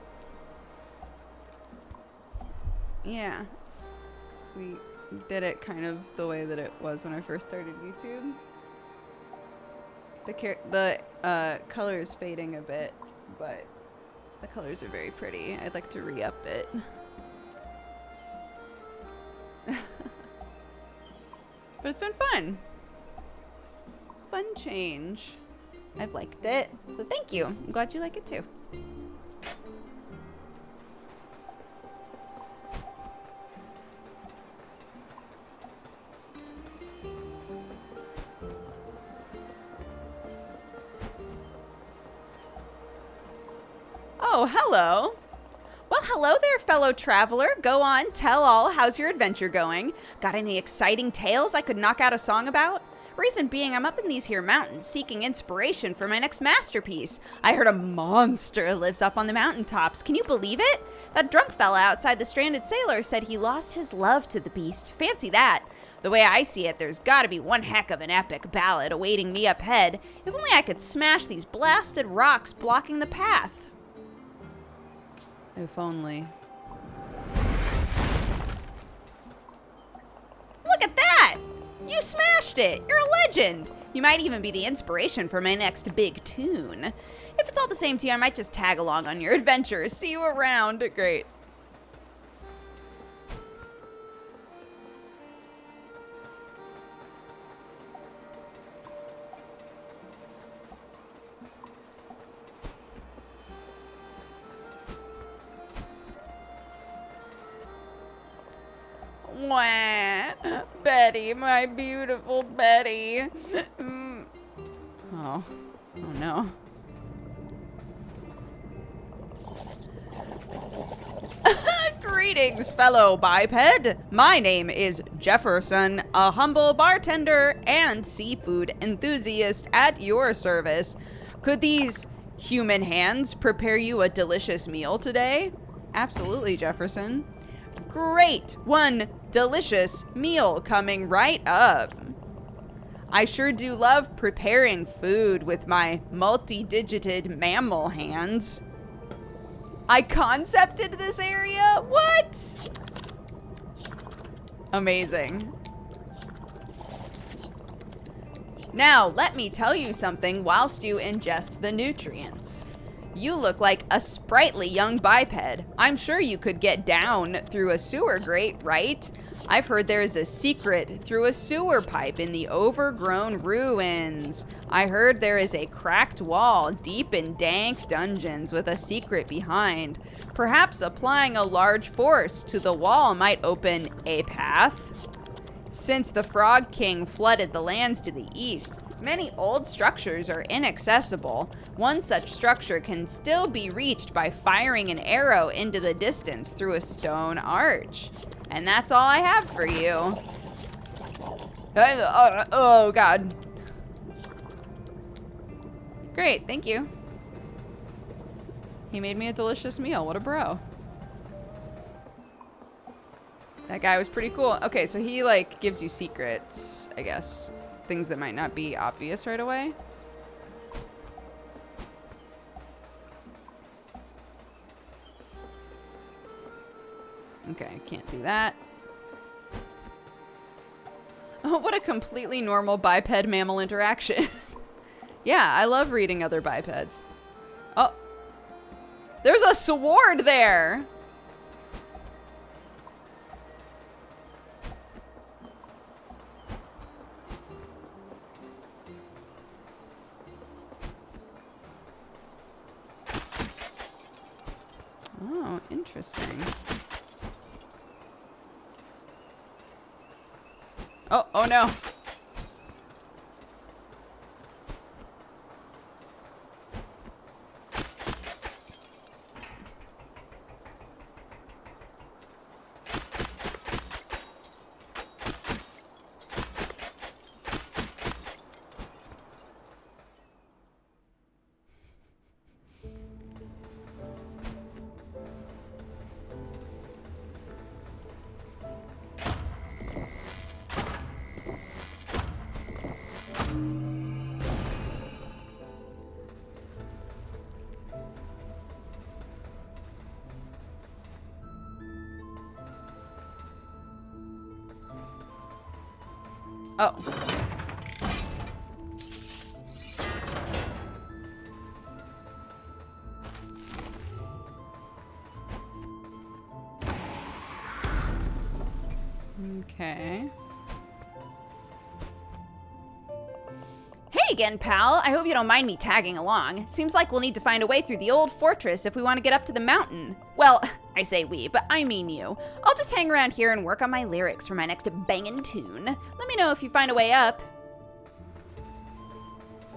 Yeah. We did it kind of the way that it was when I first started YouTube. The color is fading a bit, but the colors are very pretty. I'd like to re-up it. But it's been fun. Fun change. I've liked it, so thank you. I'm glad you like it too. Oh, hello. Well, hello there, fellow traveler. Go on, tell all. How's your adventure going? Got any exciting tales I could knock out a song about? Reason being, I'm up in these here mountains seeking inspiration for my next masterpiece. I heard a monster lives up on the mountaintops. Can you believe it? That drunk fella outside the stranded sailor said he lost his love to the beast. Fancy that. The way I see it, there's gotta be one heck of an epic ballad awaiting me up ahead. If only I could smash these blasted rocks blocking the path. If only. Look at that! You smashed it! You're a legend! You might even be the inspiration for my next big tune. If it's all the same to you, I might just tag along on your adventures. See you around. Great. Wah, Betty, my beautiful Betty. Oh no. Greetings, fellow biped. My name is Jefferson, a humble bartender and seafood enthusiast at your service. Could these human hands prepare you a delicious meal today? Absolutely, Jefferson. Great! One delicious meal coming right up. I sure do love preparing food with my multi-digited mammal hands. I concepted this area? What? Amazing. Now, let me tell you something whilst you ingest the nutrients. You look like a sprightly young biped. I'm sure you could get down through a sewer grate, right? I've heard there is a secret through a sewer pipe in the overgrown ruins. I heard there is a cracked wall deep in dank dungeons with a secret behind. Perhaps applying a large force to the wall might open a path. Since the Frog King flooded the lands to the east, many old structures are inaccessible. One such structure can still be reached by firing an arrow into the distance through a stone arch. And that's all I have for you. Oh, God. Great, thank you. He made me a delicious meal. What a bro. That guy was pretty cool. Okay, so he, like, gives you secrets, I guess. Things that might not be obvious right away. Okay, can't do that. Oh, what a completely normal biped mammal interaction. Yeah, I love reading other bipeds. Oh. There's a sword there! Oh, interesting. Oh no. Oh. Okay. Hey again, pal. I hope you don't mind me tagging along. Seems like we'll need to find a way through the old fortress if we want to get up to the mountain. Well, I say we, but I mean you. I'll just hang around here and work on my lyrics for my next bangin' tune. Let me know if you find a way up.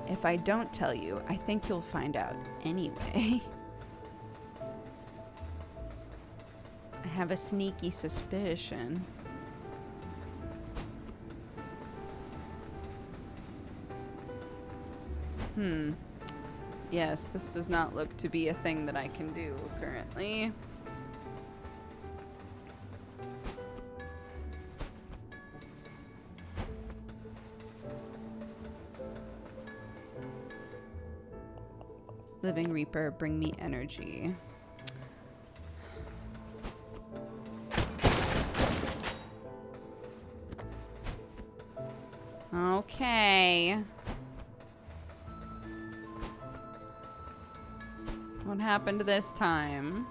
If I don't tell you, I think you'll find out anyway. I have a sneaky suspicion. Yes, this does not look to be a thing that I can do currently. Living Reaper, bring me energy. Okay. What happened this time?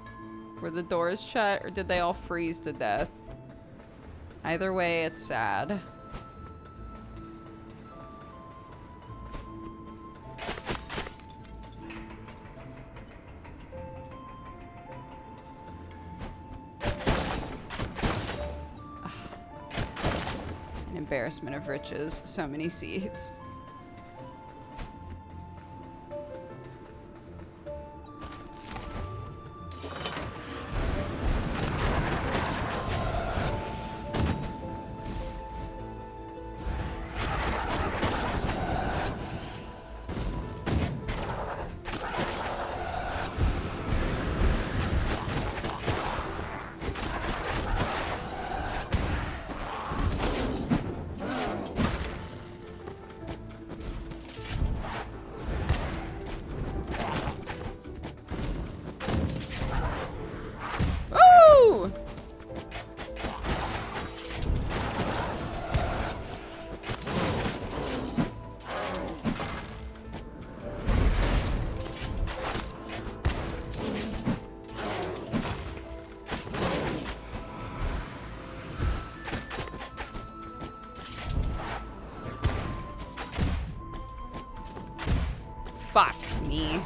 Were the doors shut or did they all freeze to death? Either way, it's sad. An embarrassment of riches. So many seeds. Fuck me.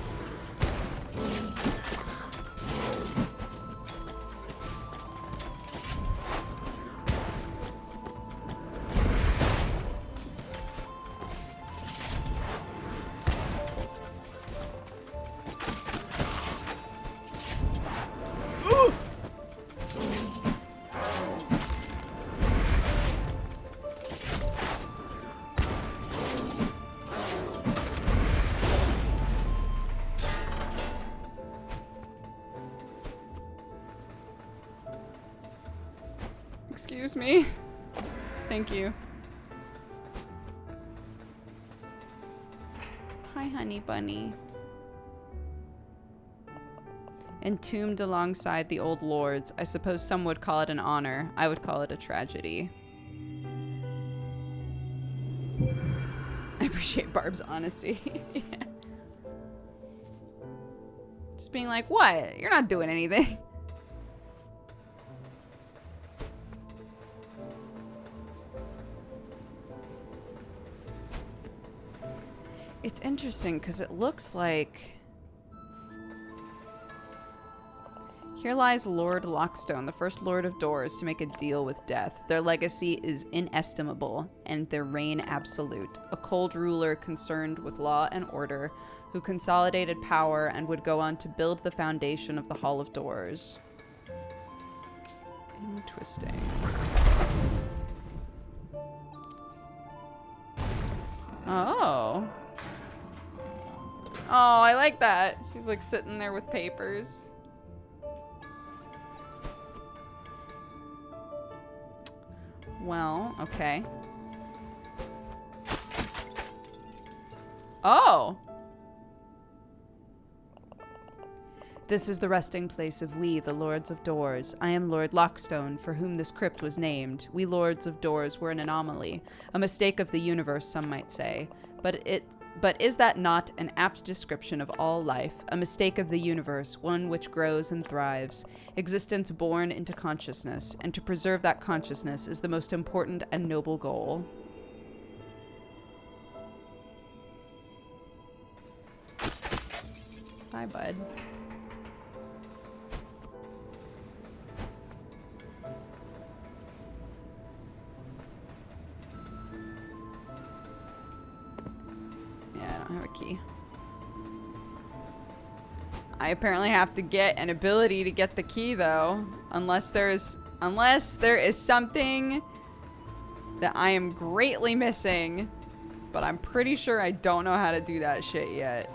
Excuse me. Thank you. Hi, honey bunny. Entombed alongside the old lords. I suppose some would call it an honor. I would call it a tragedy. I appreciate Barb's honesty. Yeah. Just being like, what? You're not doing anything. It's interesting because it looks like... Here lies Lord Lockstone, the first Lord of Doors to make a deal with death. Their legacy is inestimable, and their reign absolute. A cold ruler concerned with law and order, who consolidated power and would go on to build the foundation of the Hall of Doors. Interesting. Oh. Oh, I like that. She's like sitting there with papers. Well, okay. Oh! This is the resting place of we, the Lords of Doors. I am Lord Lockstone, for whom this crypt was named. We Lords of Doors were an anomaly, a mistake of the universe, some might say. But is that not an apt description of all life? A mistake of the universe, one which grows and thrives. Existence born into consciousness, and to preserve that consciousness is the most important and noble goal. Bye, bud. Have a key. I apparently have to get an ability to get the key though, unless there is something that I am greatly missing, but I'm pretty sure I don't know how to do that shit yet.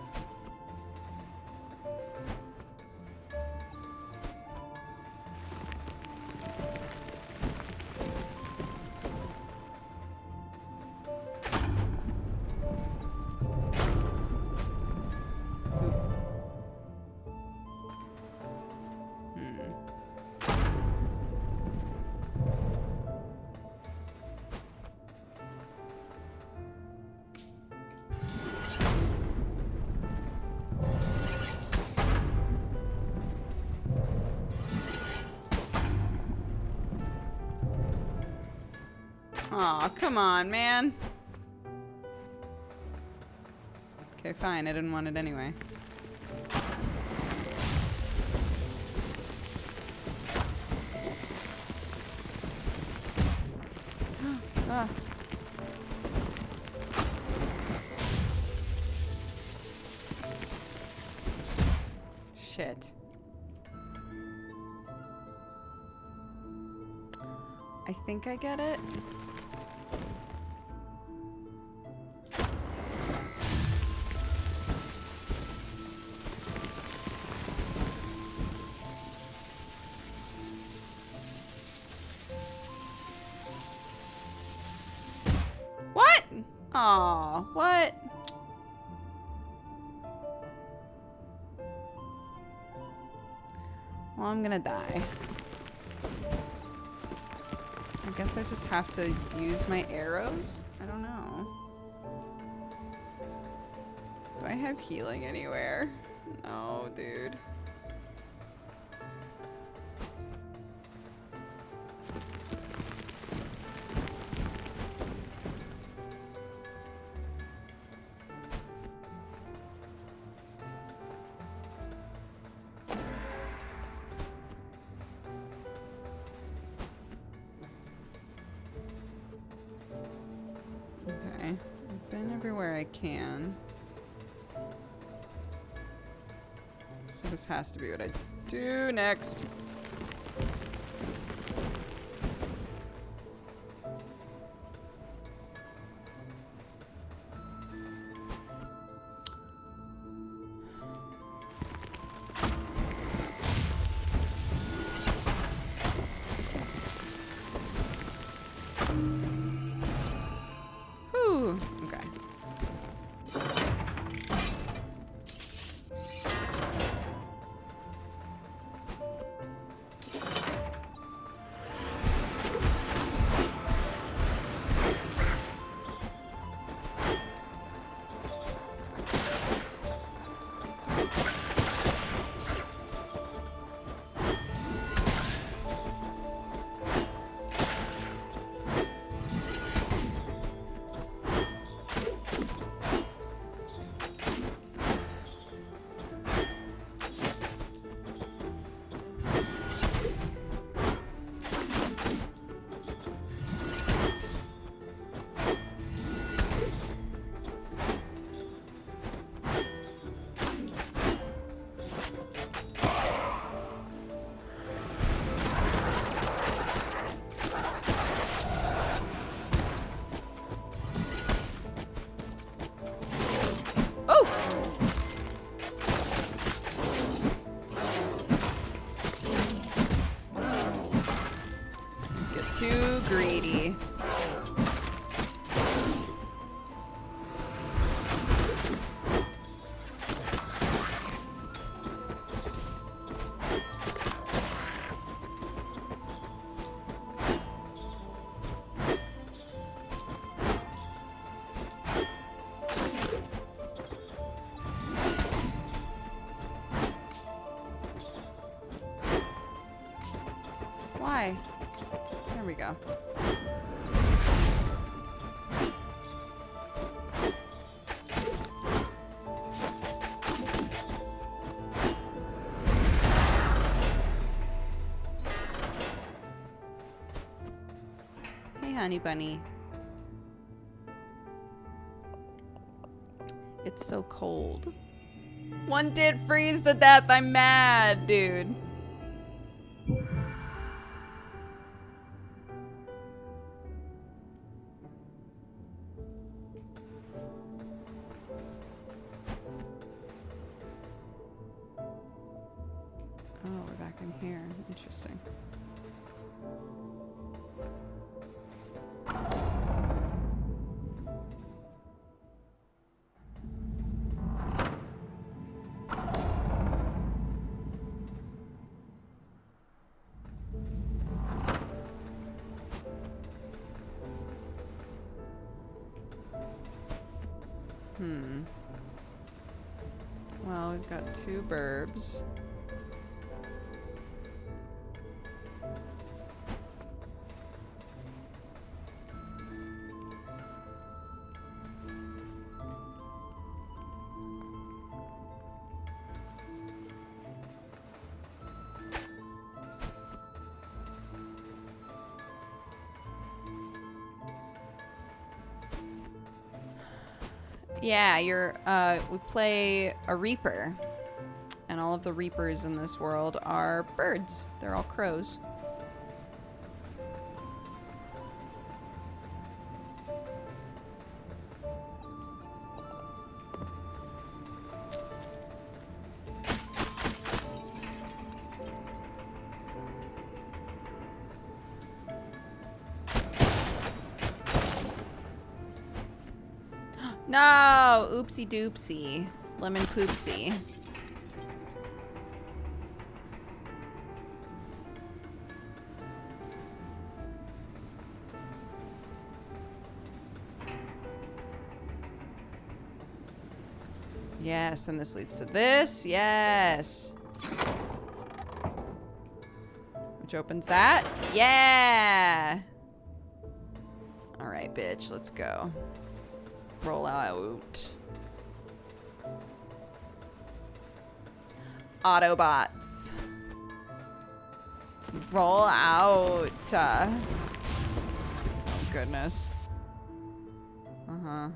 Aw, come on, man. Okay, fine. I didn't want it anyway. Ah. Shit. I think I get it. Aw, what? Well, I'm gonna die. I guess I just have to use my arrows? I don't know. Do I have healing anywhere? No, dude. everywhere I can. So this has to be what I do next. Whew, okay. Too greedy. Why? There we go. Hey, honey bunny. It's so cold. One did freeze to death. I'm mad, dude. Oh, we're back in here. Interesting. Well, we've got 2 burbs. Yeah, we play a Reaper. And all of the Reapers in this world are birds. They're all crows. No! Oopsie doopsie. Lemon poopsie. Yes, and this leads to this. Yes. Which opens that. Yeah! Alright, bitch. Let's go. Roll out. Autobots. Roll out. Oh, goodness. Uh-huh.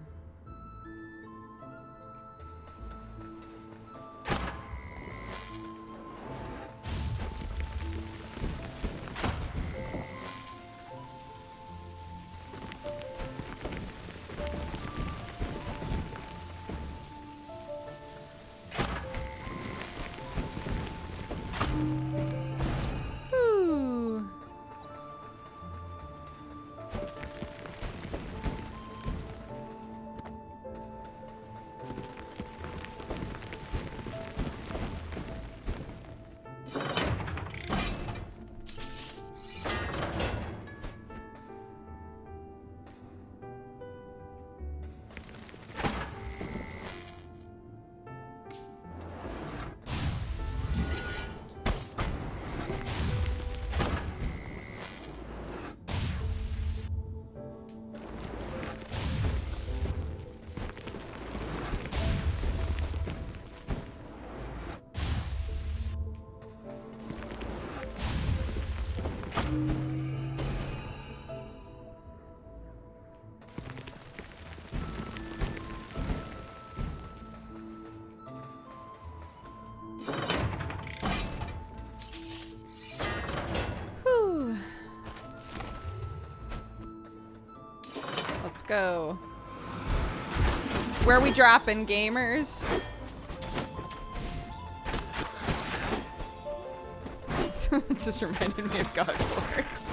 go. Where are we dropping, gamers? It just reminded me of God Force.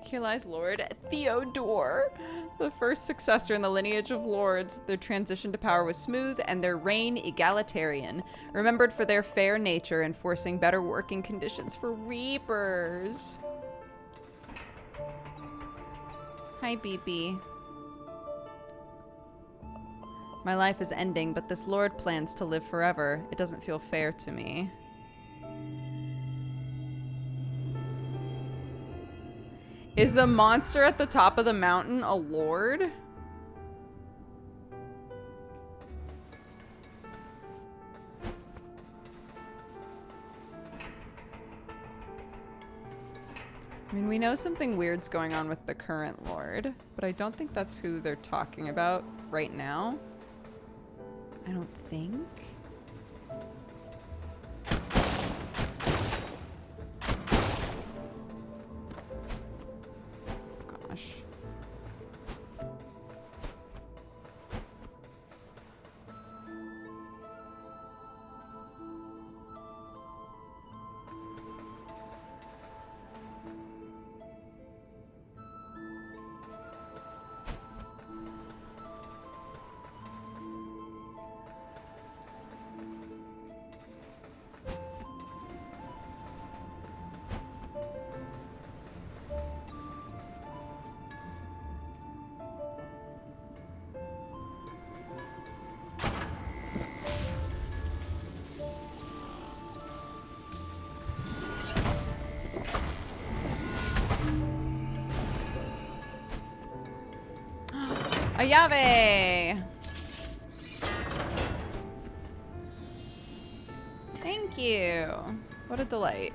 Here lies Lord Theodore, the first successor in the lineage of lords. Their transition to power was smooth and their reign egalitarian, remembered for their fair nature, enforcing better working conditions for reapers. Hi, BB. My life is ending, but this lord plans to live forever. It doesn't feel fair to me. Is the monster at the top of the mountain a lord? I mean, we know something weird's going on with the current lord, but I don't think that's who they're talking about right now. I don't think. Ayave! Thank you. What a delight.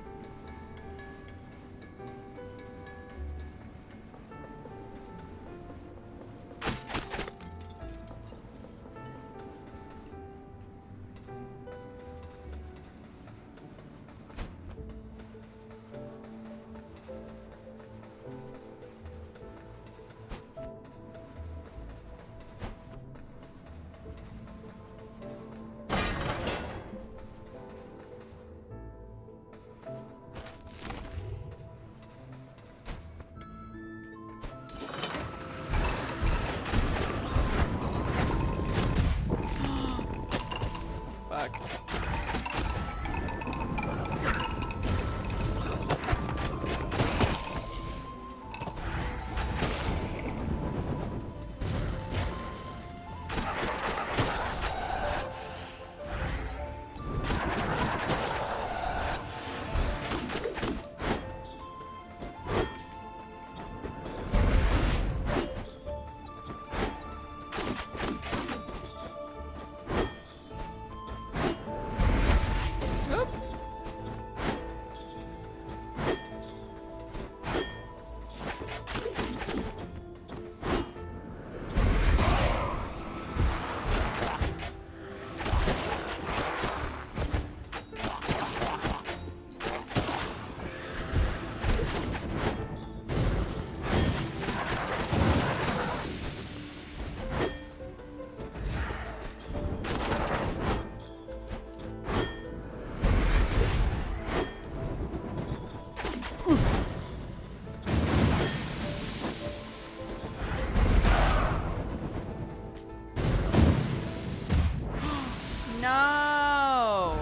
No!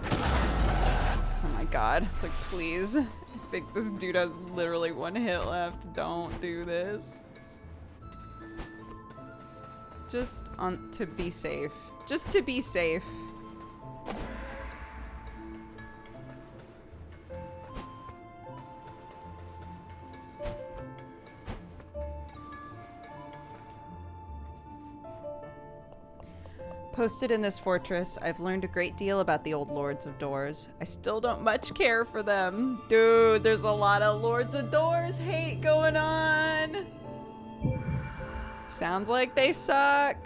Oh my god. It's like, please. I think this dude has literally 1 hit left. Don't do this. Just to be safe. Just to be safe. Posted in this fortress, I've learned a great deal about the old Lords of Doors. I still don't much care for them. Dude, there's a lot of Lords of Doors hate going on. Sounds like they suck.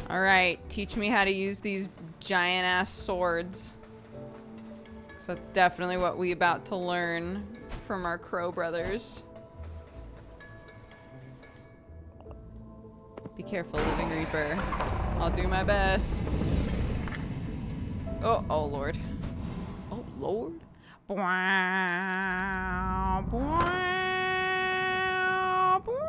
All right, teach me how to use these giant ass swords. So that's definitely what we about to learn from our crow brothers. Be careful, Living Reaper. I'll do my best. Oh, oh Lord. Oh Lord. Bwah, bwah, bwah.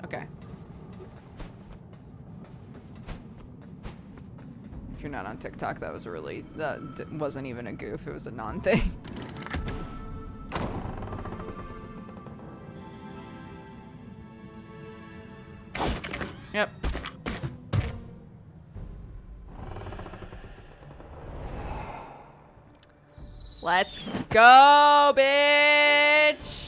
Okay. If you're not on TikTok, that was that wasn't even a goof, it was a non-thing. Yep. Let's go, bitch!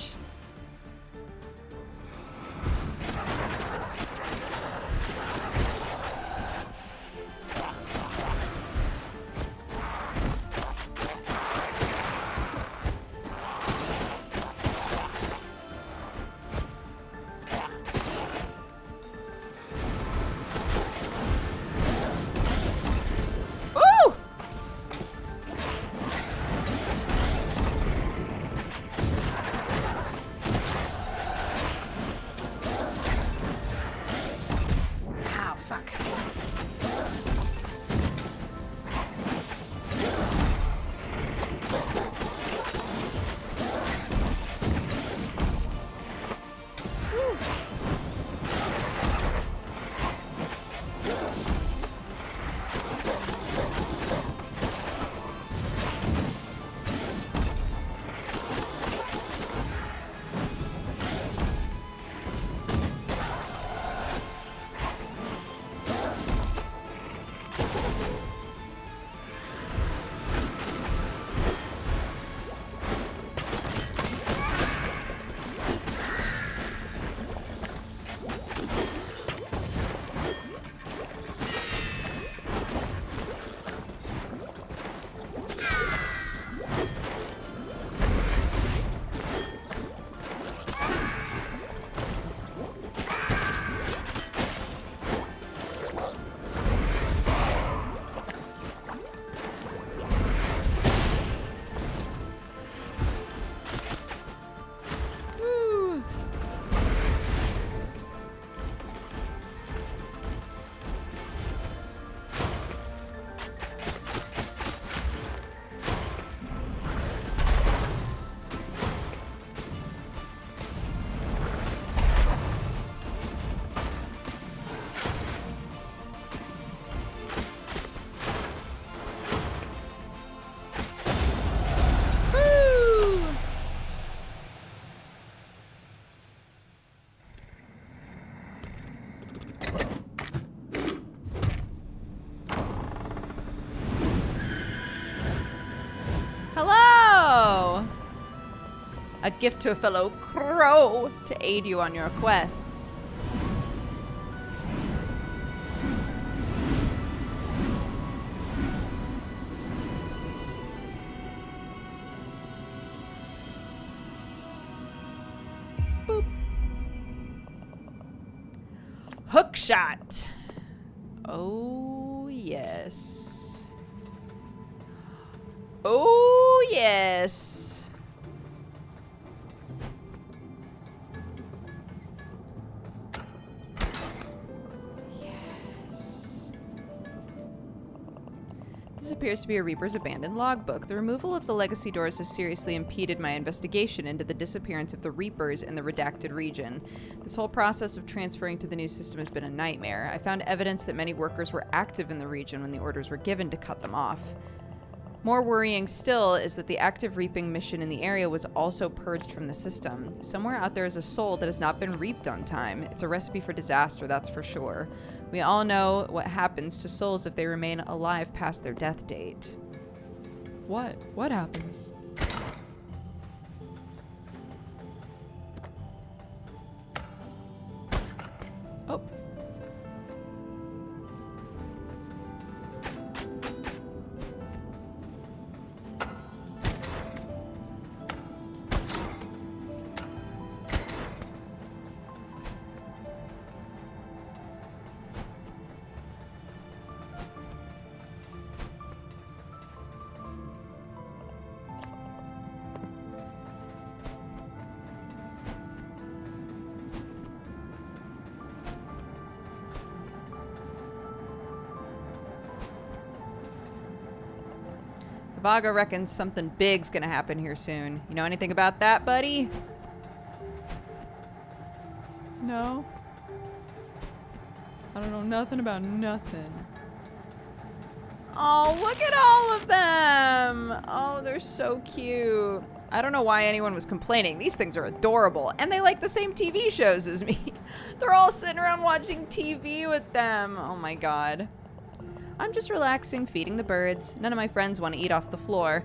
Hello! A gift to a fellow crow to aid you on your quest. Boop. Hookshot. Oh, yes. Oh, yes. Yes. This appears to be a Reaper's abandoned logbook. The removal of the legacy doors has seriously impeded my investigation into the disappearance of the Reapers in the redacted region. This whole process of transferring to the new system has been a nightmare. I found evidence that many workers were active in the region when the orders were given to cut them off. More worrying still is that the active reaping mission in the area was also purged from the system. Somewhere out there is a soul that has not been reaped on time. It's a recipe for disaster, that's for sure. We all know what happens to souls if they remain alive past their death date. What? What happens? Oh. Vaga reckons something big's gonna happen here soon. You know anything about that, buddy? No. I don't know nothing about nothing. Oh, look at all of them! Oh, they're so cute. I don't know why anyone was complaining. These things are adorable, and they like the same TV shows as me. They're all sitting around watching TV with them. Oh my god. I'm just relaxing, feeding the birds. None of my friends want to eat off the floor.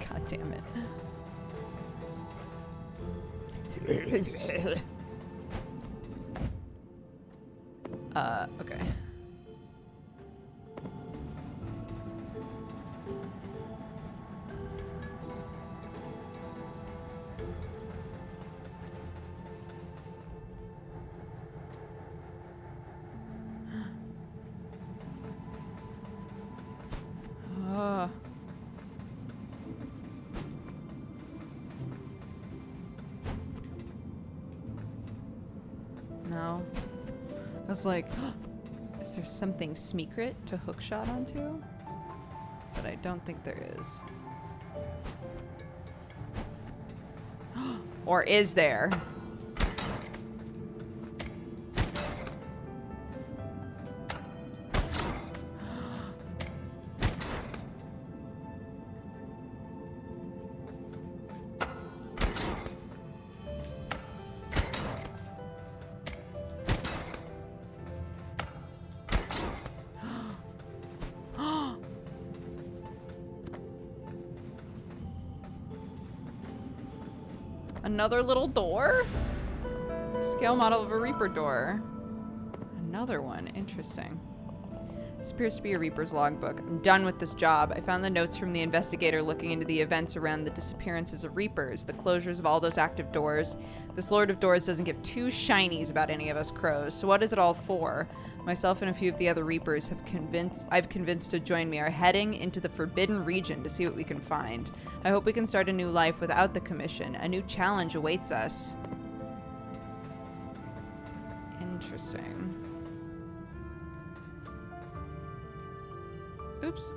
God damn it. Okay. No. I was like, is there something secret to hookshot onto? But I don't think there is. Or is there? Another little door? Scale model of a Reaper door. Another one. Interesting. This appears to be a Reaper's logbook. I'm done with this job. I found the notes from the investigator looking into the events around the disappearances of Reapers, the closures of all those active doors. This Lord of Doors doesn't give two shinies about any of us crows, so what is it all for? Myself and a few of the other Reapers I've convinced to join me are heading into the Forbidden Region to see what we can find. I hope we can start a new life without the commission. A new challenge awaits us. Interesting. Oops.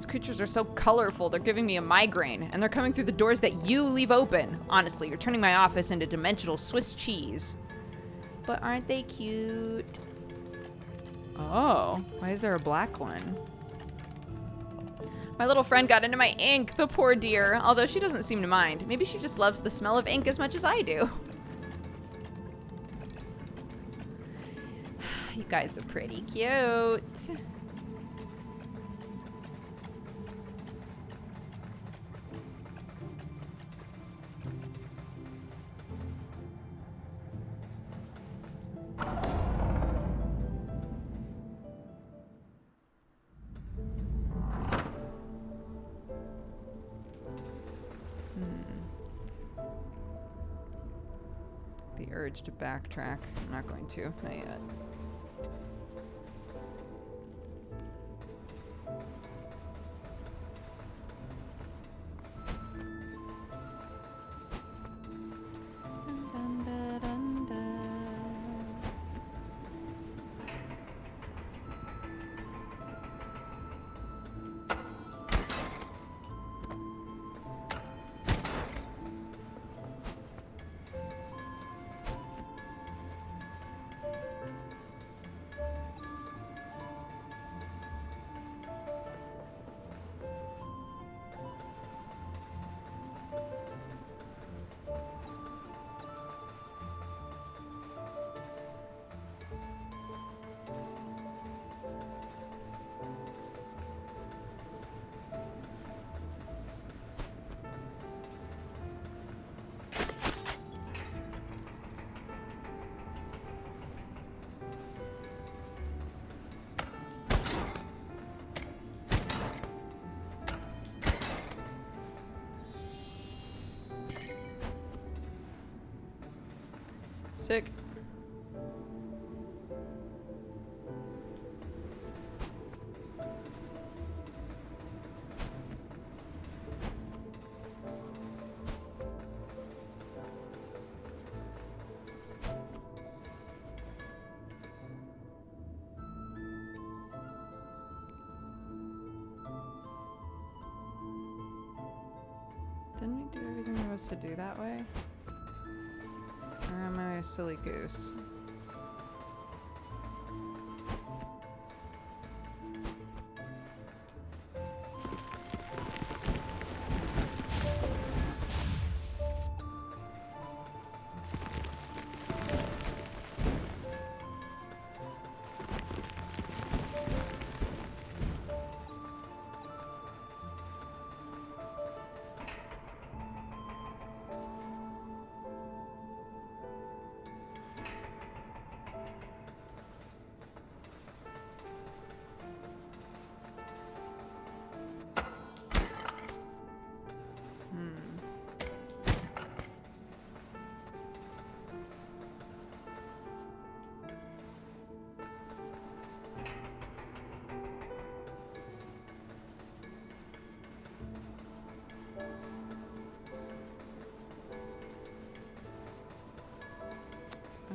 Creatures are so colorful, they're giving me a migraine, and they're coming through the doors that you leave open. Honestly, you're turning my office into dimensional Swiss cheese. But aren't they cute? Oh, why is there a black one? My little friend got into my ink, the poor dear, although she doesn't seem to mind. Maybe she just loves the smell of ink as much as I do. You You guys are pretty cute. The urge to backtrack. I'm not going to. Not yet. Sick. Didn't we do everything there was to do that way? Or am I a silly goose?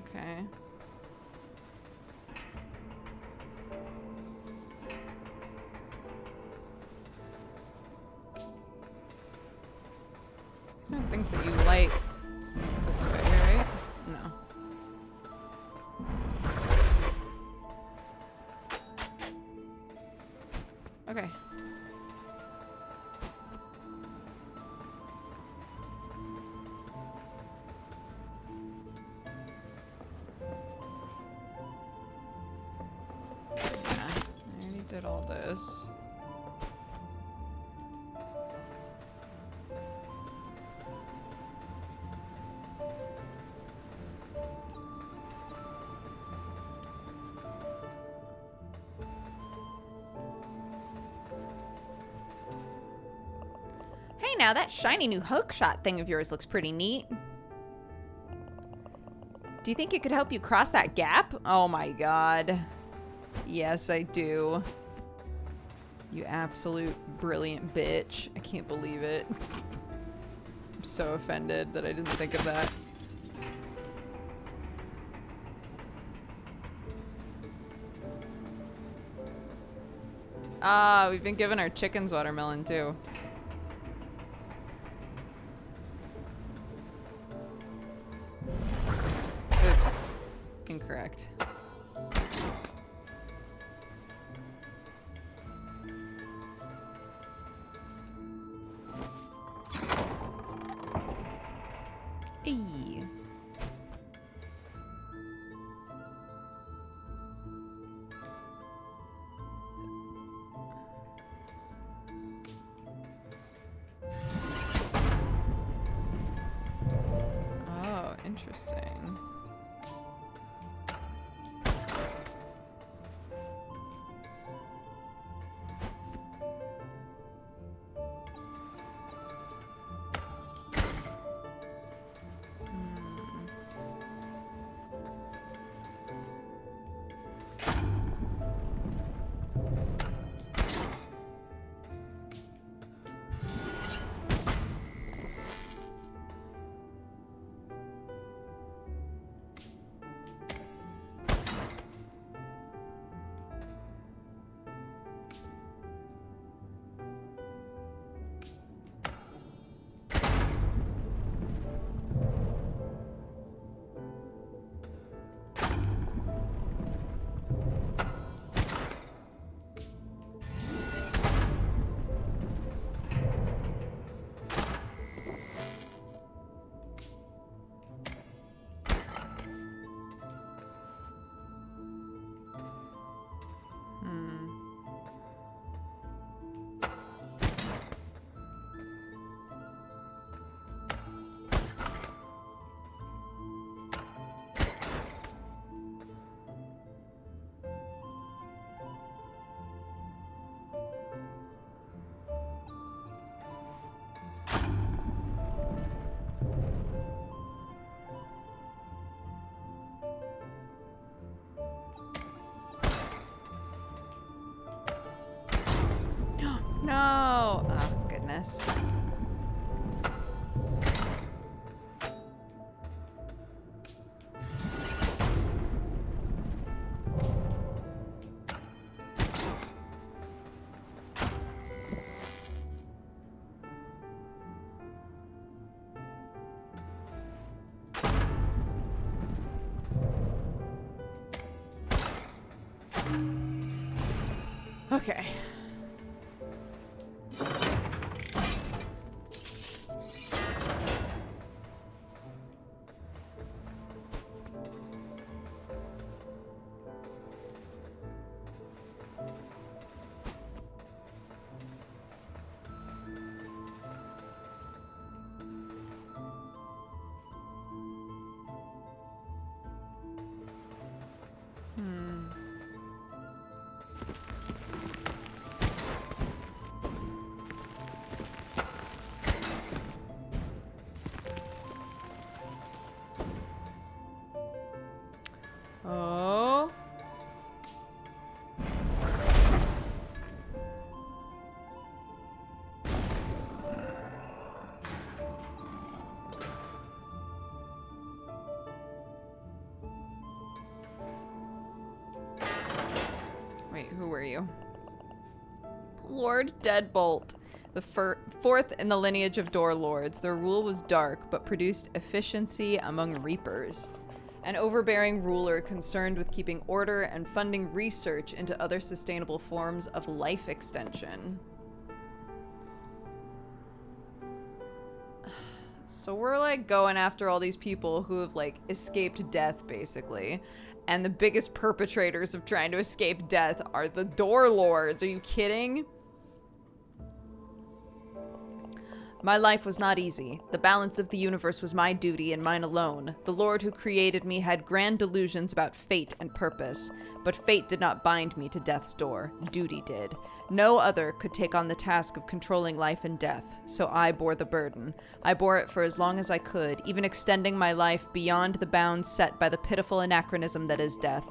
Okay. These are things that you light this way, right? No. Okay. Did all this. Hey, now that shiny new hookshot thing of yours looks pretty neat. Do you think it could help you cross that gap? Oh my god. Yes, I do. You absolute brilliant bitch. I can't believe it. I'm so offended that I didn't think of that. Ah, we've been giving our chickens watermelon too. Oops. Incorrect. Hey. No. Oh, goodness. Okay. Oh. Wait, who were you? Lord Deadbolt, the fourth in the lineage of Door Lords. Their rule was dark, but produced efficiency among Reapers. An overbearing ruler concerned with keeping order and funding research into other sustainable forms of life extension. So we're like going after all these people who have like escaped death basically. And the biggest perpetrators of trying to escape death are the Door Lords. Are you kidding? My life was not easy. The balance of the universe was my duty and mine alone. The Lord who created me had grand delusions about fate and purpose, but fate did not bind me to death's door. Duty did. No other could take on the task of controlling life and death, so I bore the burden. I bore it for as long as I could, even extending my life beyond the bounds set by the pitiful anachronism that is death.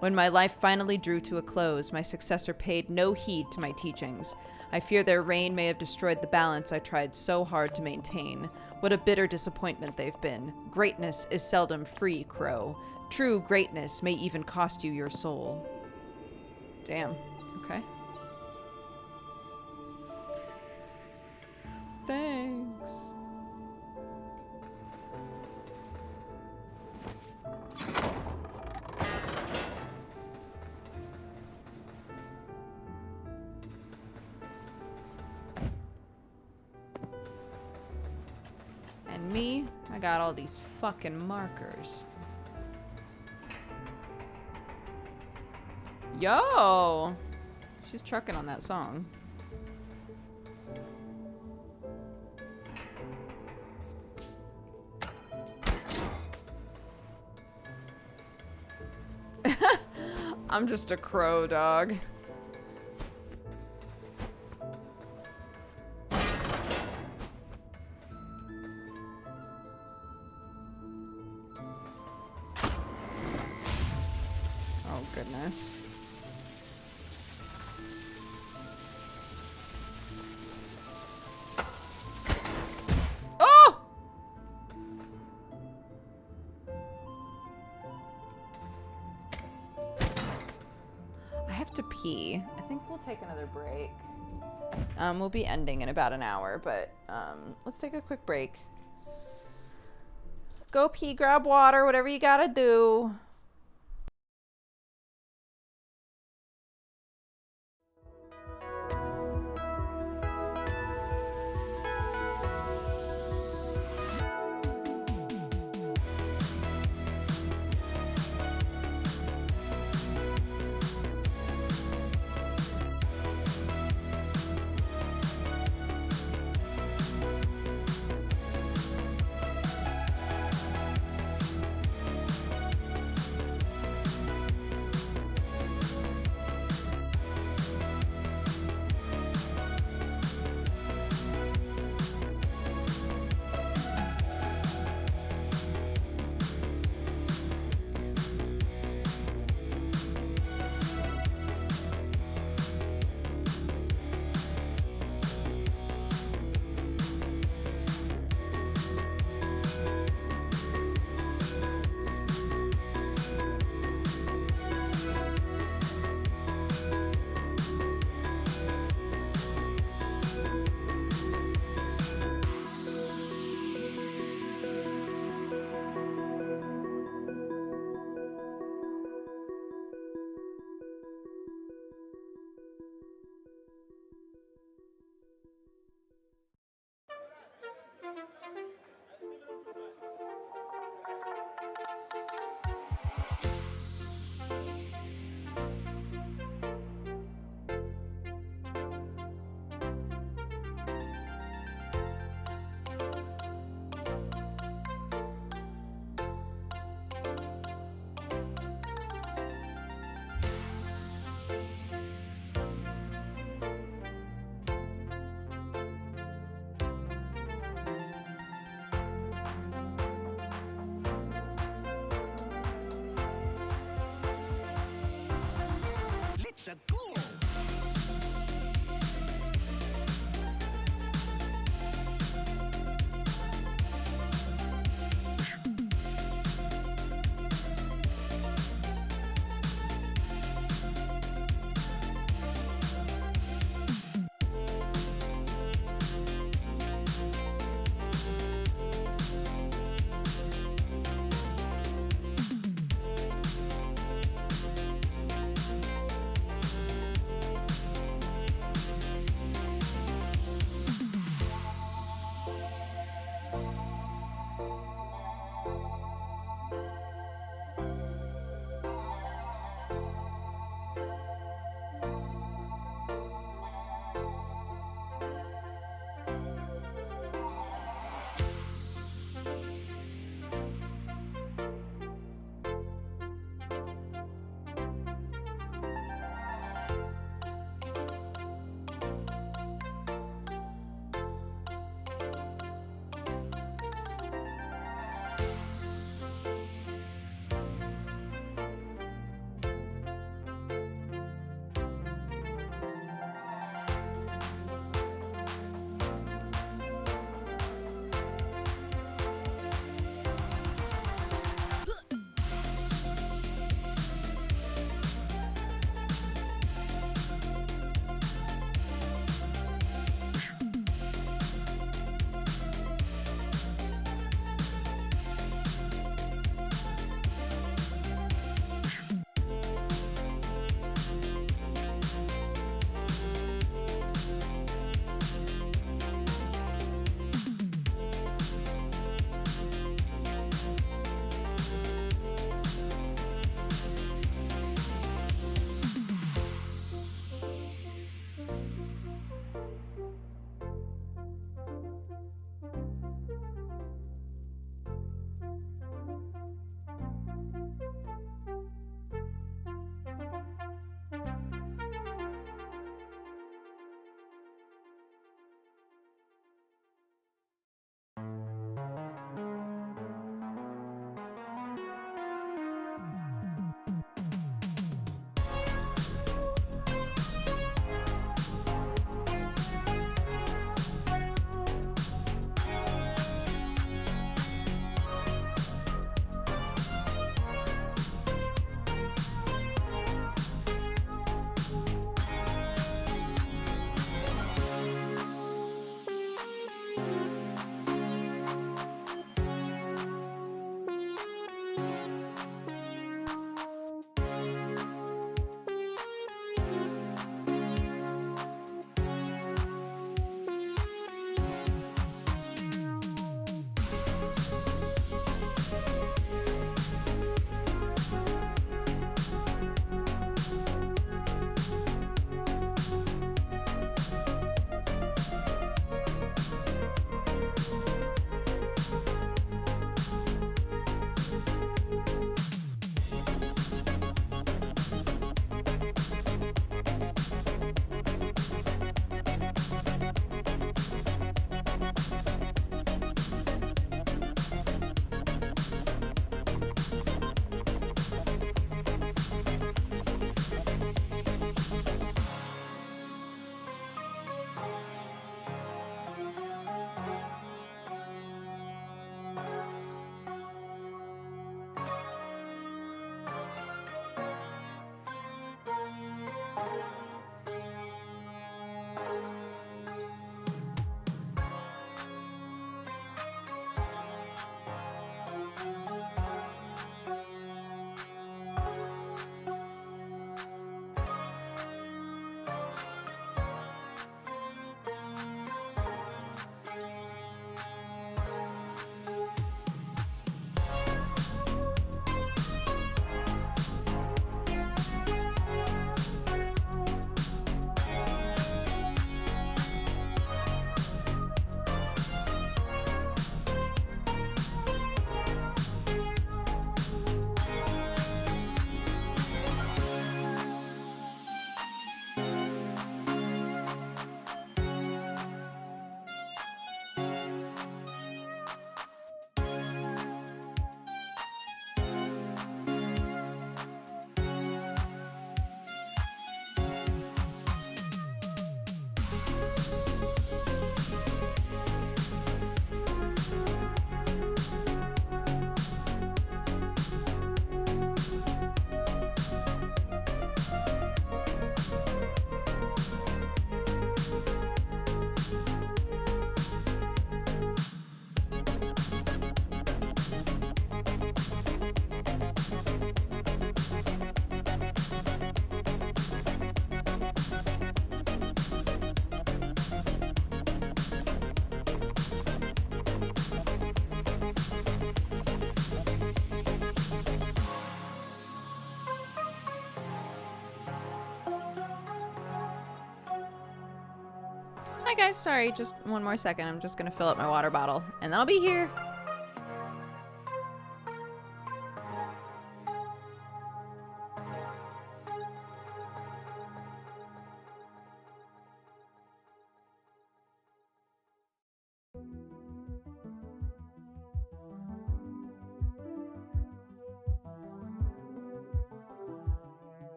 When my life finally drew to a close, my successor paid no heed to my teachings. I fear their reign may have destroyed the balance I tried so hard to maintain. What a bitter disappointment they've been. Greatness is seldom free, Crow. True greatness may even cost you your soul. Damn. Okay. Thanks. And me, I got all these fucking markers. Yo! She's trucking on that song. I'm just a crow, dog. Oh, goodness. Oh! I have to pee. I think we'll take another break. We'll be ending in about an hour, but let's take a quick break. Go pee, grab water, whatever you gotta do. The goal. Hi guys, sorry, just one more second. I'm just gonna fill up my water bottle and then I'll be here.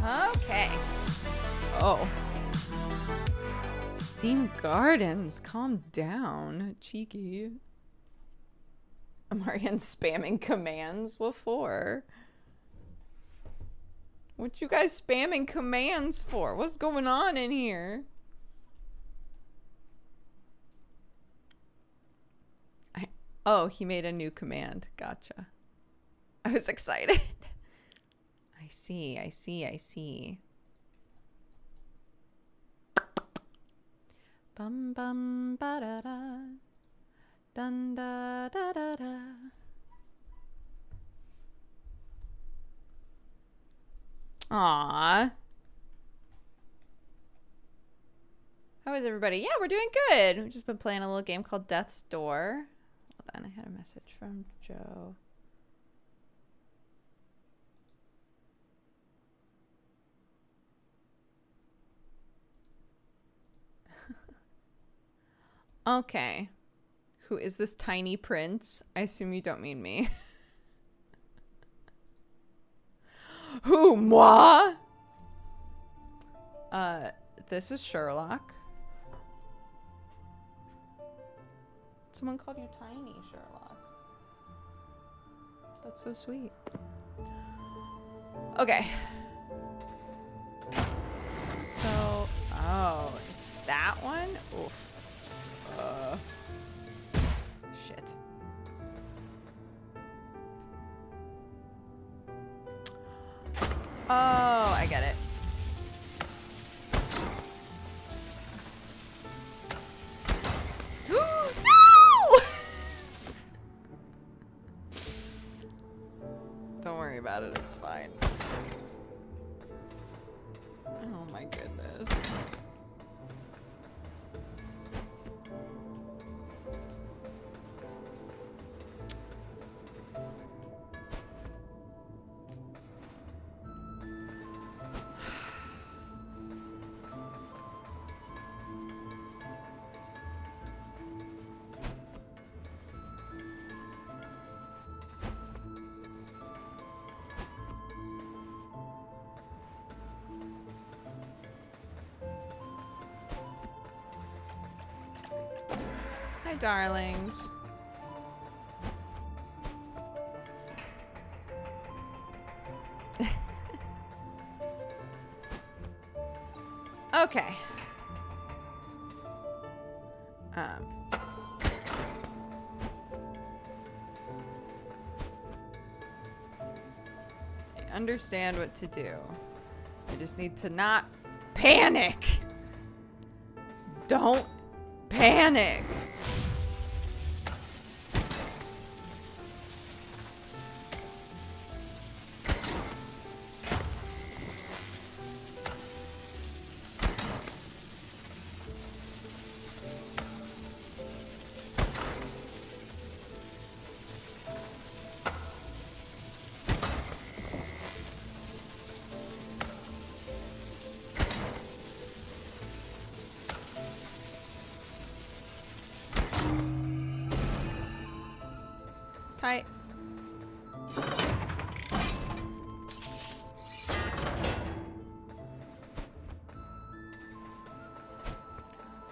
Okay. Oh. Steam Gardens, calm down. Cheeky. Amarian spamming commands? What for? What you guys spamming commands for? What's going on in here? Oh, he made a new command. Gotcha. I was excited. I see. Bum bum ba da da. Dun da da da da. Aww. How is everybody? Yeah, we're doing good. We've just been playing a little game called Death's Door. Hold on, I had a message from Joe. Okay. Who is this tiny prince? I assume you don't mean me. Who, moi? This is Sherlock. Someone called you tiny, Sherlock. That's so sweet. Okay. So, oh, it's that one? Oof. Shit. Oh, I get it. No! Don't worry about it, it's fine. Oh my goodness. Hi, darlings. Okay. I understand what to do. I just need to not panic. Don't panic. Tight.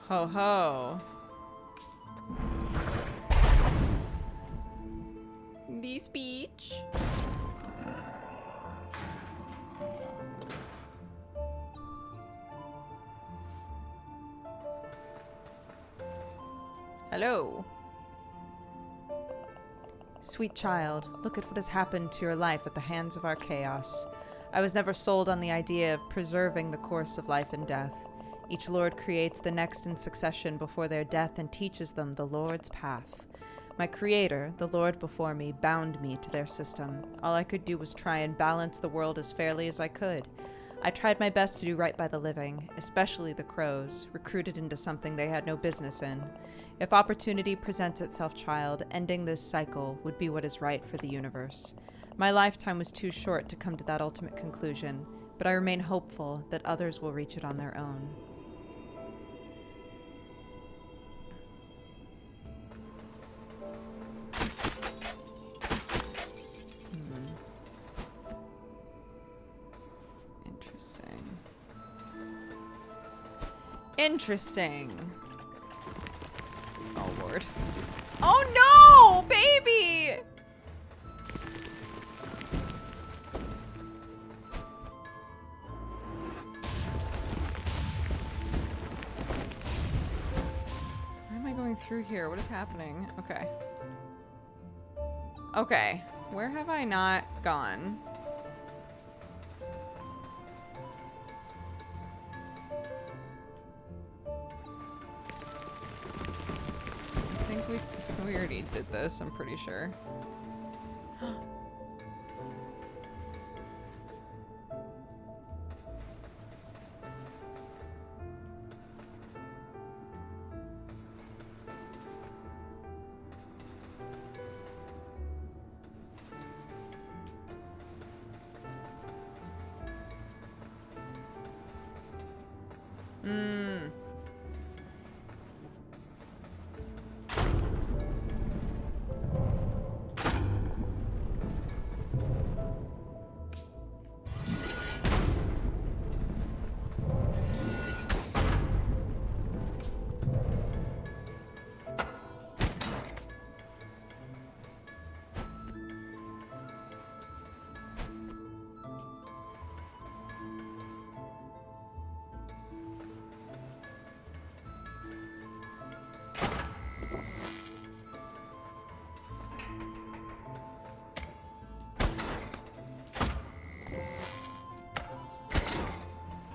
Ho ho. The speech. Hello. Sweet child, look at what has happened to your life at the hands of our chaos. I was never sold on the idea of preserving the course of life and death. Each lord creates the next in succession before their death and teaches them the Lord's path. My creator, the Lord before me, bound me to their system. All I could do was try and balance the world as fairly as I could. I tried my best to do right by the living, especially the crows, recruited into something they had no business in. If opportunity presents itself, child, ending this cycle would be what is right for the universe. My lifetime was too short to come to that ultimate conclusion, but I remain hopeful that others will reach it on their own. Interesting. Oh, Lord. Oh, no! Baby! Why am I going through here? What is happening? Okay. Okay. Where have I not gone? We already did this, I'm pretty sure.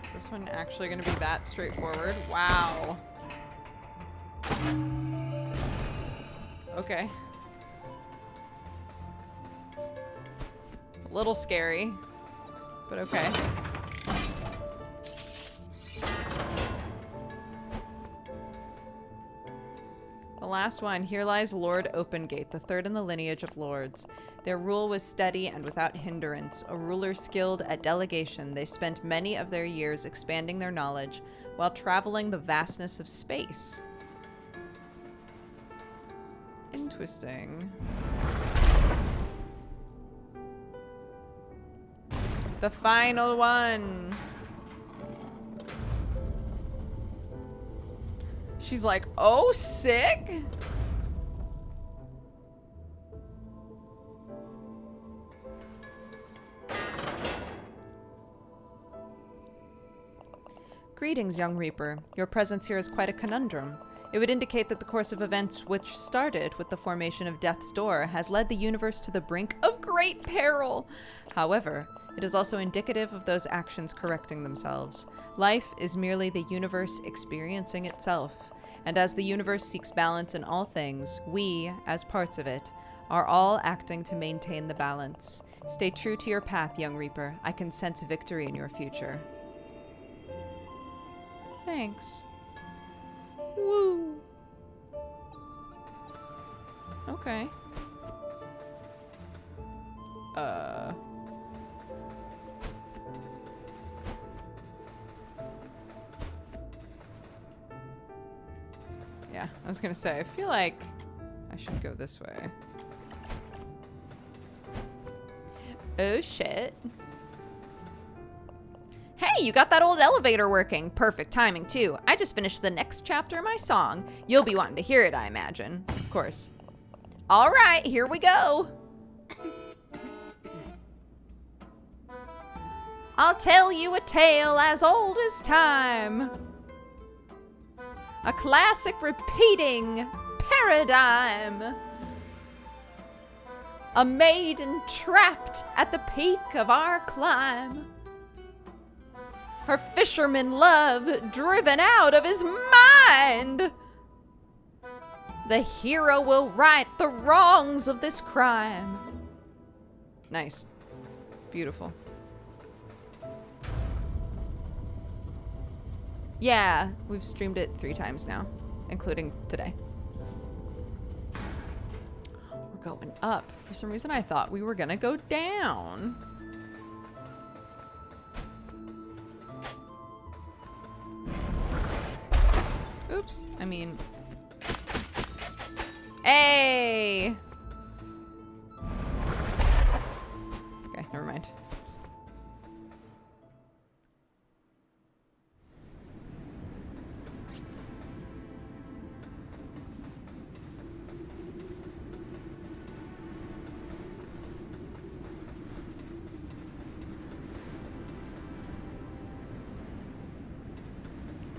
Is this one actually going to be that straightforward? Wow. Okay. It's a little scary, but okay. The last one. Here lies Lord Opengate, the third in the lineage of lords. Their rule was steady and without hindrance. A ruler skilled at delegation, they spent many of their years expanding their knowledge while traveling the vastness of space. Interesting. The final one. She's like, oh, sick. Greetings, young Reaper. Your presence here is quite a conundrum. It would indicate that the course of events which started with the formation of Death's Door has led the universe to the brink of great peril. However, it is also indicative of those actions correcting themselves. Life is merely the universe experiencing itself. And as the universe seeks balance in all things, we, as parts of it, are all acting to maintain the balance. Stay true to your path, young Reaper. I can sense victory in your future. Thanks. Woo. Okay. Yeah, I was gonna say, I feel like I should go this way. Oh shit. Hey, you got that old elevator working. Perfect timing, too. I just finished the next chapter of my song. You'll be wanting to hear it, I imagine. Of course. All right, here we go. I'll tell you a tale as old as time. A classic repeating paradigm. A maiden trapped at the peak of our climb. Her fisherman love driven out of his mind. The hero will right the wrongs of this crime. Nice. Beautiful. Yeah, we've streamed it 3 times now, including today. We're going up. For some reason, I thought we were gonna go down. Oops. I mean... Hey! Okay, never mind.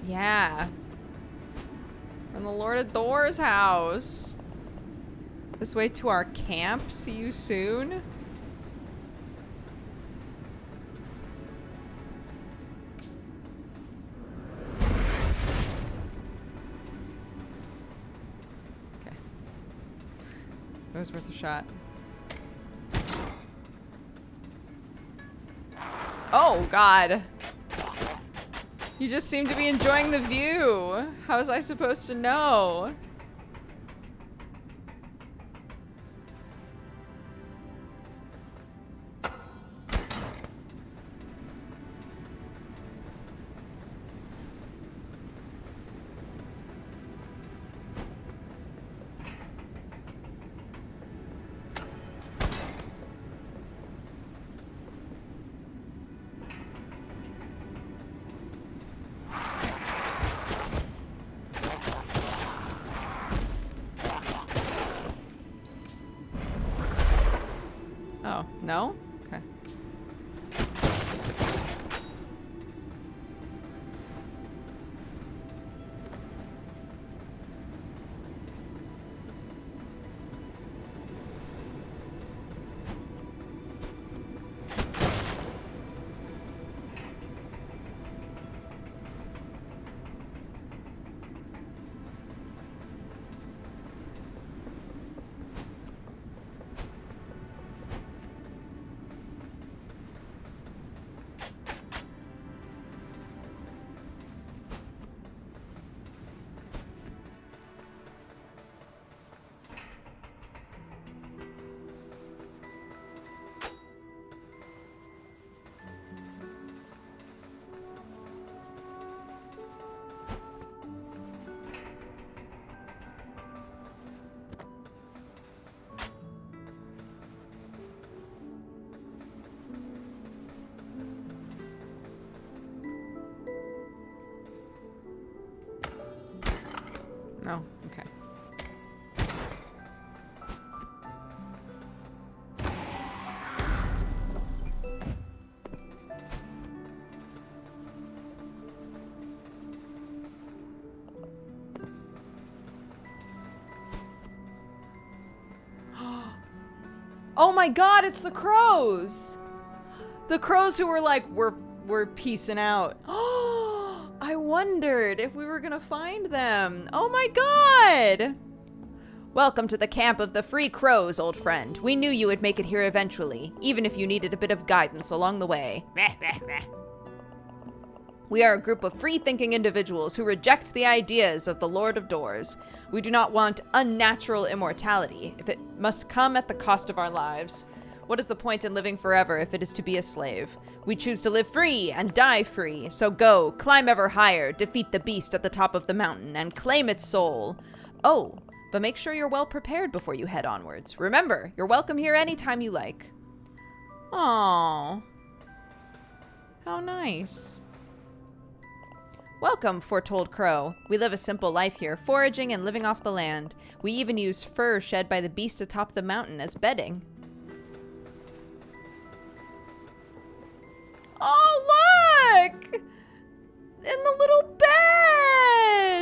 Yeah. From the Lord of Thor's house. This way to our camp. See you soon. Okay. It was worth a shot. Oh, God. You just seem to be enjoying the view. How was I supposed to know? Oh, no? Okay. No, okay. Oh my God, it's the crows! The crows who were like, we're peacing out. Oh, I wondered if we were gonna find them. Oh my God! Welcome to the camp of the free crows, old friend. We knew you would make it here eventually, even if you needed a bit of guidance along the way. We are a group of free-thinking individuals who reject the ideas of the Lord of Doors. We do not want unnatural immortality, if it must come at the cost of our lives. What is the point in living forever if it is to be a slave? We choose to live free and die free, so go, climb ever higher, defeat the beast at the top of the mountain, and claim its soul. Oh, but make sure you're well prepared before you head onwards. Remember, you're welcome here anytime you like. Aww. How nice. Welcome, foretold crow. We live a simple life here, foraging and living off the land. We even use fur shed by the beast atop the mountain as bedding. Oh, look! In the little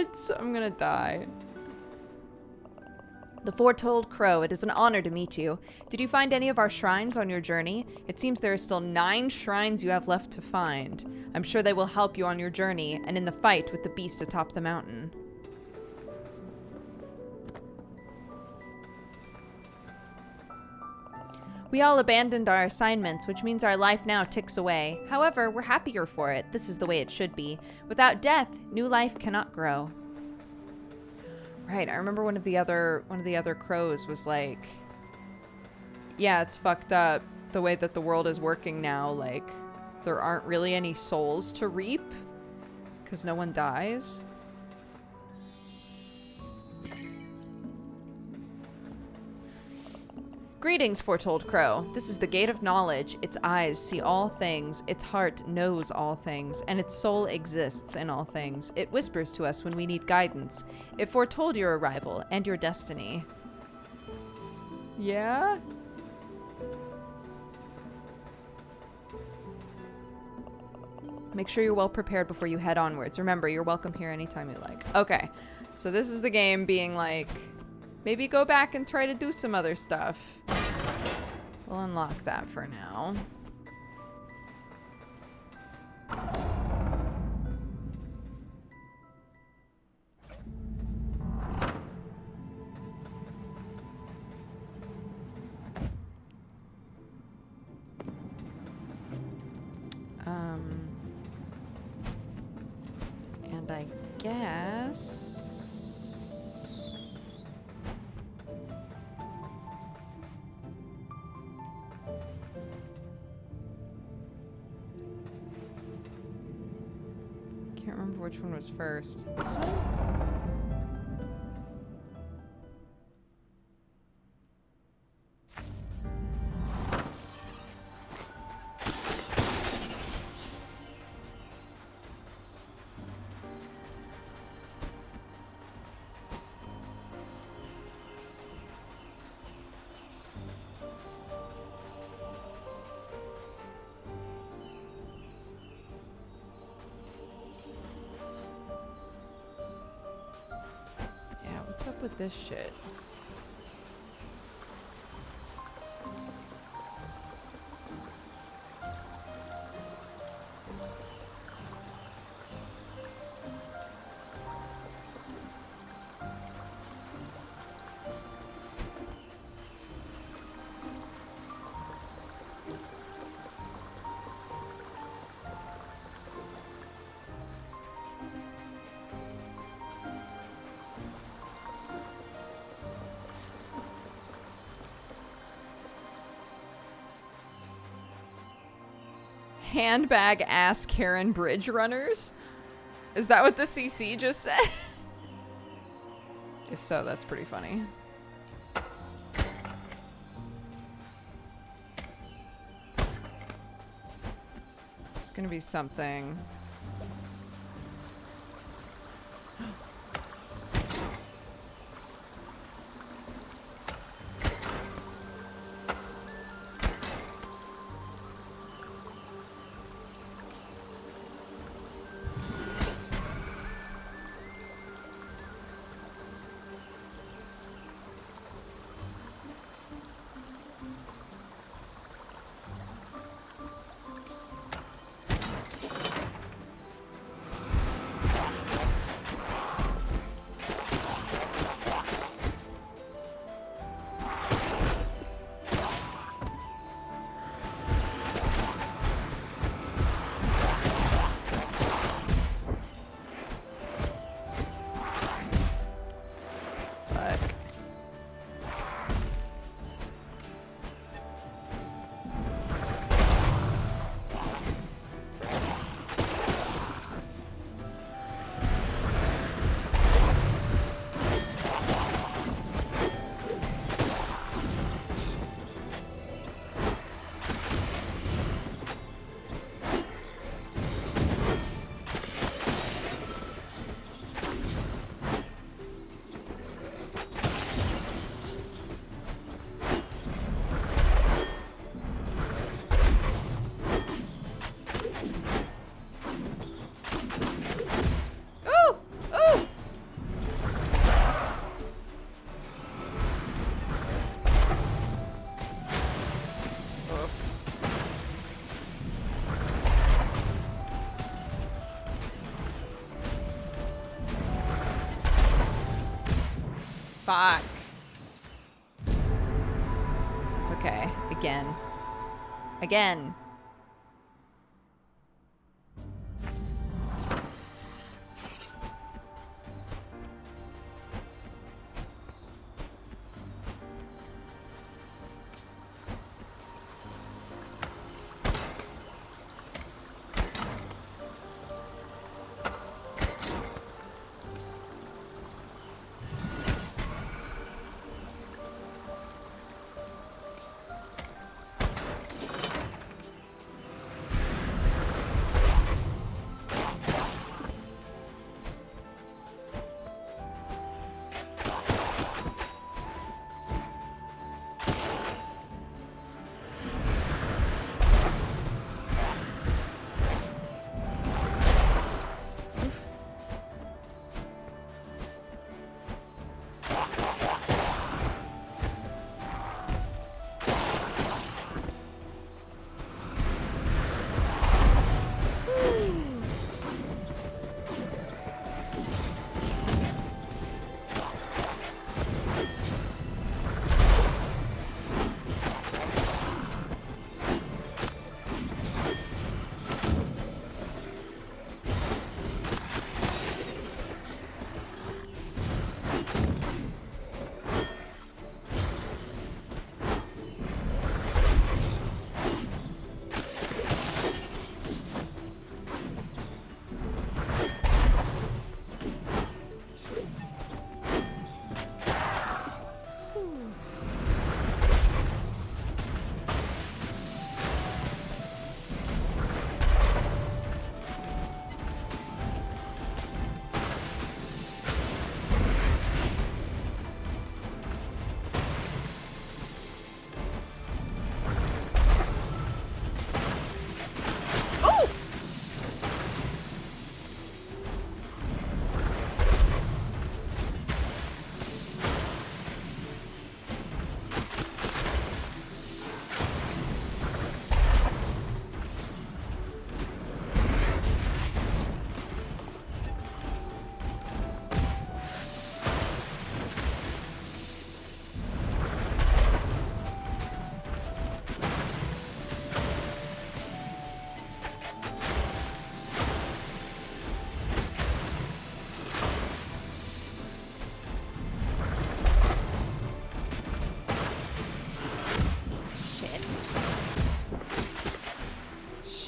beds! I'm gonna die. The foretold crow, it is an honor to meet you. Did you find any of our shrines on your journey? It seems there are still 9 shrines you have left to find. I'm sure they will help you on your journey and in the fight with the beast atop the mountain. We all abandoned our assignments, which means our life now ticks away. However, we're happier for it. This is the way it should be. Without death, new life cannot grow. Right, I remember one of the other crows was like, yeah, it's fucked up the way that the world is working now. Like, there aren't really any souls to reap because no one dies. Greetings, foretold crow. This is the gate of knowledge. Its eyes see all things, its heart knows all things, and its soul exists in all things. It whispers to us when we need guidance. It foretold your arrival and your destiny. Yeah? Make sure you're well prepared before you head onwards. Remember, you're welcome here anytime you like. Okay, so this is the game being like, maybe go back and try to do some other stuff. We'll unlock that for now. And I guess... Can't remember which one was first. This one? What's up with this shit? Handbag ass Karen Bridge runners? Is that what the CC just said? If so, that's pretty funny. There's gonna be something. Fuck. It's okay. It Again. Again.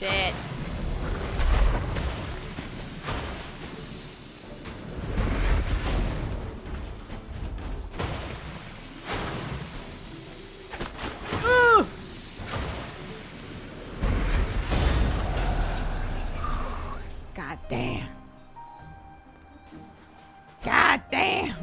Shit. God damn. God damn.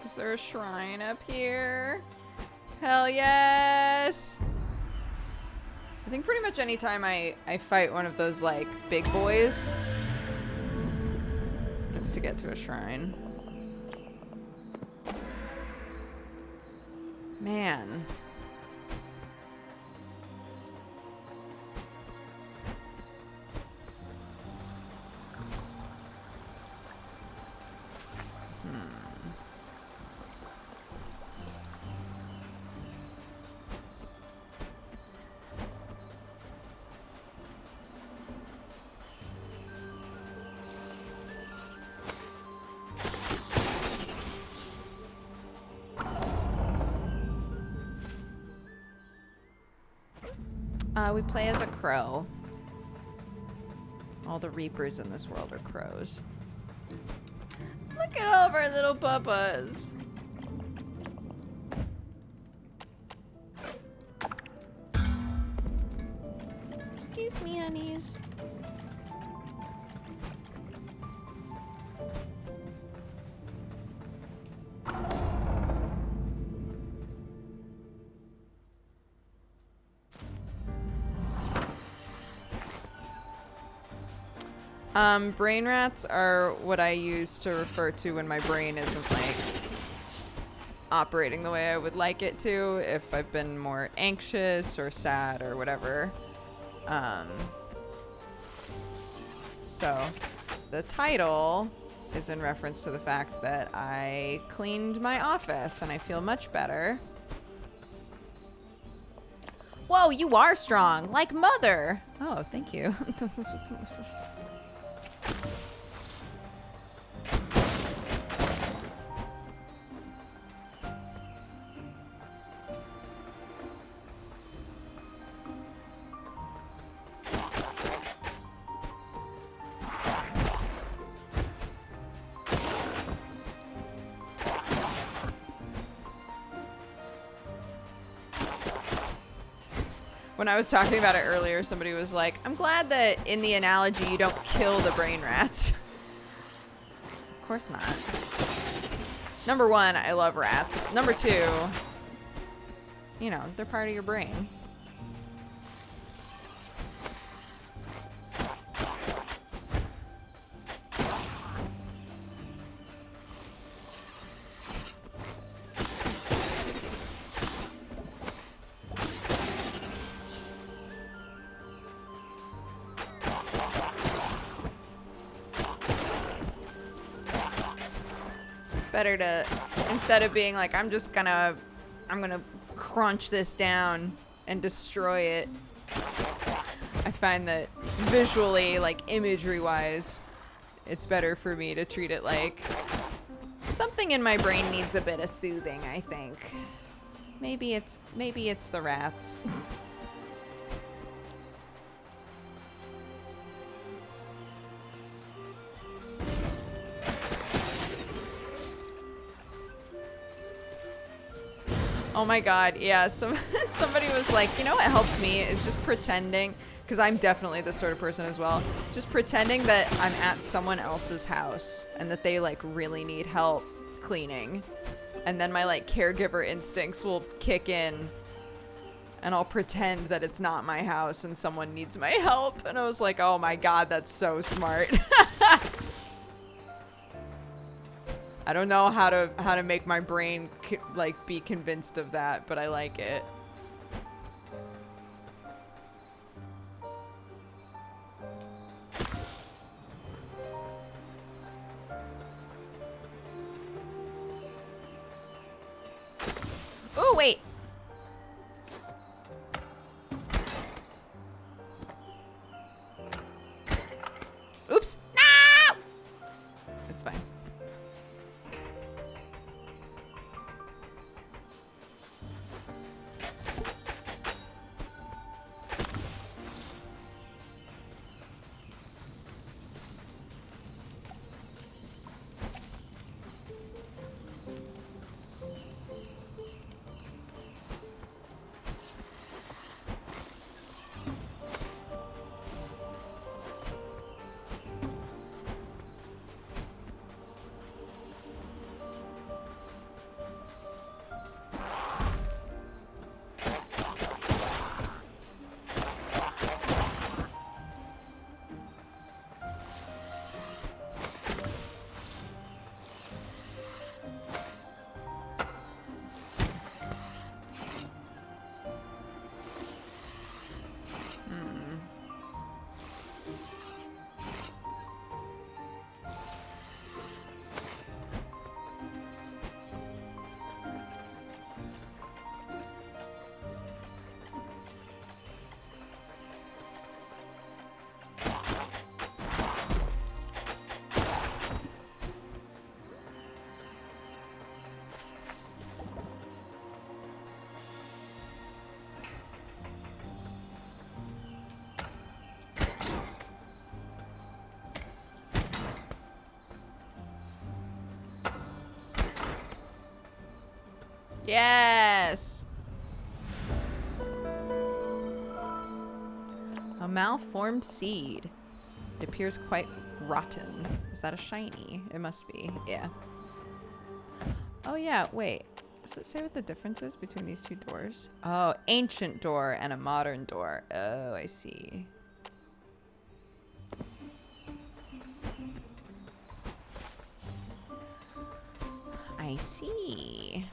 Is there a shrine up here? Hell yes! I think pretty much any time I fight one of those, like, big boys, it's to get to a shrine. Man. We play as a crow. All the reapers in this world are crows. Look at all of our little bubas. Excuse me, honeys. Brain rats are what I use to refer to when my brain isn't like operating the way I would like it to, if I've been more anxious or sad or whatever. So the title is in reference to the fact that I cleaned my office and I feel much better. Whoa, you are strong, like Mother. Oh, thank you. When I was talking about it earlier, somebody was like, I'm glad that in the analogy you don't kill the brain rats. Of course not. Number one, I love rats. Number two, you know, they're part of your brain. Better to, instead of being like, I'm gonna crunch this down and destroy it. I find that visually, like imagery wise, it's better for me to treat it like something in my brain needs a bit of soothing, I think. Maybe it's the rats. Oh my god, yeah, somebody was like, you know what helps me is just pretending, because I'm definitely this sort of person as well, just pretending that I'm at someone else's house and that they like really need help cleaning. And then my like caregiver instincts will kick in and I'll pretend that it's not my house and someone needs my help. And I was like, oh my god, that's so smart. I don't know how to make my brain like be convinced of that, but I like it. Oh, wait. Oops. No! It's fine. Yes! A malformed seed. It appears quite rotten. Is that a shiny? It must be, yeah. Oh yeah, wait. Does it say what the difference is between these two doors? Oh, ancient door and a modern door. Oh, I see. I see.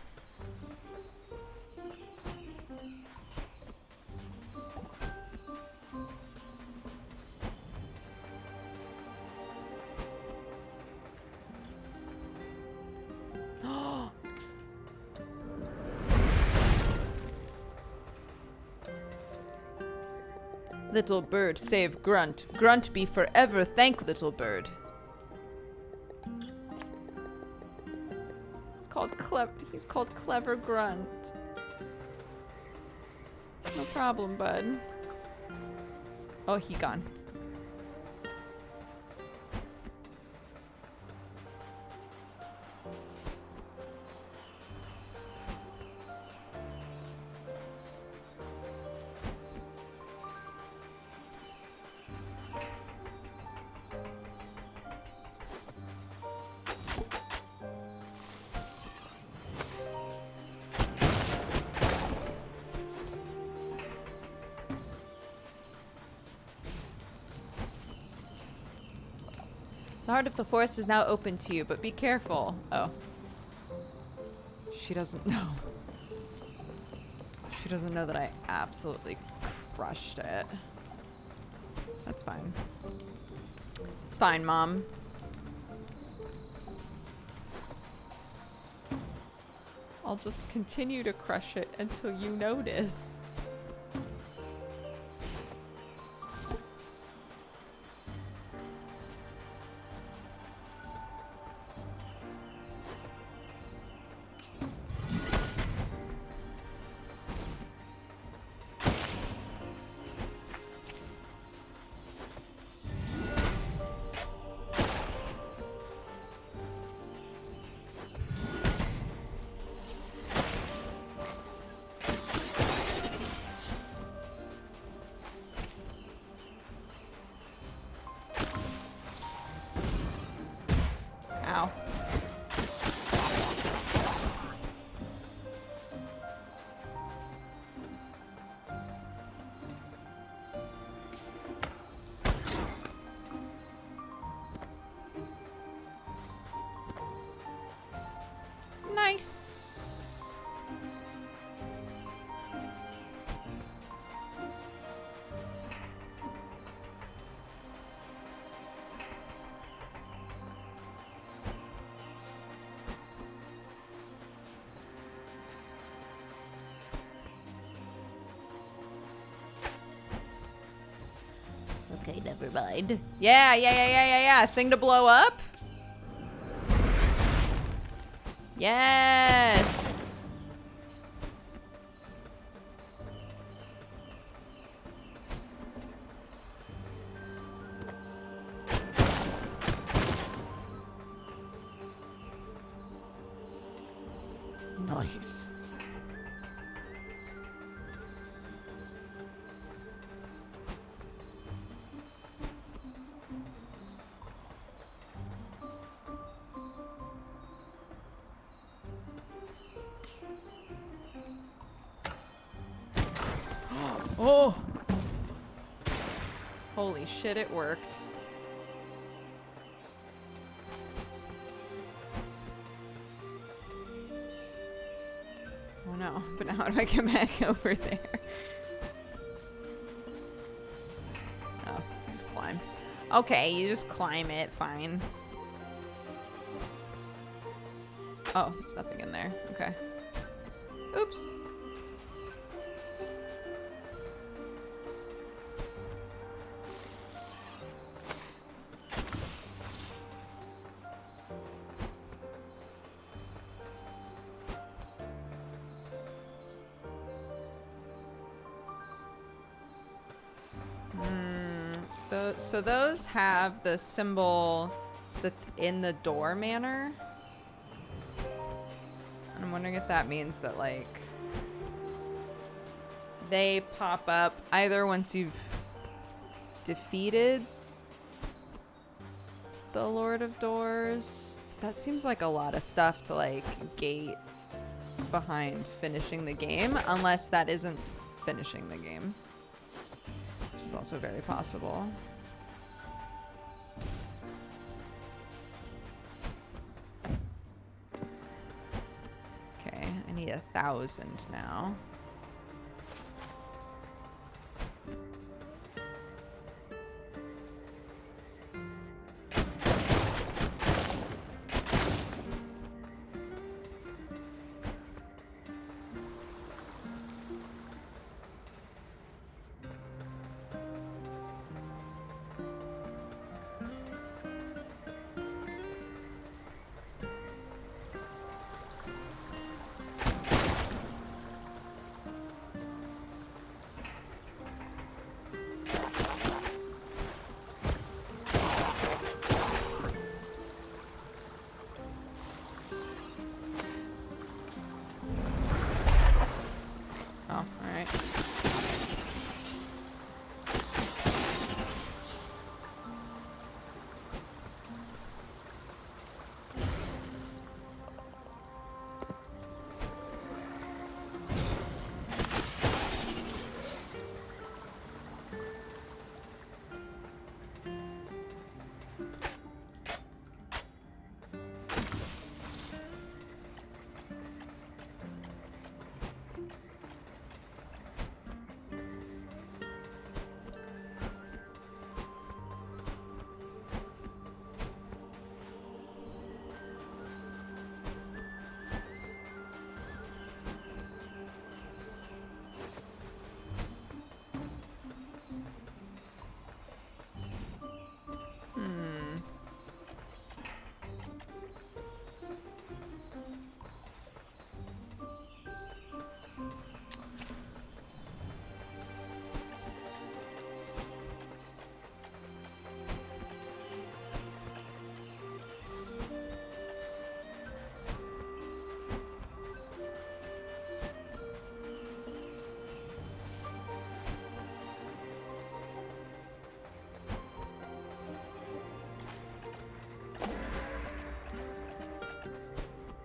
Little bird save Grunt. Grunt be forever thank little bird. It's called Clever. He's called Clever Grunt. No problem, bud. Oh, he gone. The heart of the forest is now open to you, but be careful. Oh. She doesn't know. She doesn't know that I absolutely crushed it. That's fine. It's fine, Mom. I'll just continue to crush it until you notice. Ow. Nice. Okay, never mind. Yeah. Thing to blow up? Yes. Nice. Oh. Holy shit, it worked. Oh no, but now how do I get back over there? Oh, just climb. Okay, you just climb it, fine. Oh, there's nothing in there. Okay. Oops. So those have the symbol that's in the door manner. And I'm wondering if that means that, like, they pop up either once you've defeated the Lord of Doors. That seems like a lot of stuff to, like, gate behind finishing the game, unless that isn't finishing the game, which is also very possible. need 1,000 now.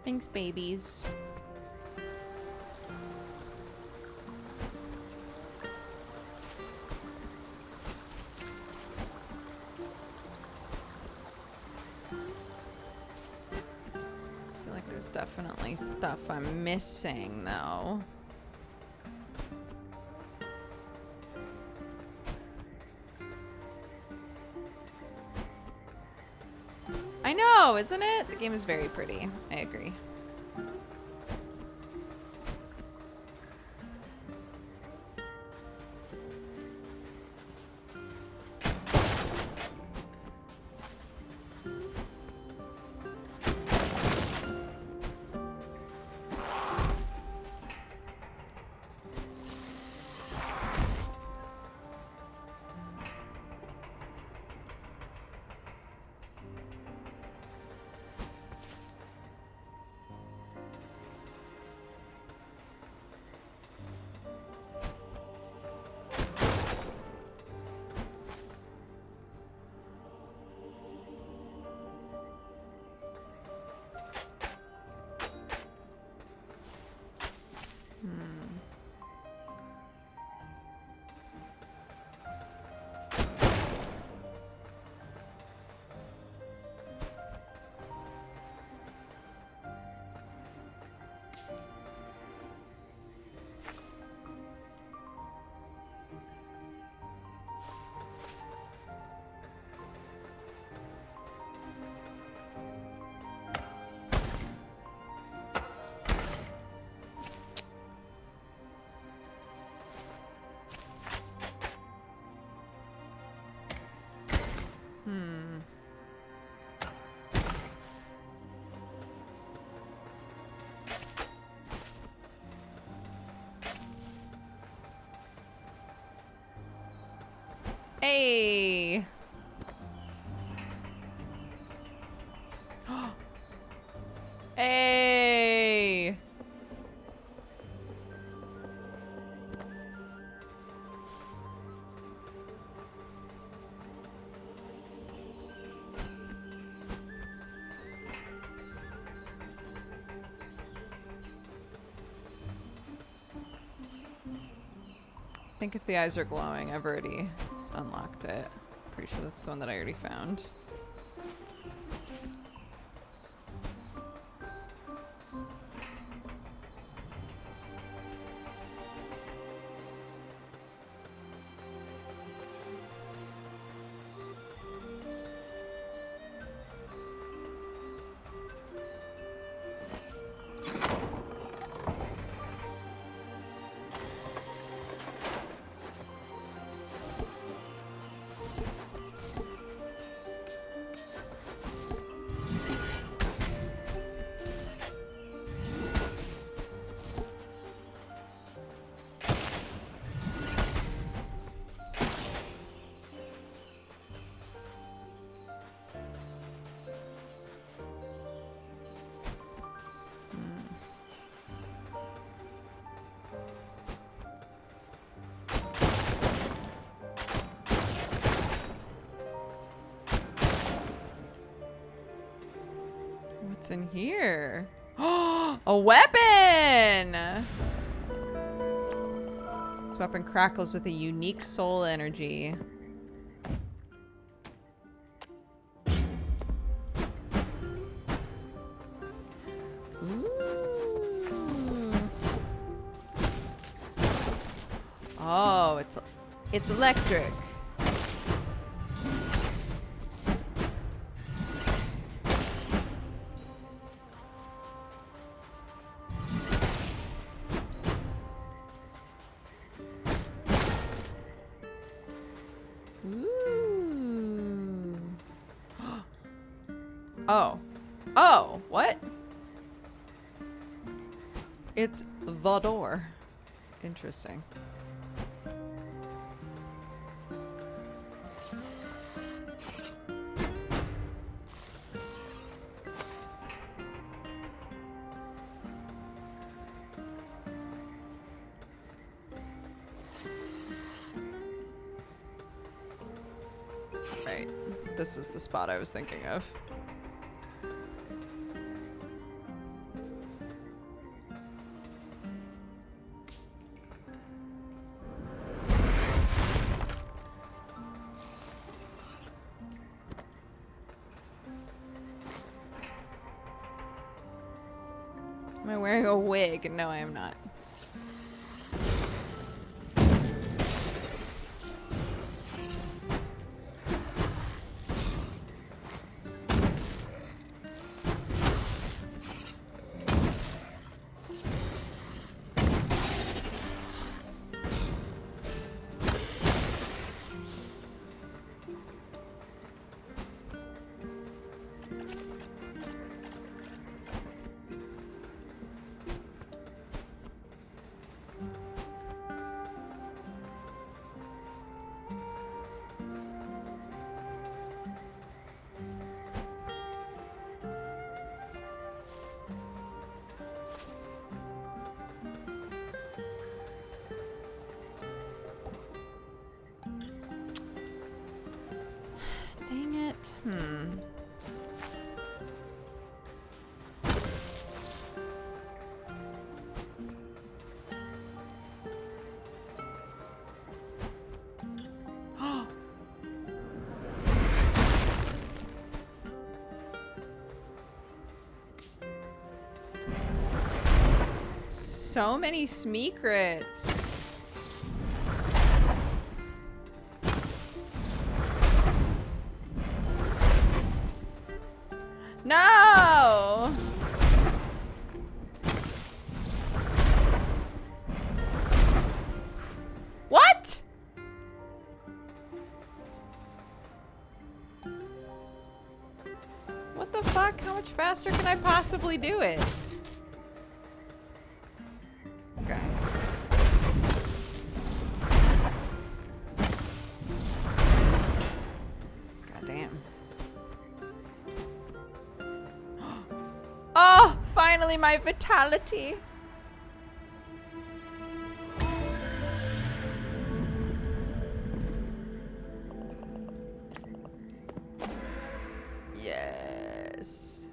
Thanks, babies. I feel like there's definitely stuff I'm missing, though. I know, isn't it? The game is very pretty. I agree. Hey! Hey! I think if the eyes are glowing, I've already unlocked it. Pretty sure that's the one that I already found. What's in here? A weapon! This weapon crackles with a unique soul energy. Ooh. Oh, it's electric. Ooh. Oh, what? It's the door. Interesting. Right. This is the spot I was thinking of. Am I wearing a wig? No, I am not. Dang it. So many secrets. No! What? What the fuck? How much faster can I possibly do it? Okay. God damn. Oh, finally my vitality. Yes.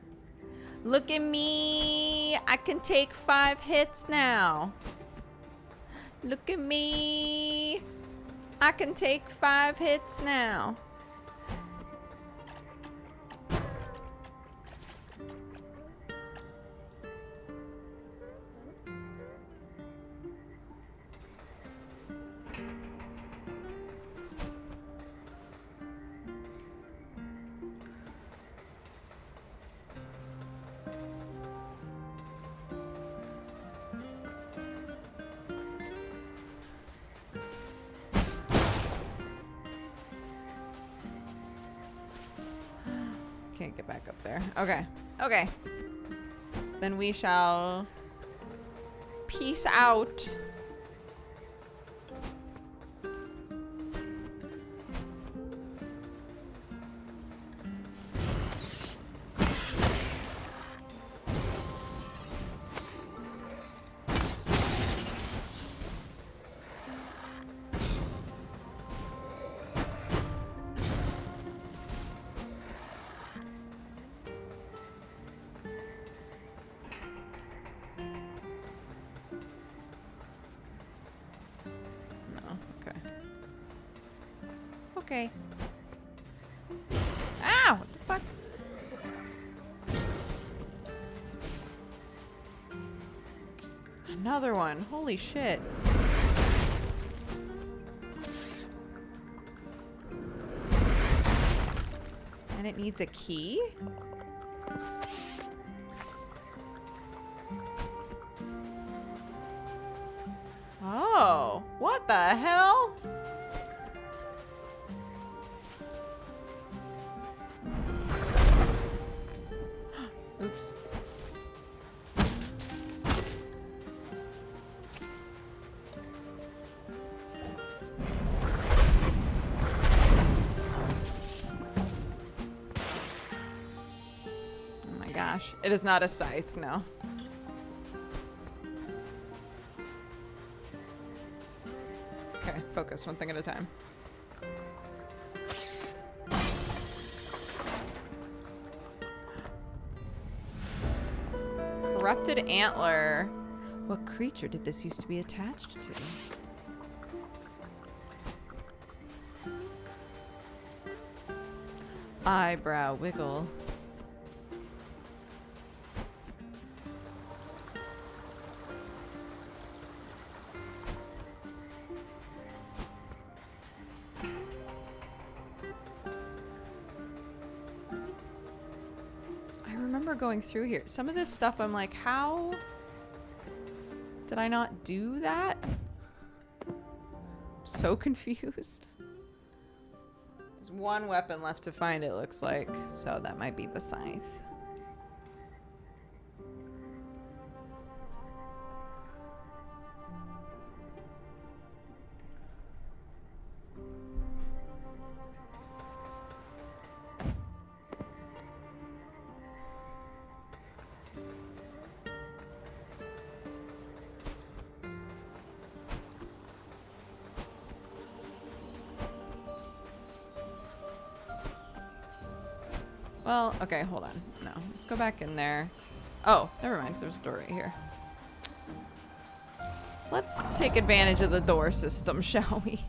Look at me. I can take 5 hits now. Look at me. I can take 5 hits now. Can't get back up there. Okay. Okay. Then we shall peace out. Okay. Ow! What the fuck? Another one. Holy shit. And it needs a key? Oh, what the hell? Oops. Oh my gosh. It is not a scythe, no. Okay, focus, one thing at a time. Corrupted antler. What creature did this used to be attached to? Eyebrow wiggle. Going through here. Some of this stuff I'm like, how did I not do that? I'm so confused. There's one weapon left to find, it looks like. So that might be the scythe. Well, okay, hold on. No, let's go back in there. Oh, never mind. There's a door right here. Let's take advantage of the door system, shall we?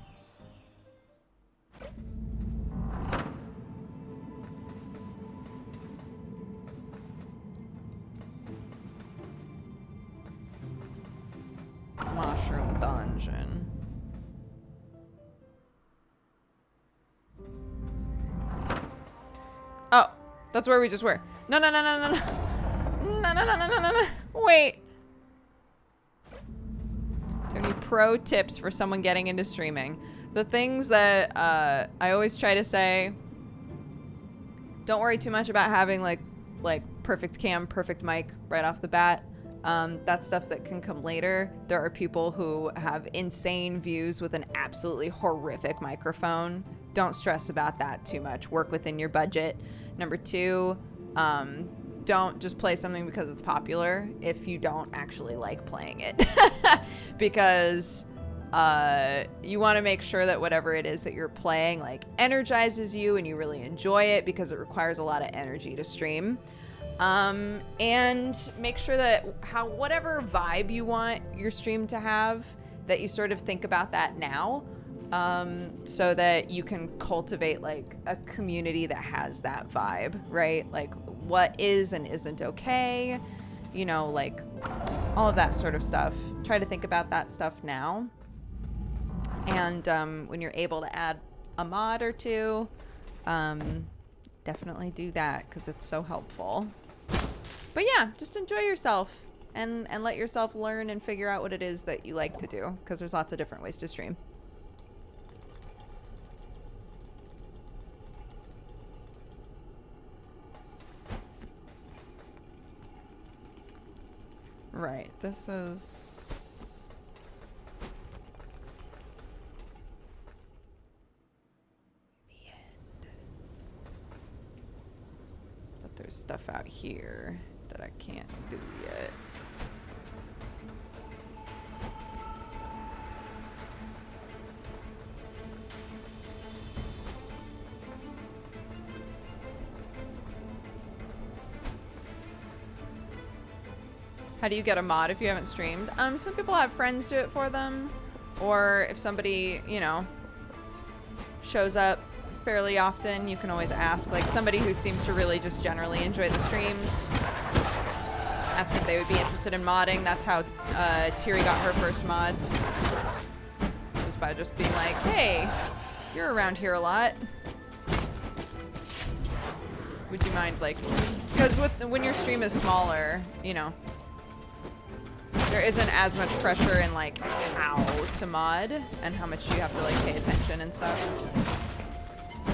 Mushroom dungeon. Oh. That's where we just were. No, no, no, no, no, no. No, no, no, no, no, no, no. Wait. Do you have any pro tips for someone getting into streaming? The things that I always try to say, don't worry too much about having like perfect cam, perfect mic right off the bat. That's stuff that can come later. There are people who have insane views with an absolutely horrific microphone. Don't stress about that too much. Work within your budget. Number two, don't just play something because it's popular if you don't actually like playing it. Because you want to make sure that whatever it is that you're playing like energizes you and you really enjoy it, because it requires a lot of energy to stream. And make sure that whatever vibe you want your stream to have, that you sort of think about that now. So that you can cultivate like a community that has that vibe, right? Like what is and isn't okay, you know, like all of that sort of stuff. Try to think about that stuff now. And when you're able to add a mod or two, definitely do that because it's so helpful. But yeah, just enjoy yourself and let yourself learn and figure out what it is that you like to do, because there's lots of different ways to stream. Right, this is... the end. But there's stuff out here that I can't do yet. How do you get a mod if you haven't streamed? Some people have friends do it for them, or if somebody, you know, shows up fairly often. You can always ask, like, somebody who seems to really just generally enjoy the streams. Ask if they would be interested in modding. That's how Tiri got her first mods. Was by just being like, hey, you're around here a lot. Would you mind, like, because when your stream is smaller, you know, there isn't as much pressure in, like, how to mod and how much you have to, like, pay attention and stuff.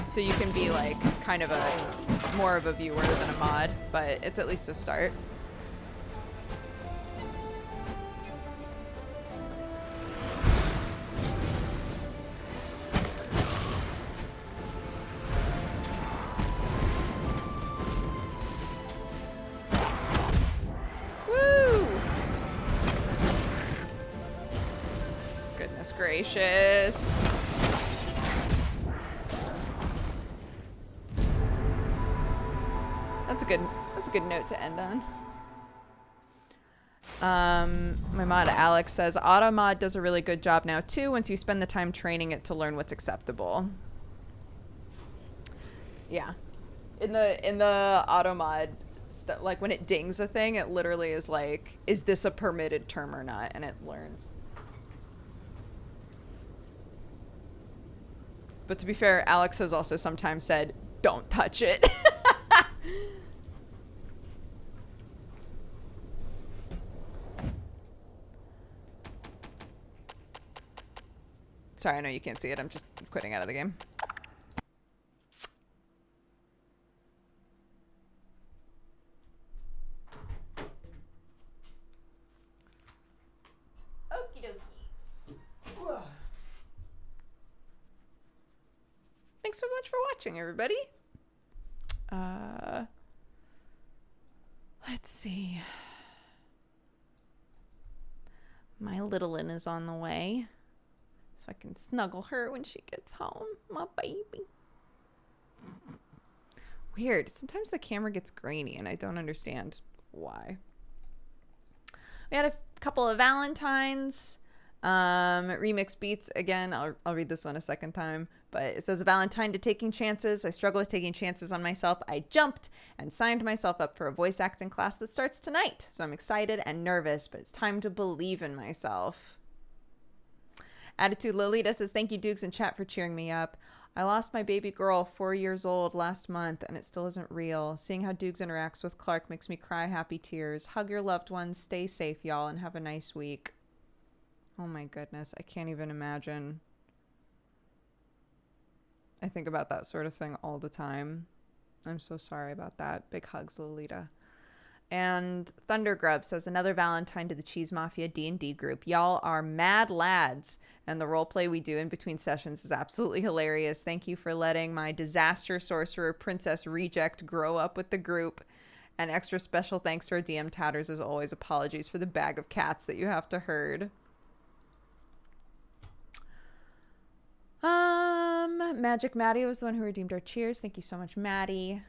So you can be, like, kind of more of a viewer than a mod, but it's at least a start. Gracious. That's a good note to end on. My mod Alex says automod does a really good job now too once you spend the time training it to learn what's acceptable. Yeah. In the automod, like when it dings a thing, it literally is like, is this a permitted term or not? And it learns. But to be fair, Alex has also sometimes said, don't touch it. Sorry, I know you can't see it. I'm just quitting out of the game. Okie dokie. Thanks so much for watching, everybody. Let's see. My little one is on the way, so I can snuggle her when she gets home. My baby. Weird. Sometimes the camera gets grainy, and I don't understand why. We had a couple of Valentines. Remix beats again. I'll read this one a second time, but it says, Valentine to taking chances. I struggle with taking chances on myself. I jumped and signed myself up for a voice acting class that starts tonight. So I'm excited and nervous, but it's time to believe in myself. Attitude Lolita says, thank you Dukes and chat for cheering me up. I lost my baby girl, 4 years old, last month, and it still isn't real. Seeing how Dukes interacts with Clark makes me cry happy tears. Hug your loved ones, stay safe, y'all, and have a nice week. Oh my goodness, I can't even imagine. I think about that sort of thing all the time. I'm so sorry about that. Big hugs, Lolita. And Thundergrub says, another Valentine to the Cheese Mafia D&D group. Y'all are mad lads, and the roleplay we do in between sessions is absolutely hilarious. Thank you for letting my disaster sorcerer princess reject grow up with the group. And extra special thanks to our DM Tatters as always. Apologies for the bag of cats that you have to herd. Magic Maddie was the one who redeemed our cheers. Thank you so much, Maddie.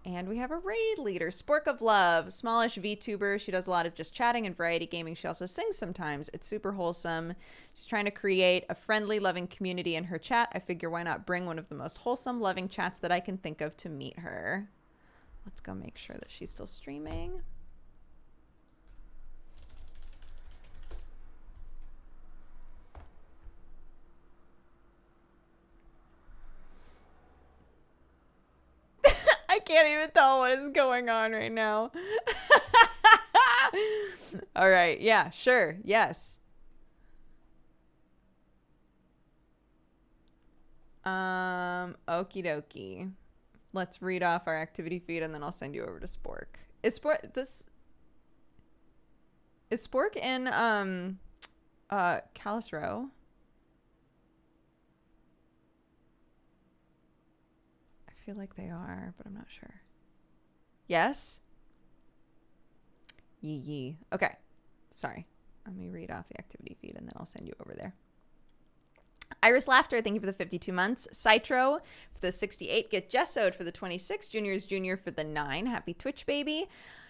And we have a raid leader, Spork of Love, smallish VTuber. She does a lot of just chatting and variety gaming. She also sings sometimes. It's super wholesome. She's trying to create a friendly, loving community in her chat. I figure why not bring one of the most wholesome, loving chats that I can think of to meet her. Let's go make sure that she's still streaming. I can't even tell what is going on right now. All right. Yeah, sure. Yes. Okie dokie. Let's read off our activity feed and then I'll send you over to Spork. Is Spork in Callus Row? I feel like they are, but I'm not sure. Yes? Yee. Okay. Sorry. Let me read off the activity feed and then I'll send you over there. Iris Laughter, thank you for the 52 months. Citro for the 68. Get Jessoed for the 26. Junior's Junior for the 9. Happy Twitch, baby.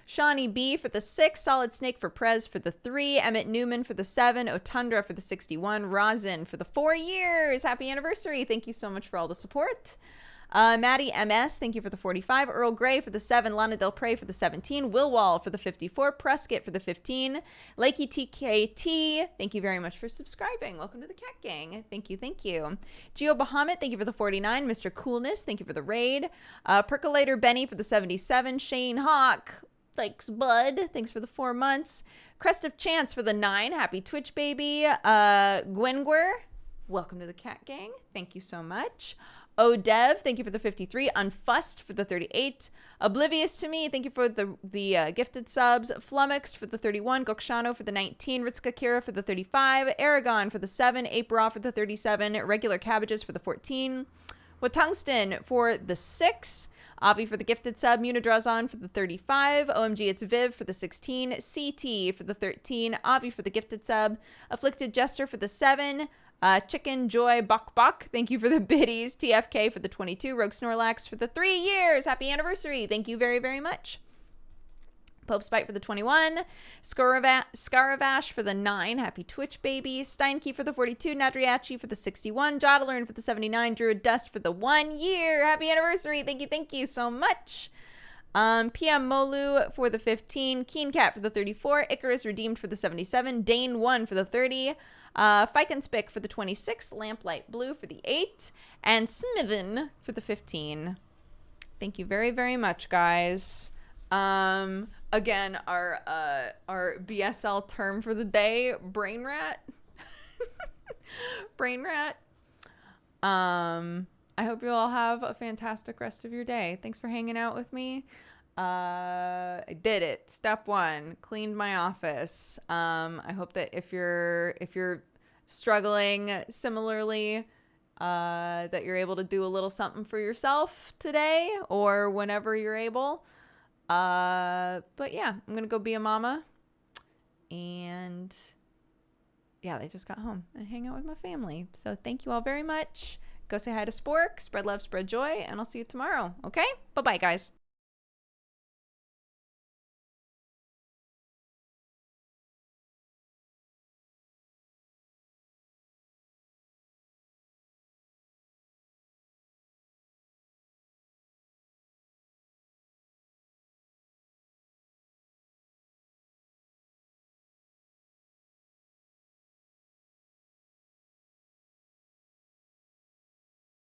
Shawnee B for the 6, Solid Snake for Prez for the 3, Emmett Newman for the 7, Otundra for the 61, Rosin for the 4 years. Happy anniversary. Thank you so much for all the support. Maddie MS, thank you for the 45. Earl Grey for the 7. Lana Del Prey for the 17. Will Wall for the 54. Prescott for the 15. Lakey TKT, thank you very much for subscribing. Welcome to the Cat Gang. Thank you, thank you. Geo Bahamut, thank you for the 49. Mr. Coolness, thank you for the raid. Percolator Benny for the 77. Shane Hawk, thanks, bud. Thanks for the 4 months. Crest of Chance for the 9. Happy Twitch, baby. Gwengwer, welcome to the Cat Gang. Thank you so much. Odev, thank you for the 53. Unfussed for the 38. Oblivious to Me, thank you for the gifted subs. Flummoxed for the 31. Gokshano for the 19. Ritsuka Kira for the 35. Aragon for the 7. April for the 37. Regular Cabbages for the 14. Watungston for the 6. Avi for the gifted sub. Munidrazon for the 35. OMG It's Viv for the 16. CT for the 13. Avi for the gifted sub. Afflicted Jester for the 7. Chicken Joy Bok Bok, thank you for the biddies. TFK for the 22. Rogue Snorlax for the 3 years. Happy anniversary. Thank you very, very much. Pope Spite for the 21. Scaravash for the 9. Happy Twitch, baby. Steinkey for the 42. Nadriachi for the 61. Jodalern for the 79. Druid Dust for the 1 year. Happy anniversary. Thank you so much. PM Molu for the 15. Keen Cat for the 34. Icarus Redeemed for the 77. Dane 1 for the 30. Fikenspick for the 26. Lamplight Blue for the 8. And Smithen for the 15. Thank you very, very much, guys. Again, our BSL term for the day, brain rat. Brain rat. I hope you all have a fantastic rest of your day. Thanks for hanging out with me. I did it. Step 1, cleaned my office. I hope that if you're struggling similarly, that you're able to do a little something for yourself today or whenever you're able. But yeah, I'm gonna go be a mama, and yeah, they just got home and hang out with my family. So thank you all very much. Go say hi to Spork, spread love, spread joy, and I'll see you tomorrow. Okay? Bye-bye, guys.